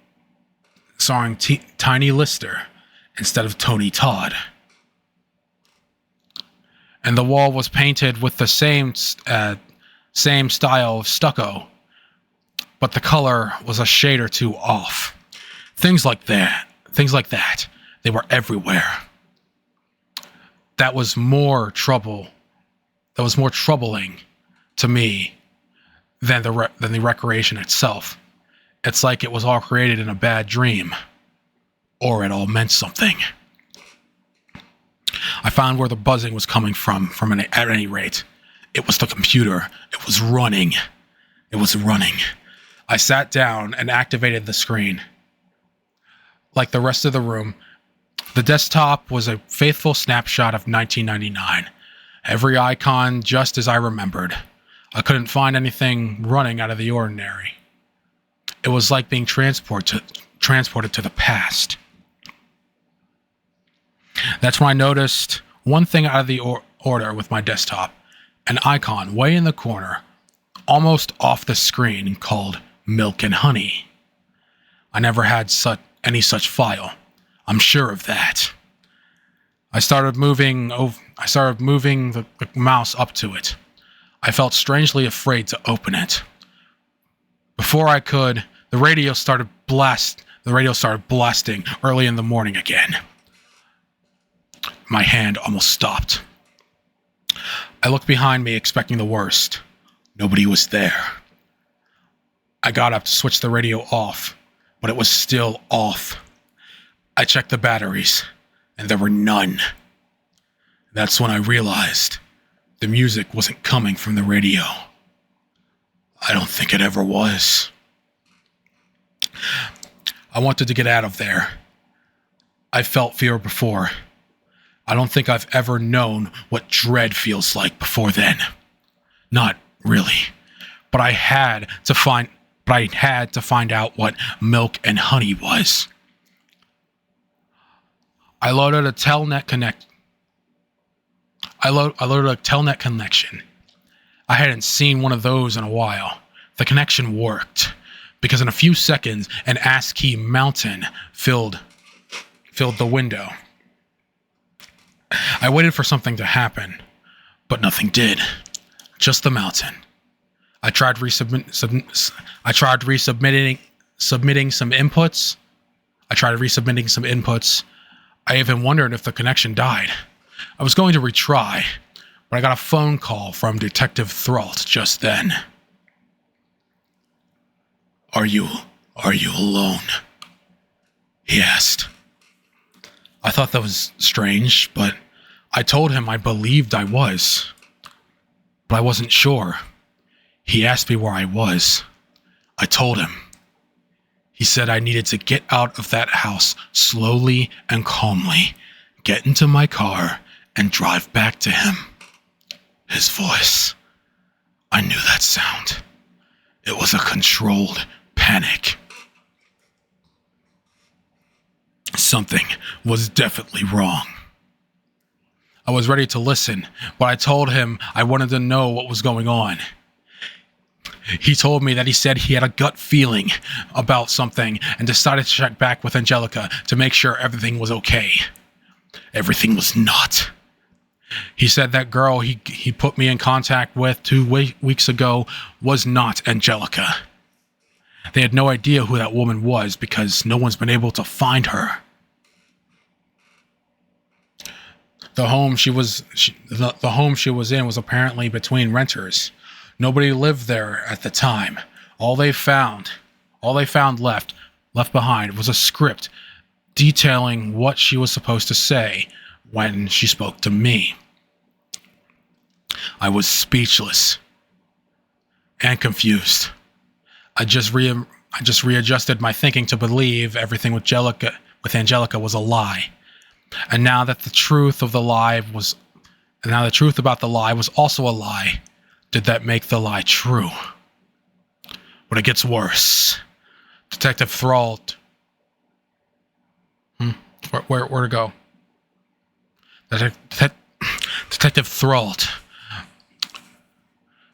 Tiny Lister instead of Tony Todd. And the wall was painted with the same style of stucco, but the color was a shade or two off. Things like that. They were everywhere. That was more troubling to me than the recreation itself. It's like it was all created in a bad dream, or it all meant something. I found where the buzzing was coming from at any rate. It was the computer. It was running. I sat down and activated the screen. Like the rest of the room, the desktop was a faithful snapshot of 1999. Every icon just as I remembered. I couldn't find anything running out of the ordinary. It was like being transported to the past. That's when I noticed one thing out of the order with my desktop. An icon way in the corner, almost off the screen, called Milk and Honey. I never had any such file. I'm sure of that. I started moving the mouse up to it. I felt strangely afraid to open it. Before I could, the radio started blasting early in the morning again. My hand almost stopped. I looked behind me, expecting the worst. Nobody was there. I got up to switch the radio off, but it was still off. I checked the batteries, and there were none. That's when I realized the music wasn't coming from the radio. I don't think it ever was. I wanted to get out of there. I felt fear before. I don't think I've ever known what dread feels like before then. Not really. But I had to find out what Milk and Honey was. I loaded a telnet connection. I hadn't seen one of those in a while. The connection worked because in a few seconds an ASCII mountain filled the window. I waited for something to happen, but nothing did. Just the mountain. I tried resubmitting some inputs. I even wondered if the connection died. I was going to retry, but I got a phone call from Detective Thralt just then. Are you alone? He asked. I thought that was strange, but I told him I believed I was. But I wasn't sure. He asked me where I was. I told him. He said I needed to get out of that house slowly and calmly, get into my car, and drive back to him. His voice. I knew that sound. It was a controlled panic. Something was definitely wrong. I was ready to listen, but I told him I wanted to know what was going on. He told me that he said he had a gut feeling about something and decided to check back with Angelica to make sure everything was okay. Everything was not. He said that girl he put me in contact with 2 weeks ago was not Angelica. They had no idea who that woman was because no one's been able to find her. The home she was in was apparently between renters. Nobody lived there at the time. All they found left behind was a script detailing what she was supposed to say when she spoke to me. I was speechless. and confused. I just readjusted my thinking to believe everything with Angelica was a lie. And now that the truth about the lie was also a lie, did that make the lie true? But it gets worse. Detective Thralt. Where to go? Detective Thralt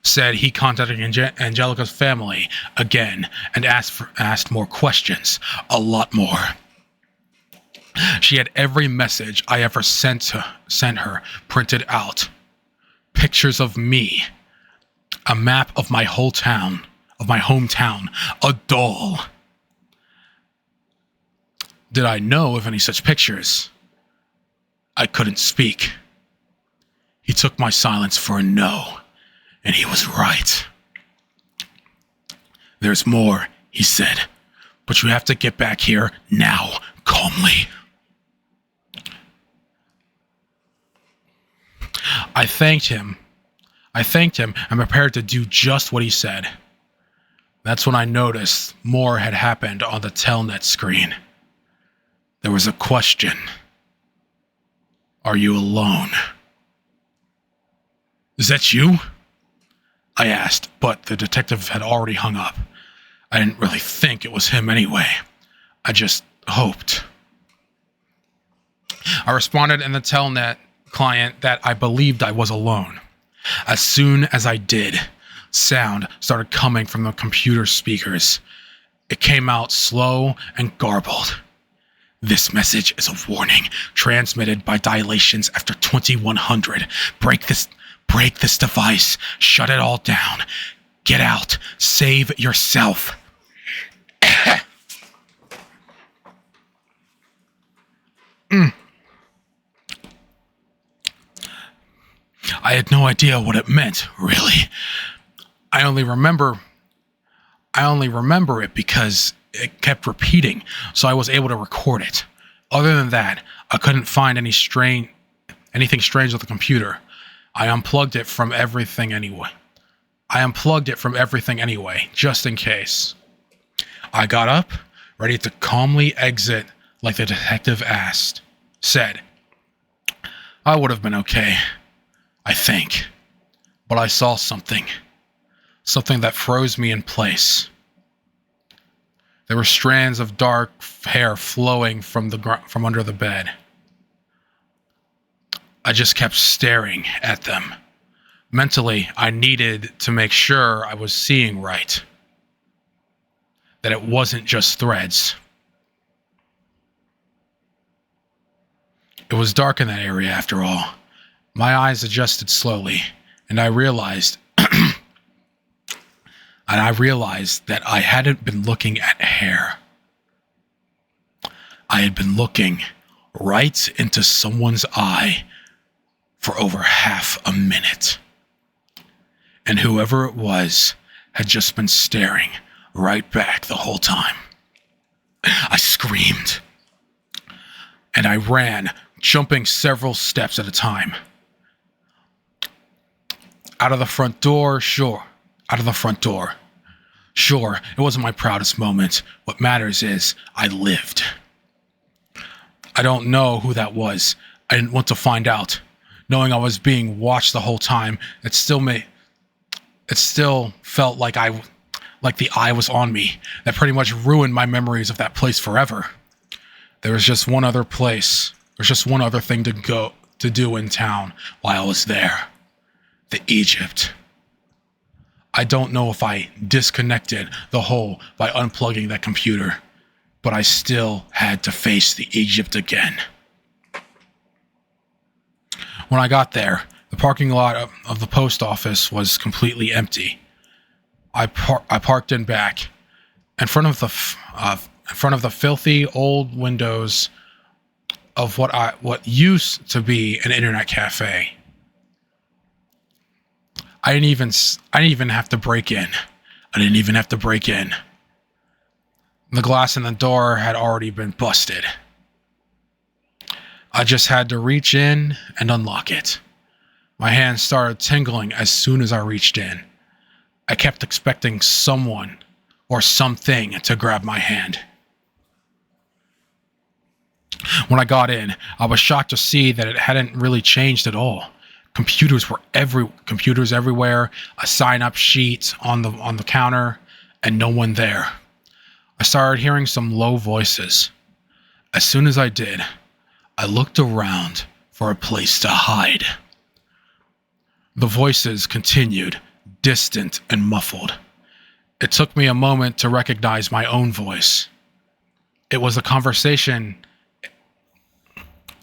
said he contacted Angelica's family again and asked more questions, a lot more. She had every message I ever sent her printed out. Pictures of me, a map of my hometown, a doll. Did I know of any such pictures? I couldn't speak. He took my silence for a no, and he was right. There's more, he said, but you have to get back here now, calmly. I thanked him and prepared to do just what he said. That's when I noticed more had happened on the Telnet screen. There was a question. Are you alone? Is that you? I asked, but the detective had already hung up. I didn't really think it was him anyway. I just hoped. I responded in the Telnet client that I believed I was alone. As soon as I did, sound started coming from the computer speakers. It came out slow and garbled. This message is a warning transmitted by dilations after 2100. Break this device. Shut it all down. Get out. Save yourself. I had no idea what it meant, really. I only remember it because it kept repeating, so I was able to record it. Other than that, I couldn't find anything strange with the computer. I unplugged it from everything anyway, just in case. I got up, ready to calmly exit like the detective said. I would have been okay, I think. But I saw something that froze me in place. There were strands of dark hair flowing from under the bed. I just kept staring at them. Mentally, I needed to make sure I was seeing right. That it wasn't just threads. It was dark in that area after all. My eyes adjusted slowly, and I realized that I hadn't been looking at hair. I had been looking right into someone's eye for over half a minute. And whoever it was had just been staring right back the whole time. I screamed. And I ran, jumping several steps at a time. Out of the front door. Sure, it wasn't my proudest moment. What matters is I lived. I don't know who that was. I didn't want to find out. Knowing I was being watched the whole time, it still felt like the eye was on me. That pretty much ruined my memories of that place forever. There was just one other place. There's just one other thing to do in town while I was there. The Egypt. I don't know if I disconnected the whole by unplugging that computer, but I still had to face the Egypt again. When I got there, the parking lot of the post office was completely empty. I parked in back, in front of the filthy old windows of what used to be an internet cafe. I didn't even have to break in. The glass in the door had already been busted. I just had to reach in and unlock it. My hands started tingling as soon as I reached in. I kept expecting someone or something to grab my hand. When I got in, I was shocked to see that it hadn't really changed at all. Computers everywhere, a sign-up sheet on the counter, and no one there. I started hearing some low voices. As soon as I did, I looked around for a place to hide. The voices continued, distant and muffled. It took me a moment to recognize my own voice. It was a conversation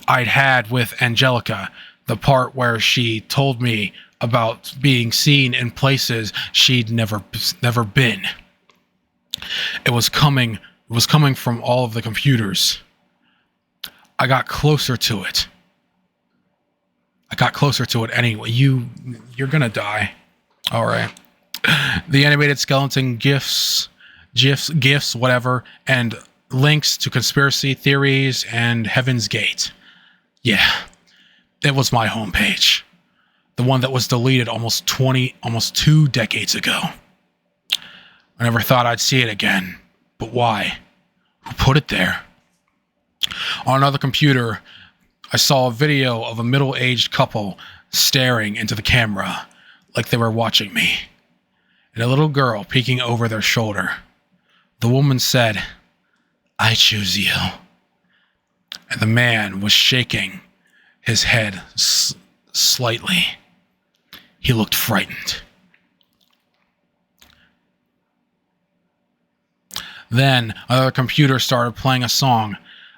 I'd had with Angelica, the part where she told me about being seen in places she'd never been. It was coming from all of the computers. I got closer to it. Anyway. You're gonna die. All right. The animated skeleton gifs, whatever, and links to conspiracy theories and Heaven's Gate. Yeah, it was my homepage. The one that was deleted almost 2 decades ago. I never thought I'd see it again. But why? Who put it there? On another computer, I saw a video of a middle-aged couple staring into the camera like they were watching me, and a little girl peeking over their shoulder. The woman said, "I choose you." And the man was shaking his head slightly. He looked frightened. Then another computer started playing a song.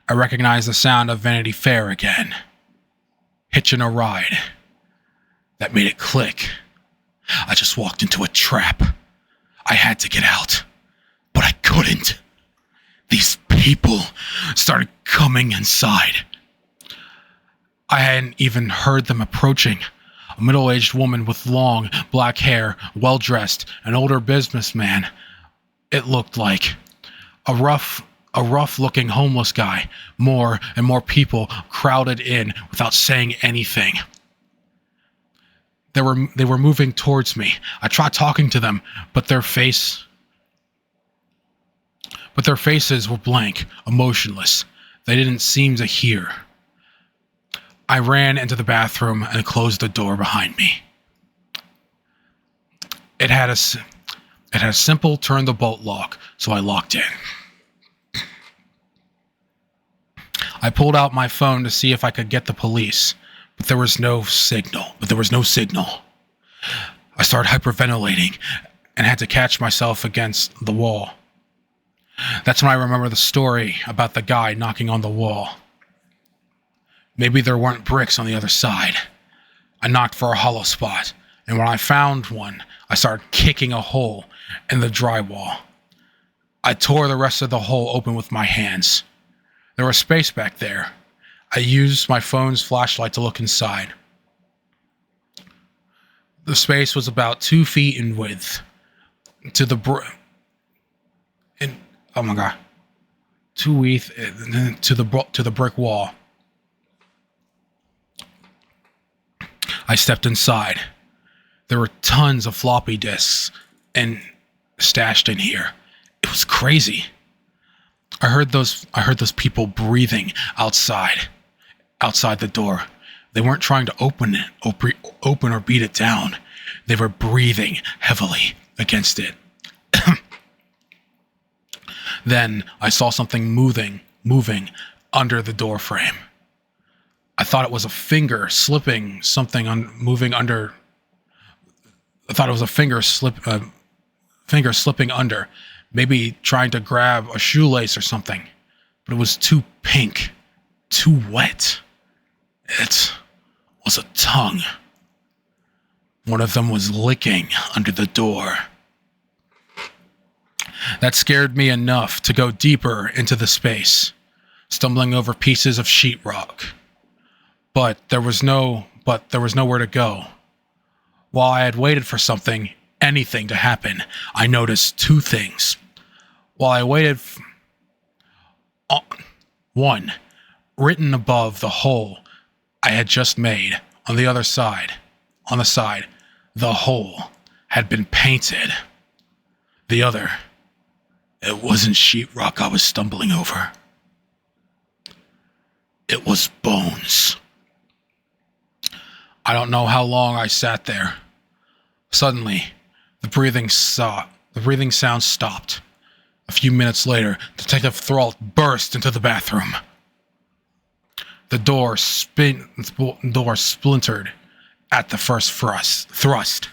I recognized the sound of Vanity Fair again. Hitching a ride. That made it click. I just walked into a trap. I had to get out, but I couldn't. These people started coming inside. I hadn't even heard them approaching. A middle-aged woman with long black hair, well-dressed, an older businessman. It looked like a rough-looking homeless guy. More and more people crowded in without saying anything. They were moving towards me. I tried talking to them, but their faces were blank, emotionless. They didn't seem to hear. I ran into the bathroom and closed the door behind me. It had a simple turn the bolt lock, so I locked in. I pulled out my phone to see if I could get the police, but there was no signal. I started hyperventilating and had to catch myself against the wall. That's when I remember the story about the guy knocking on the wall. Maybe there weren't bricks on the other side. I knocked for a hollow spot, and when I found one, I started kicking a hole in the drywall. I tore the rest of the hole open with my hands. There was space back there. I used my phone's flashlight to look inside. The space was about 2 feet in width. Oh my god. 2 feet to the brick wall. I stepped inside. There were tons of floppy disks and stashed in here. It was crazy. I heard those people breathing outside the door. They weren't trying to open or beat it down. They were breathing heavily against it. Then I saw something moving under the door frame. I thought it was a finger slipping moving under. I thought it was a finger slipping under, maybe trying to grab a shoelace or something. But it was too pink, too wet. It was a tongue. One of them was licking under the door. That scared me enough to go deeper into the space, stumbling over pieces of sheetrock. But there was nowhere to go. While I had waited for anything to happen, I noticed 2 things. While I waited, one, written above the hole I had just made on the side, the hole had been painted. The other, it wasn't sheetrock I was stumbling over. It was bones. I don't know how long I sat there. Suddenly, the breathing sound stopped. A few minutes later, Detective Thralt burst into the bathroom. The door splintered at the first thrust.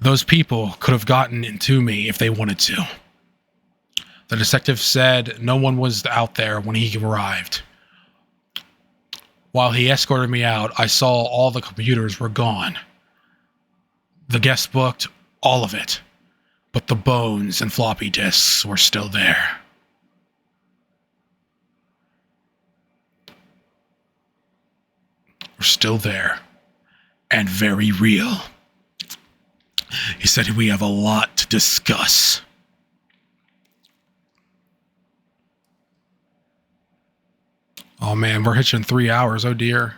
Those people could have gotten into me if they wanted to. The detective said no one was out there when he arrived. While he escorted me out, I saw all the computers were gone. The guest booked, all of it. But the bones and floppy disks were still there. Were still there. And very real. He said we have a lot to discuss. Oh man, we're hitching 3 hours. Oh dear.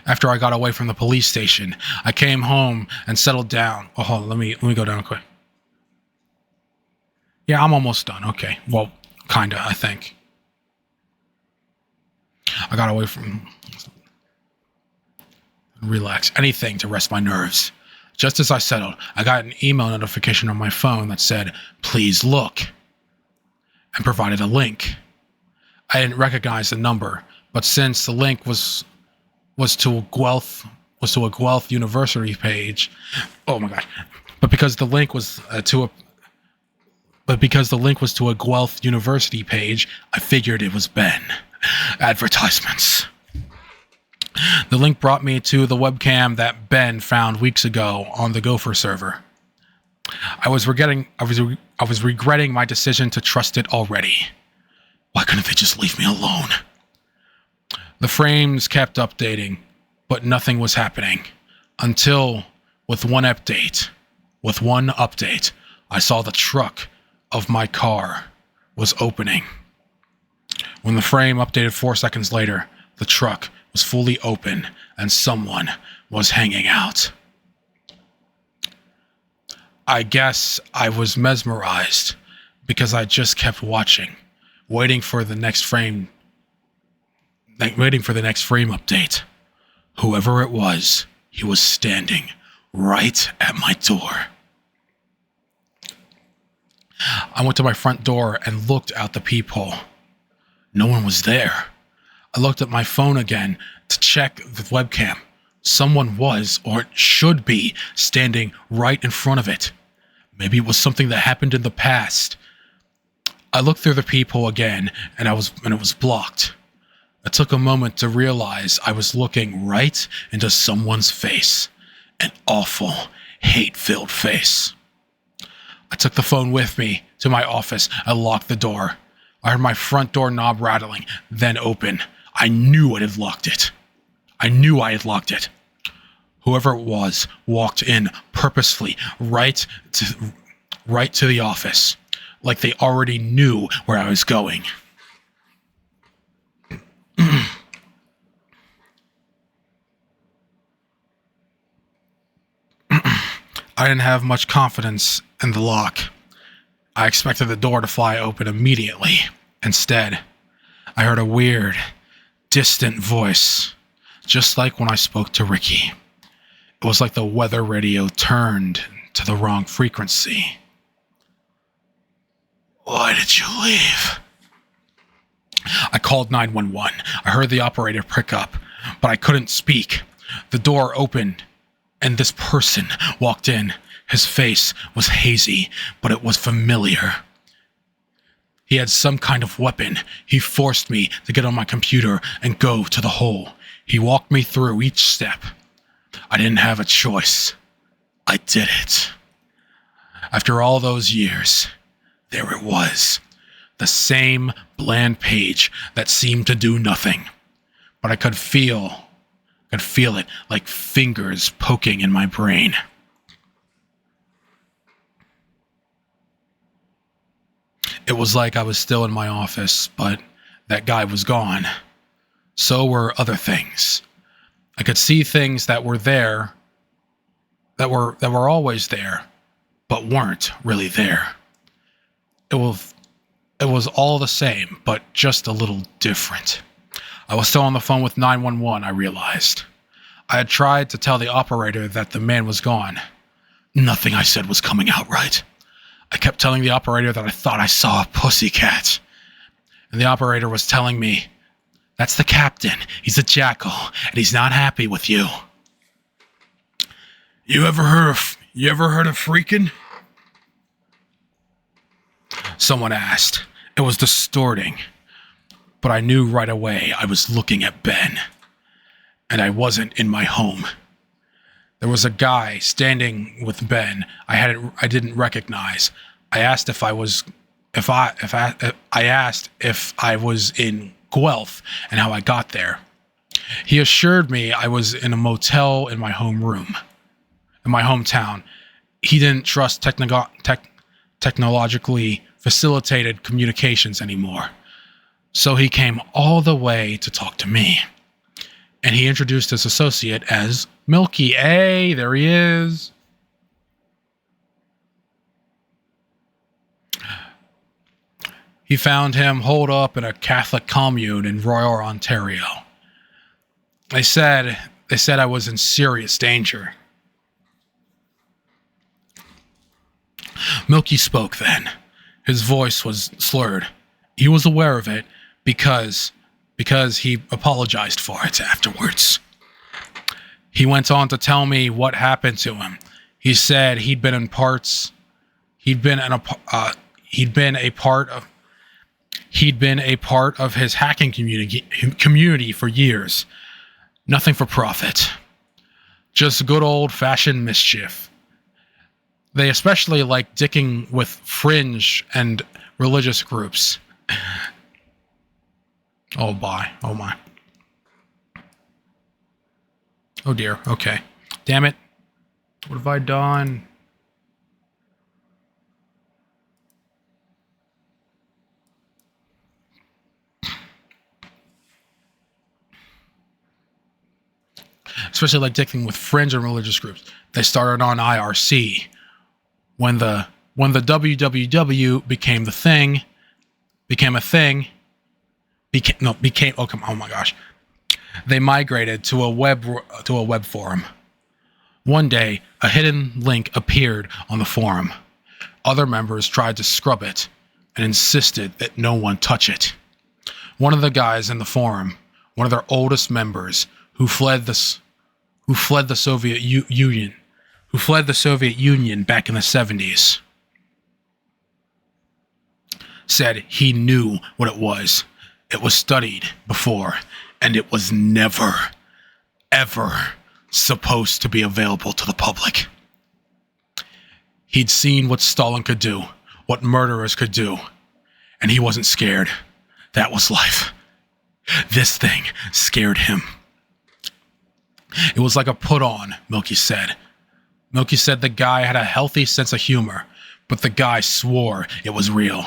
After I got away from the police station, I came home and settled down. Oh, hold on, let me go down quick. Yeah, I'm almost done. Okay. Well, kinda, I think. I got away from... Relax. Anything to rest my nerves. Just as I settled, I got an email notification on my phone that said, "Please look," and provided a link. I didn't recognize the number, but since the link was to a Guelph University page, oh my god! But because the link was to a Guelph University page, I figured it was Ben. Advertisements. The link brought me to the webcam that Ben found weeks ago on the Gopher server. I was regretting my decision to trust it already. Why couldn't they just leave me alone? The frames kept updating, but nothing was happening. Until, with one update, I saw the truck of my car was opening. When the frame updated 4 seconds later, the truck was fully open and someone was hanging out. I guess I was mesmerized because I just kept watching, waiting for the next frame update. Whoever it was, he was standing right at my door. I went to my front door and looked out the peephole. No one was there. I looked at my phone again to check the webcam. Someone was, or should be, standing right in front of it. Maybe it was something that happened in the past. I looked through the peephole again, and it was blocked. It took a moment to realize I was looking right into someone's face. An awful, hate-filled face. I took the phone with me to my office and locked the door. I heard my front door knob rattling, then open. I knew I had locked it. Whoever it was walked in purposefully right to the office, like they already knew where I was going. I didn't have much confidence in the lock. I expected the door to fly open immediately. Instead, I heard a weird, distant voice, just like when I spoke to Ricky. It was like the weather radio turned to the wrong frequency. Why did you leave? I called 911. I heard the operator pick up, but I couldn't speak. The door opened, and this person walked in. His face was hazy, but it was familiar. He had some kind of weapon. He forced me to get on my computer and go to the hole. He walked me through each step. I didn't have a choice. I did it. After all those years, there it was. The same bland page that seemed to do nothing. But I could feel it like fingers poking in my brain. It was like I was still in my office, but that guy was gone. So were other things. I could see things that were there, that were always there, but weren't really there. It was all the same, but just a little different. I was still on the phone with 911, I realized. I had tried to tell the operator that the man was gone. Nothing I said was coming out right. I kept telling the operator that I thought I saw a pussycat. And the operator was telling me, "That's the captain. He's a jackal, and he's not happy with you." You ever heard of freaking? Someone asked. It was distorting. But I knew right away I was looking at Ben. And I wasn't in my home. There was a guy standing with Ben I didn't recognize. I asked if I was in Guelph and how I got there. He assured me I was in a motel in my hometown. He didn't trust technologically facilitated communications anymore. So he came all the way to talk to me. And he introduced his associate as Milky. Hey, there he is. He found him holed up in a Catholic commune in Royal, Ontario. They said I was in serious danger. Milky spoke then. His voice was slurred. He was aware of it because he apologized for it afterwards. He went on to tell me what happened to him. He said he'd been a part of his hacking community for years. Nothing for profit. Just good old-fashioned mischief. They especially like dicking with fringe and religious groups. Oh my. Oh dear, okay. Damn it. What have I done? Especially like dicking with fringe and religious groups. They started on IRC. When the WWW became oh my gosh. They migrated to a web forum. One day, a hidden link appeared on the forum. Other members tried to scrub it and insisted that no one touch it. One of the guys in the forum, one of their oldest members, who fled the Soviet Union back in the 70s, said he knew what it was. It was studied before, and it was never, ever supposed to be available to the public. He'd seen what Stalin could do, what murderers could do, and he wasn't scared. That was life. This thing scared him. It was like a put-on, Milky said. Milky said the guy had a healthy sense of humor, but the guy swore it was real.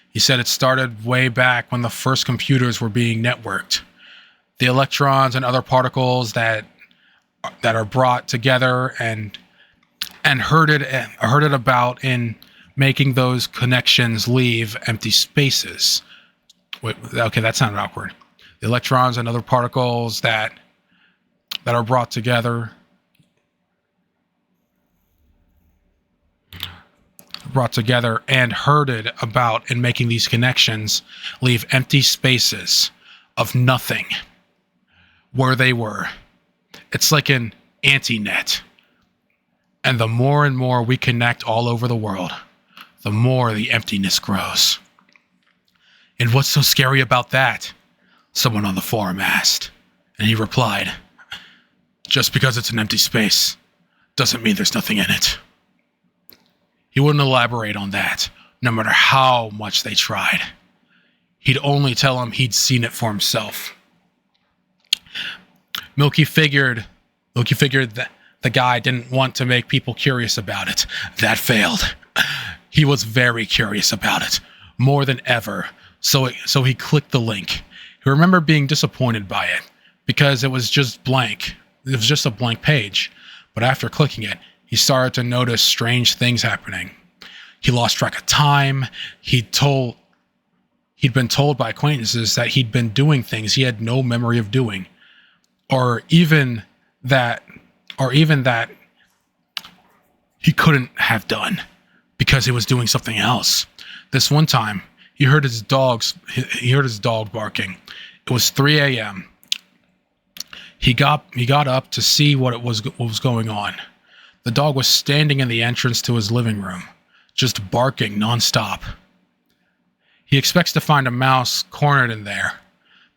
He said it started way back when the first computers were being networked. The electrons and other particles that are brought together and herded about in making those connections leave empty spaces. Wait, okay, that sounded awkward. The electrons and other particles that are brought together and herded about in making these connections leave empty spaces of nothing where they were. It's like an anti-net. And the more and more we connect all over the world, the more the emptiness grows. And what's so scary about that? Someone on the forum asked. And he replied, just because it's an empty space doesn't mean there's nothing in it. He wouldn't elaborate on that, no matter how much they tried. He'd only tell him he'd seen it for himself. Milky figured that the guy didn't want to make people curious about it. That failed. He was very curious about it, more than ever. So he clicked the link, He remembered being disappointed by it because it was just blank. It was just a blank page. But after clicking it, he started to notice strange things happening. He lost track of time. He'd been told by acquaintances that he'd been doing things he had no memory of doing, or even that he couldn't have done because he was doing something else. This one time, he heard his dog barking. It was 3 a.m. He got up to see what was going on. The dog was standing in the entrance to his living room, just barking nonstop. He expects to find a mouse cornered in there,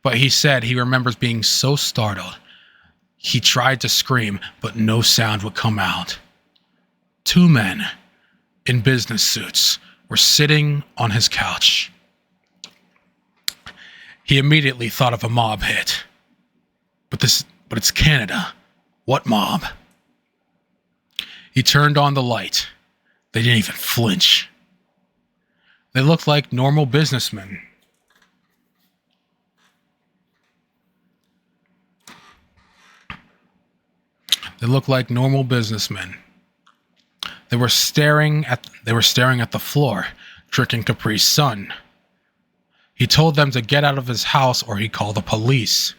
but he said he remembers being so startled. He tried to scream, but no sound would come out. 2 men in business suits were sitting on his couch. He immediately thought of a mob hit. But it's Canada. What mob? He turned on the light. They didn't even flinch. They looked like normal businessmen. They were staring at the floor, drinking Capri Sun. He told them to get out of his house or he'd call the police.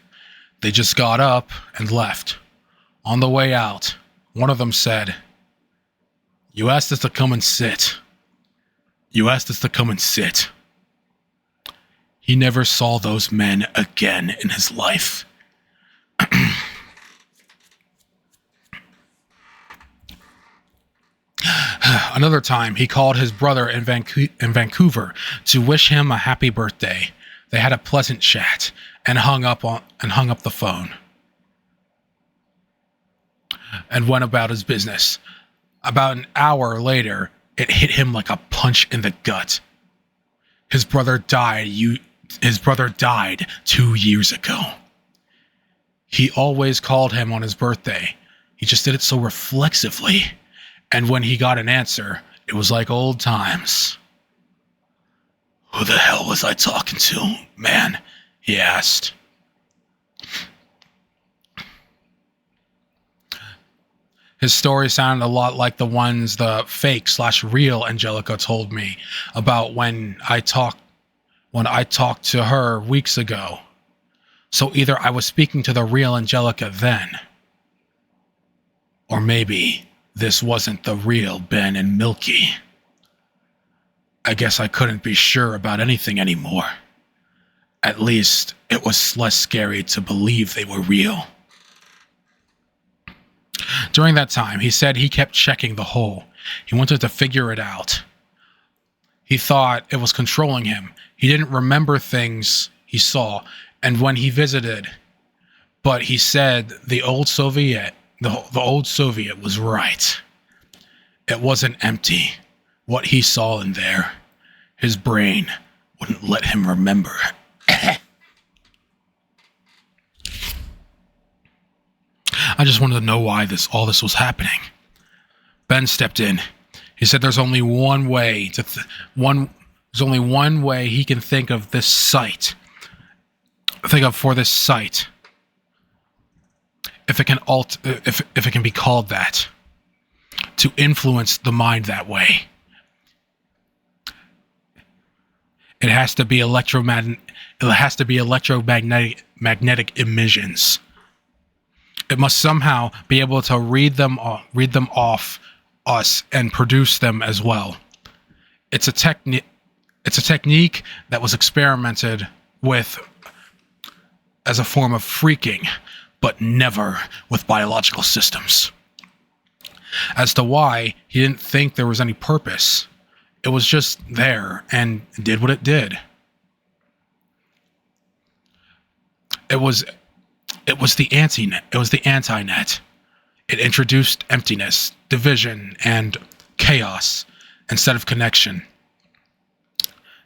They just got up and left. On the way out, one of them said, "You asked us to come and sit. You asked us to come and sit." He never saw those men again in his life. Another time, he called his brother in Vancouver to wish him a happy birthday. They had a pleasant chat and hung up the phone and went about his business. About an hour later, it hit him like a punch in the gut. His brother died 2 years ago. He always called him on his birthday. He just did it so reflexively. And when he got an answer, it was like old times. "Who the hell was I talking to, man?" he asked. His story sounded a lot like the ones the fake/real Angelica told me about when I talked to her weeks ago. So either I was speaking to the real Angelica then, or maybe this wasn't the real Ben and Milky. I guess I couldn't be sure about anything anymore. At least, it was less scary to believe they were real. During that time, he said he kept checking the hole. He wanted to figure it out. He thought it was controlling him. He didn't remember things he saw, and when he visited, but he said the old Soviet was right. It wasn't empty. What he saw in there, his brain wouldn't let him remember. I just wanted to know why all this was happening. Ben stepped in. He said there's only one way there's only one way he can think of this site. For this site. If it can be called that. To influence the mind that way. It has to be electromagnetic emissions. It must somehow be able to read them off us and produce them as well. It's a technique that was experimented with as a form of freaking, but never with biological systems. As to why, he didn't think there was any purpose. It was just there and did what it did. It was the anti-net. It introduced emptiness, division, and chaos instead of connection.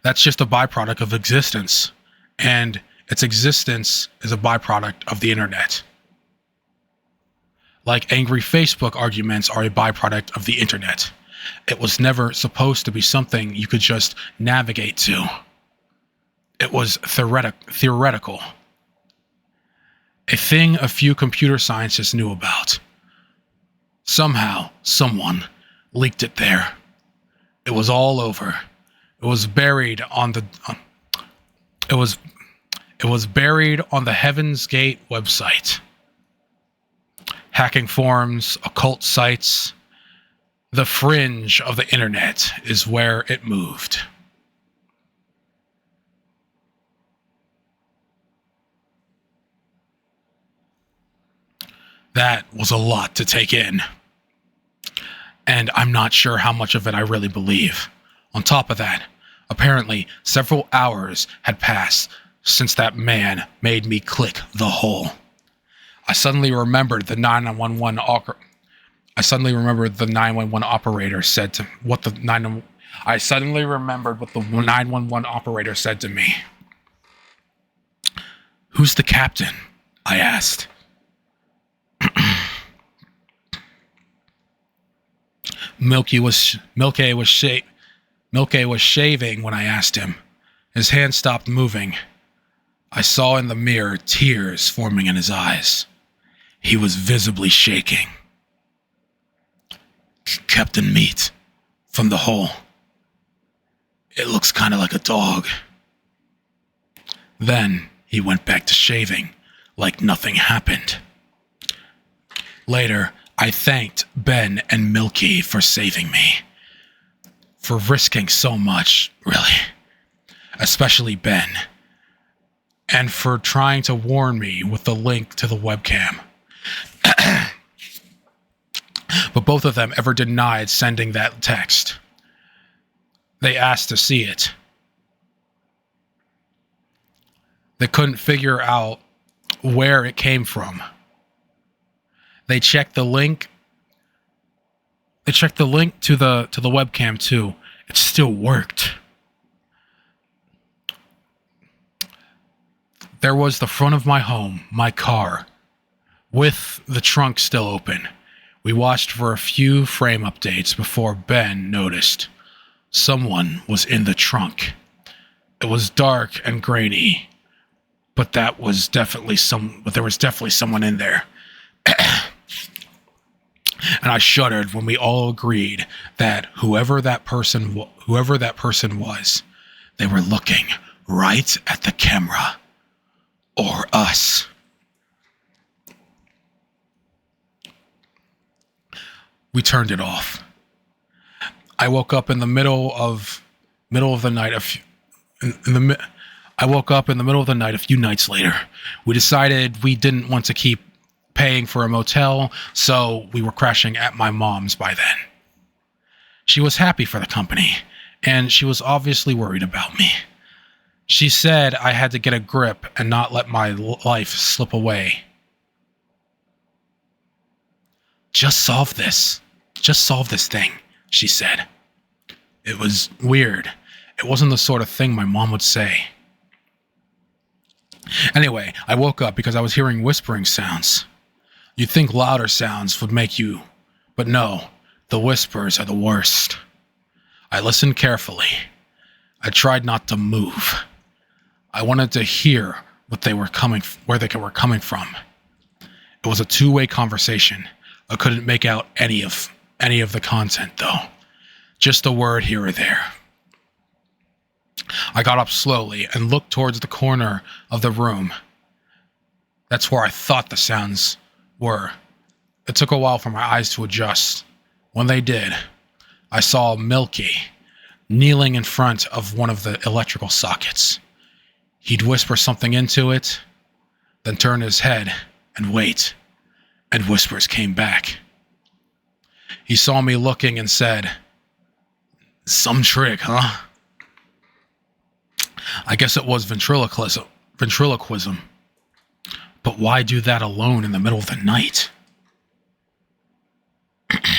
That's just a byproduct of existence, and its existence is a byproduct of the internet. Like angry Facebook arguments are a byproduct of the internet. It was never supposed to be something you could just navigate to. It was theoretical. A thing a few computer scientists knew about. Somehow, someone leaked it there. It was all over. It was buried on the Heaven's Gate website. Hacking forums, occult sites, the fringe of the internet is where it moved. That was a lot to take in. And I'm not sure how much of it I really believe. On top of that, apparently several hours had passed since that man made me click the hole. I suddenly remembered the 911 operator said to what the 911 operator said to me. "Who's the captain?" I asked. Milky was shaving when I asked him. His hand stopped moving. I saw in the mirror tears forming in his eyes. He was visibly shaking. "Captain Meat, from the hole. It looks kind of like a dog." Then he went back to shaving, like nothing happened. Later, I thanked Ben and Milky for saving me. For risking so much, really. Especially Ben. And for trying to warn me with the link to the webcam. But both of them ever denied sending that text. They asked to see it. They couldn't figure out where it came from. They checked the link. They checked the link to the webcam too. It still worked. There was the front of my home, my car, with the trunk still open. We watched for a few frame updates before Ben noticed someone was in the trunk. It was dark and grainy, but there was definitely someone in there. And I shuddered when we all agreed that whoever that person was, they were looking right at the camera. Or us. We turned it off. I woke up in the middle of the night. I woke up in the middle of the night a few nights later. We decided we didn't want to keep paying for a motel, so we were crashing at my mom's by then. She was happy for the company, and she was obviously worried about me. She said I had to get a grip and not let my life slip away. Just solve this thing, she said. It was weird. It wasn't the sort of thing my mom would say. Anyway, I woke up because I was hearing whispering sounds. You'd think louder sounds would make you, but no, the whispers are the worst. I listened carefully. I tried not to move. I wanted to hear where they were coming from. It was a two-way conversation. I couldn't make out any of the content, though. Just a word here or there. I got up slowly and looked towards the corner of the room. That's where I thought the sounds were. It took a while for my eyes to adjust. When they did, I saw Milky kneeling in front of one of the electrical sockets. He'd whisper something into it, then turn his head and wait, and whispers came back. He saw me looking and said, "Some trick, huh?" I guess it was ventriloquism. But why do that alone in the middle of the night? Because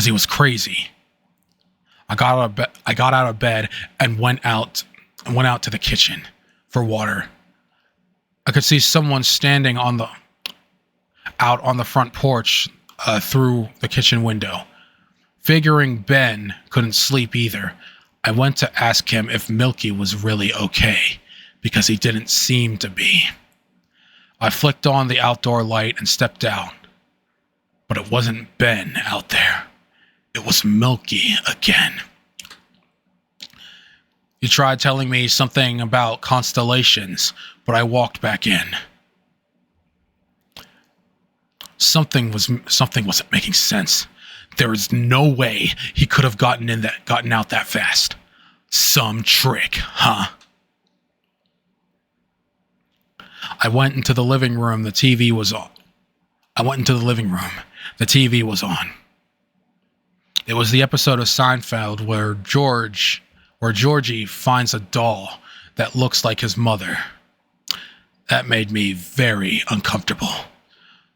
he was crazy. I got out of bed and went out to the kitchen for water. I could see someone standing out on the front porch through the kitchen window. Figuring Ben couldn't sleep either, I went to ask him if Milky was really okay, because he didn't seem to be. I flicked on the outdoor light and stepped out. But it wasn't Ben out there. It was Milky again. He tried telling me something about constellations, but I walked back in. Something wasn't making sense. There is no way he could have gotten out that fast. Some trick, huh? I went into the living room. The TV was on. The TV was on. It was the episode of Seinfeld where Georgie finds a doll that looks like his mother. That made me very uncomfortable.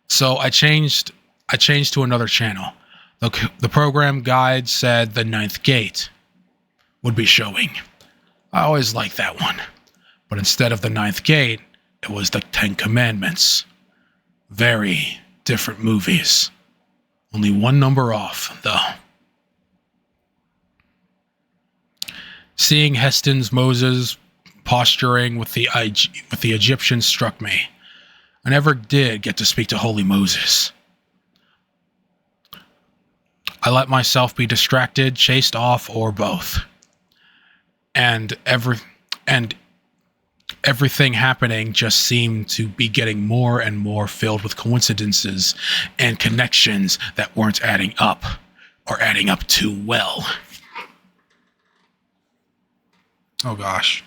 So I changed to another channel. The program guide said the Ninth Gate would be showing. I always liked that one. But instead of the Ninth Gate, it was the Ten Commandments. Very different movies. Only one number off, though. Seeing Heston's Moses posturing with the Egyptians struck me. I never did get to speak to Holy Moses. I let myself be distracted, chased off, or both. And everything happening just seemed to be getting more and more filled with coincidences and connections that weren't adding up, or adding up too well. Oh gosh.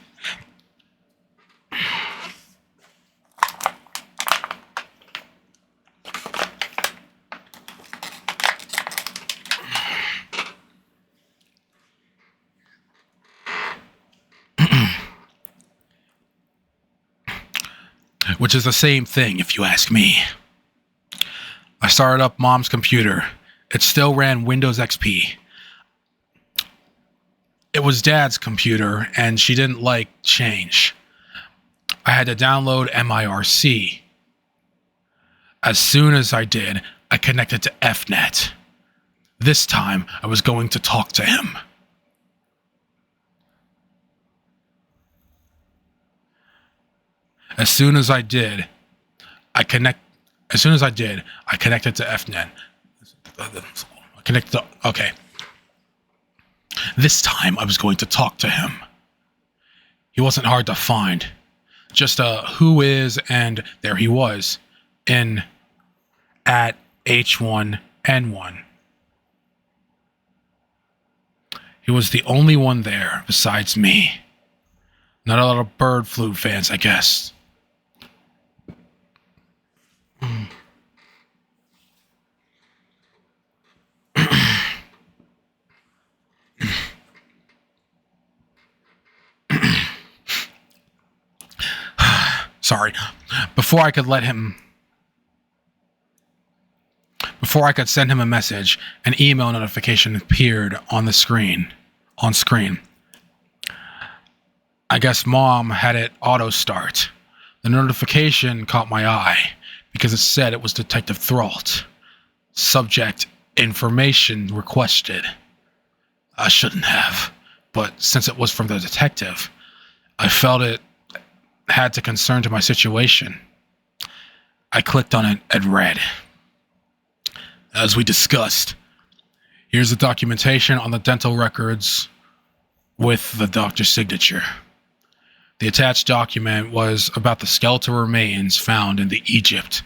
Which is the same thing, if you ask me. I started up Mom's computer. It still ran Windows XP. It was Dad's computer, and she didn't like change. I had to download MIRC. As soon as I did, I connected to FNet. This time, I was going to talk to him. As soon as I did, I connected to FNet. Okay. This time I was going to talk to him. He wasn't hard to find. Just a who is, and there he was. At H1N1. He was the only one there besides me. Not a lot of bird flu fans, I guess. Sorry. Before I could send him a message, an email notification appeared on screen. I guess Mom had it auto start. The notification caught my eye because it said it was Detective Thralt. Subject: information requested. I shouldn't have, but since it was from the detective, I felt it had to concern to my situation. I clicked on it and read. As we discussed, here's the documentation on the dental records with the doctor's signature. The attached document was about the skeletal remains found in the Egypt.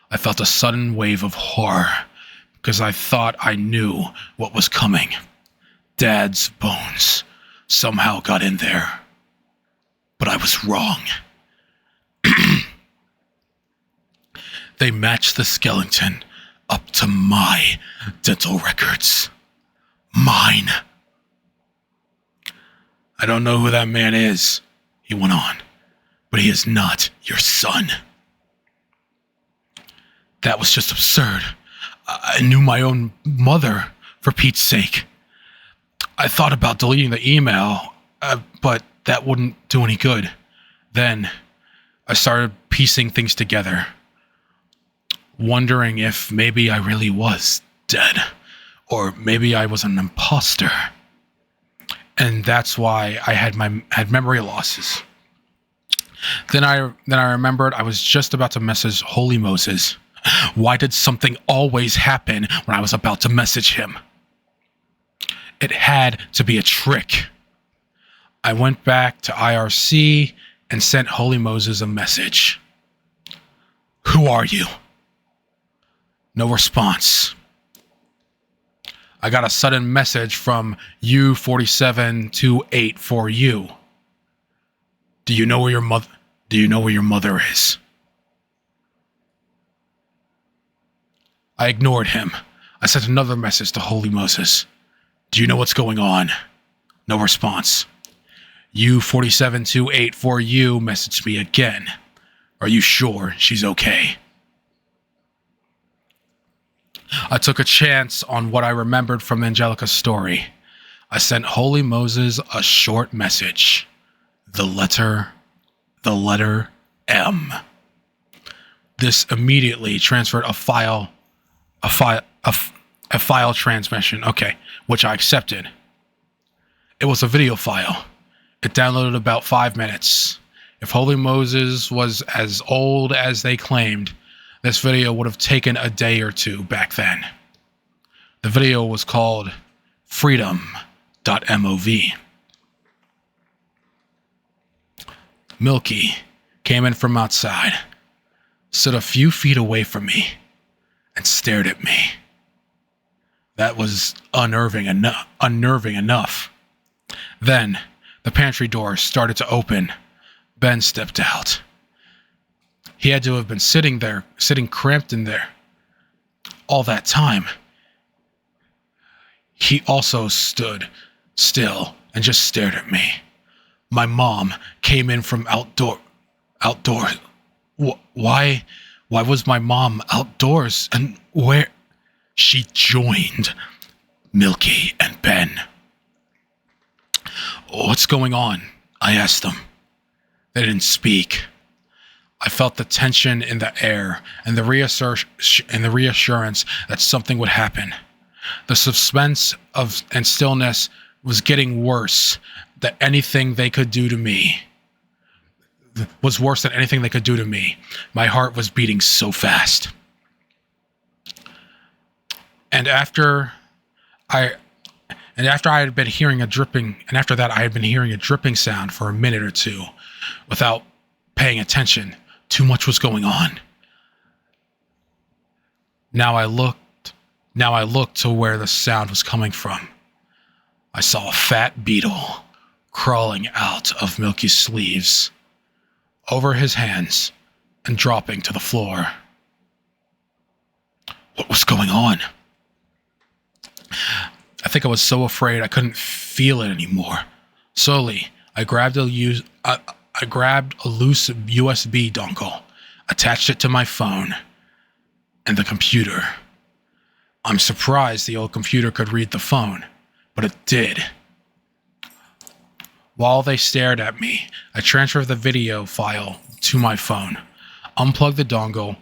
I felt a sudden wave of horror because I thought I knew what was coming. Dad's bones somehow got in there. But I was wrong. They matched the skeleton up to my dental records. Mine. I don't know who that man is, he went on, but he is not your son. That was just absurd. I knew my own mother, for Pete's sake. I thought about deleting the email, but that wouldn't do any good. Then I started piecing things together, wondering if maybe I really was dead, or maybe I was an imposter. and that's why I had memory losses. Then I remembered I was just about to message Holy Moses. Why did something always happen when I was about to message him? It had to be a trick. I went back to IRC and sent Holy Moses a message. Who are you? No response. I got a sudden message from U4728 Do you know where your mother is? I ignored him. I sent another message to Holy Moses. Do you know what's going on? No response. U4728 messaged me again. Are you sure she's okay? I took a chance on what I remembered from Angelica's story. I sent Holy Moses a short message. The letter M. This immediately transferred a file transmission, which I accepted. It was a video file. It downloaded about 5 minutes. If Holy Moses was as old as they claimed, this video would have taken a day or two back then. The video was called Freedom.mov. Milky came in from outside, stood a few feet away from me, and stared at me. That was unnerving enough. Then, the pantry door started to open. Ben stepped out. He had to have been sitting cramped in there all that time. He also stood still and just stared at me. My mom came in from outdoors. Why was my mom outdoors, and where? She joined Milky and Ben. What's going on? I asked them. They didn't speak. I felt the tension in the air and the reassurance that something would happen. The suspense and stillness was getting worse. That anything they could do to me was worse than anything they could do to me. My heart was beating so fast. And after I had been hearing a dripping sound for a minute or two without paying attention. Too much was going on. Now I looked to where the sound was coming from. I saw a fat beetle crawling out of Milky's sleeves, over his hands, and dropping to the floor. What was going on? I think I was so afraid I couldn't feel it anymore. Slowly, I grabbed a loose USB dongle, attached it to my phone, and the computer. I'm surprised the old computer could read the phone, but it did. While they stared at me, I transferred the video file to my phone, unplugged the dongle,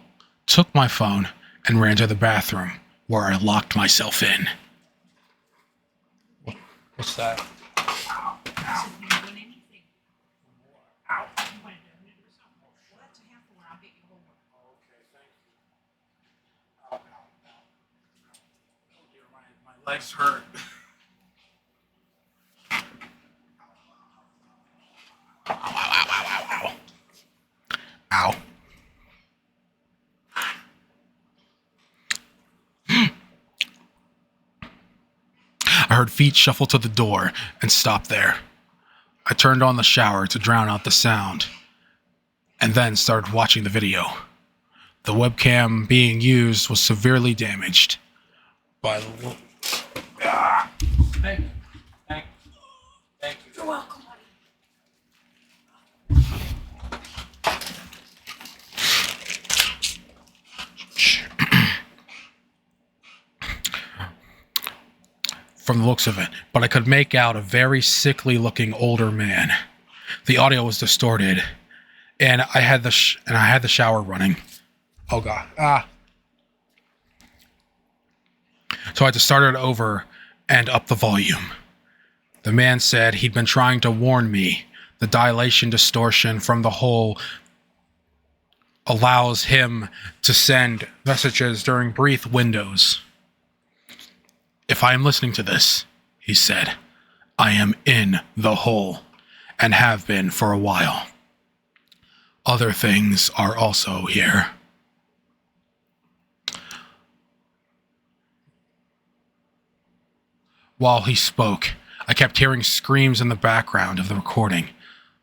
took my phone, and ran to the bathroom, where I locked myself in. What's that? My legs hurt. Ow. I heard feet shuffle to the door and stop there. I turned on the shower to drown out the sound, and then started watching the video. The webcam being used was severely damaged by the... Thank you. You're welcome, honey. From the looks of it, but I could make out a very sickly-looking older man. The audio was distorted, and I had the shower running. Oh god! So I had to start it over and up the volume. The man said he'd been trying to warn me. The dilation distortion from the hole allows him to send messages during brief windows. If I am listening to this, he said, I am in the hole and have been for a while. Other things are also here. While he spoke, I kept hearing screams in the background of the recording.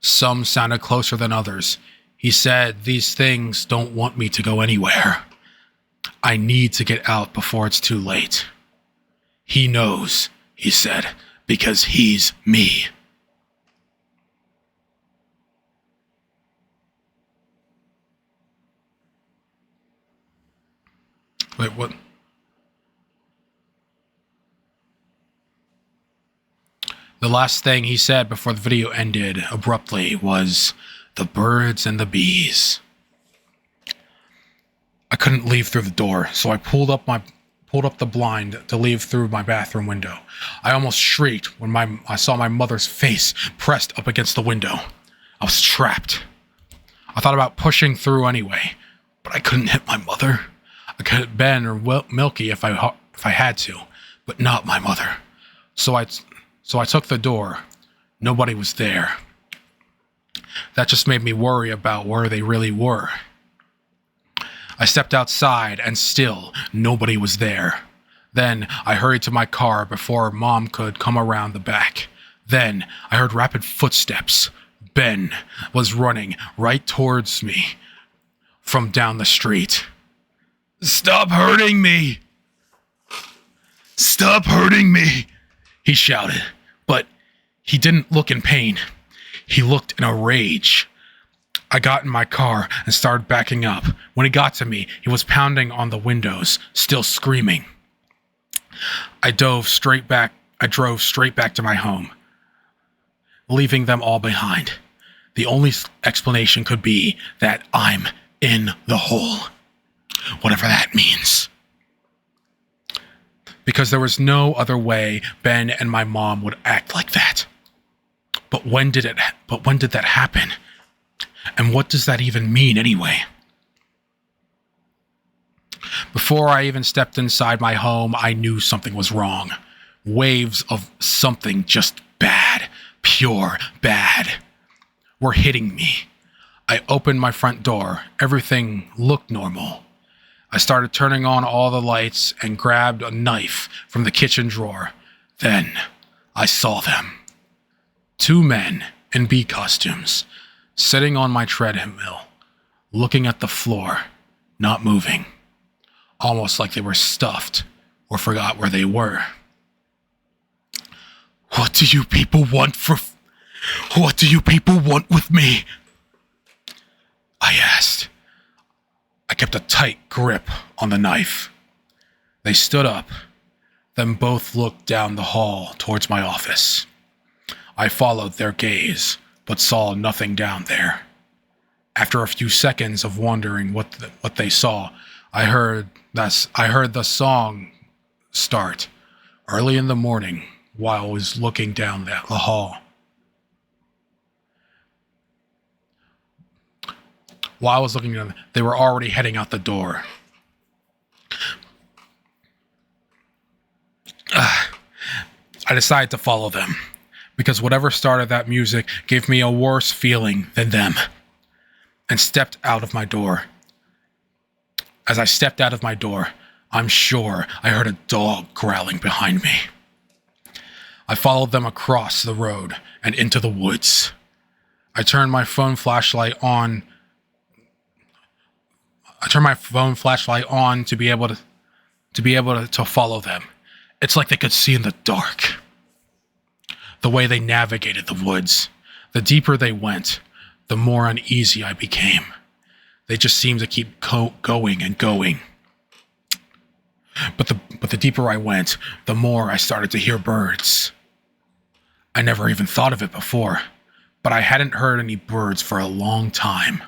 Some sounded closer than others. He said these things don't want me to go anywhere. I need to get out before it's too late. He knows, he said, because he's me. Wait, what? The last thing he said before the video ended abruptly was, the birds and the bees. I couldn't leave through the door, so I pulled up the blind to leave through my bathroom window. I almost shrieked when I saw my mother's face pressed up against the window. I was trapped. I thought about pushing through anyway, but I couldn't hit my mother. I could hit Ben or Milky if I had to, but not my mother. So I took the door. Nobody was there. That just made me worry about where they really were. I stepped outside and still nobody was there. Then I hurried to my car before Mom could come around the back. Then I heard rapid footsteps. Ben was running right towards me from down the street. Stop hurting me! Stop hurting me! He shouted, but he didn't look in pain. He looked in a rage. I got in my car and started backing up. When he got to me, he was pounding on the windows, still screaming. I drove straight back to my home, leaving them all behind. The only explanation could be that I'm in the hole, whatever that means. Because there was no other way Ben and my mom would act like that. But when did that happen? And what does that even mean anyway? Before I even stepped inside my home, I knew something was wrong. Waves of something just bad, pure bad, were hitting me. I opened my front door. Everything looked normal. I started turning on all the lights and grabbed a knife from the kitchen drawer. Then I saw them. 2 men in bee costumes, sitting on my treadmill, looking at the floor, not moving, almost like they were stuffed or forgot where they were. What do you people want with me? I asked. I kept a tight grip on the knife. They stood up, then both looked down the hall towards my office. I followed their gaze, but saw nothing down there. After a few seconds of wondering what they saw, I heard the song start early in the morning while I was looking down the hall. While I was looking at them, they were already heading out the door. I decided to follow them, because whatever started that music gave me a worse feeling than them, and stepped out of my door. As I stepped out of my door, I'm sure I heard a dog growling behind me. I followed them across the road and into the woods. I turned my phone flashlight on to be able to follow them. It's like they could see in the dark. The way they navigated the woods, the deeper they went, the more uneasy I became. They just seemed to keep going and going. But the deeper I went, the more I started to hear birds. I never even thought of it before, but I hadn't heard any birds for a long time.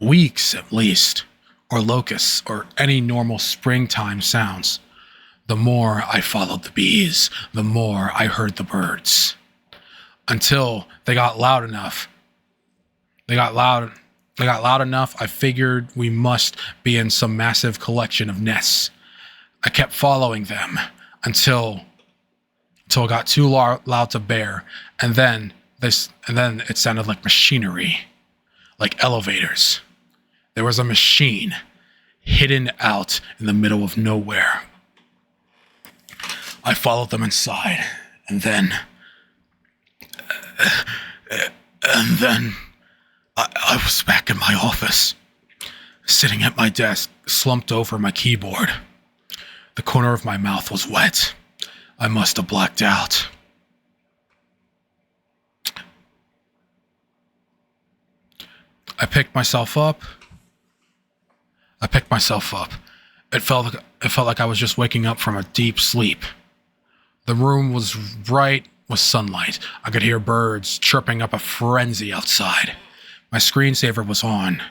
Weeks at least, or locusts, or any normal springtime sounds. The more I followed the bees, the more I heard the birds. Until they got loud enough. They got loud enough, I figured we must be in some massive collection of nests. I kept following them until it got too loud to bear, and then it sounded like machinery, like elevators. There was a machine hidden out in the middle of nowhere. I followed them inside, and then I was back in my office, sitting at my desk, slumped over my keyboard. The corner of my mouth was wet. I must have blacked out. I picked myself up. It felt like I was just waking up from a deep sleep. The room was bright with sunlight. I could hear birds chirping up a frenzy outside. My screensaver was on.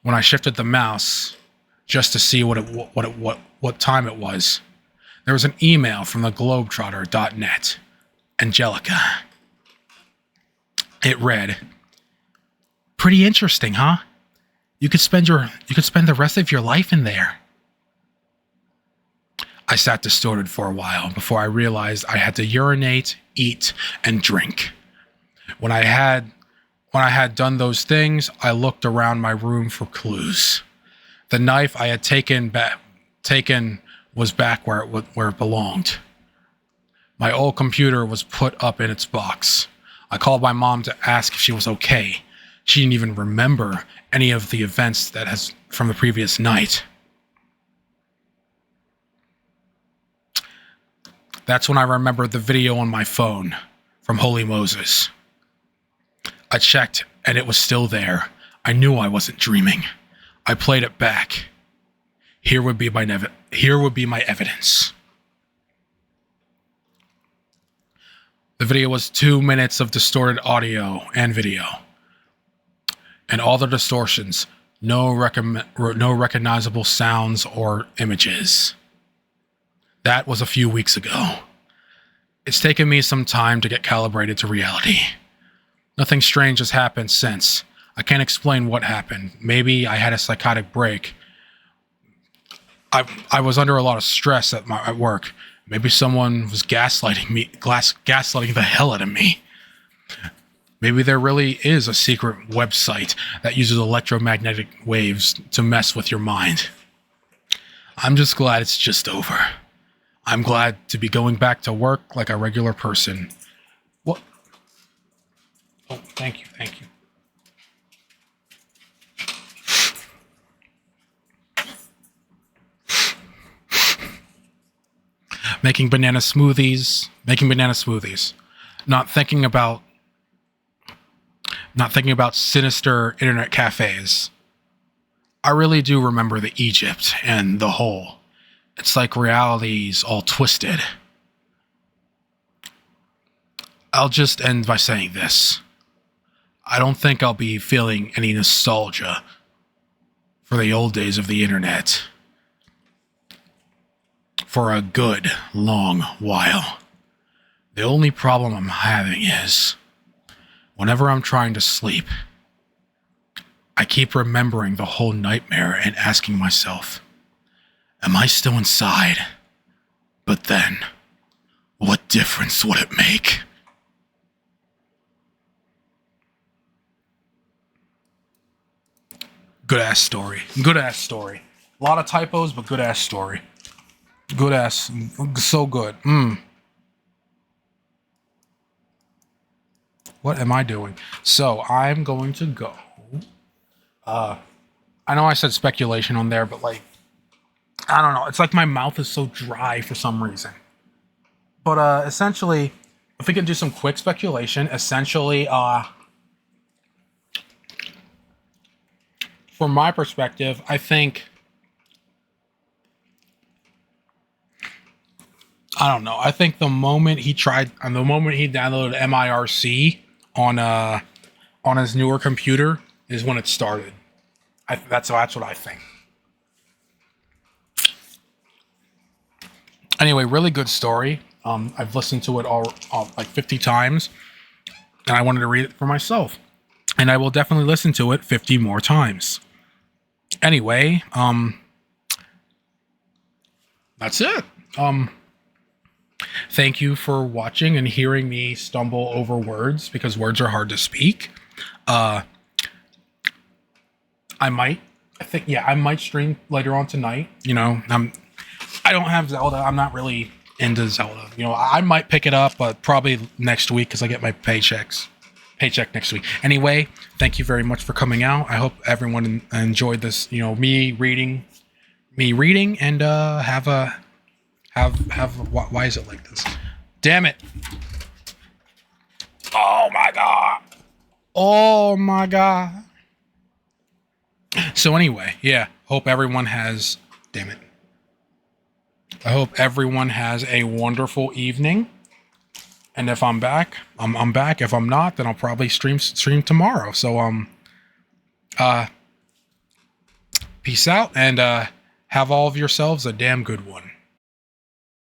When I shifted the mouse just to see what time it was, there was an email from the globetrotter.net. Angelica. It read, "Pretty interesting, huh? You could spend the rest of your life in there." I sat distorted for a while before I realized I had to urinate, eat, and drink. When I had done those things, I looked around my room for clues. The knife I had taken was back where it belonged. My old computer was put up in its box. I called my mom to ask if she was okay. She didn't even remember any of the events from the previous night. That's when I remembered the video on my phone from Holy Moses. I checked, and it was still there. I knew I wasn't dreaming. I played it back. Here would be my evidence. The video was 2 minutes of distorted audio and video. And all the distortions, no recognizable sounds or images. That was a few weeks ago. It's taken me some time to get calibrated to reality. Nothing strange has happened since. I can't explain what happened. Maybe I had a psychotic break. I was under a lot of stress at work. Maybe someone was gaslighting the hell out of me. Maybe there really is a secret website that uses electromagnetic waves to mess with your mind. I'm just glad it's just over. I'm glad to be going back to work like a regular person. What? Oh, thank you. Making banana smoothies. Not thinking about sinister internet cafes. I really do remember the Egypt and the hole. It's like reality's all twisted. I'll just end by saying this. I don't think I'll be feeling any nostalgia for the old days of the internet for a good long while. The only problem I'm having is whenever I'm trying to sleep, I keep remembering the whole nightmare and asking myself, am I still inside? But then, what difference would it make? Good ass story. A lot of typos, but good ass story. So good. What am I doing? So I'm going to go. I know I said speculation on there, but I don't know. It's like my mouth is so dry for some reason. But essentially, if we can do some quick speculation, essentially, from my perspective, I think, I don't know. I think the moment he downloaded MIRC on his newer computer is when it started. That's what I think. Anyway, really good story. I've listened to it all like 50 times, and I wanted to read it for myself. And I will definitely listen to it 50 more times. Anyway, that's it. Thank you for watching and hearing me stumble over words, because words are hard to speak. I might stream later on tonight. You know, I don't have Zelda. I'm not really into Zelda. You know, I might pick it up, but probably next week, because I get my paycheck next week. Anyway, thank you very much for coming out. I hope everyone enjoyed this. You know, me reading, and why is it like this? Damn it! Oh my god! Oh my god! So anyway, yeah. Hope everyone has. Damn it! I hope everyone has a wonderful evening. And if I'm back, I'm back. If I'm not, then I'll probably stream tomorrow. So peace out, and have all of yourselves a damn good one.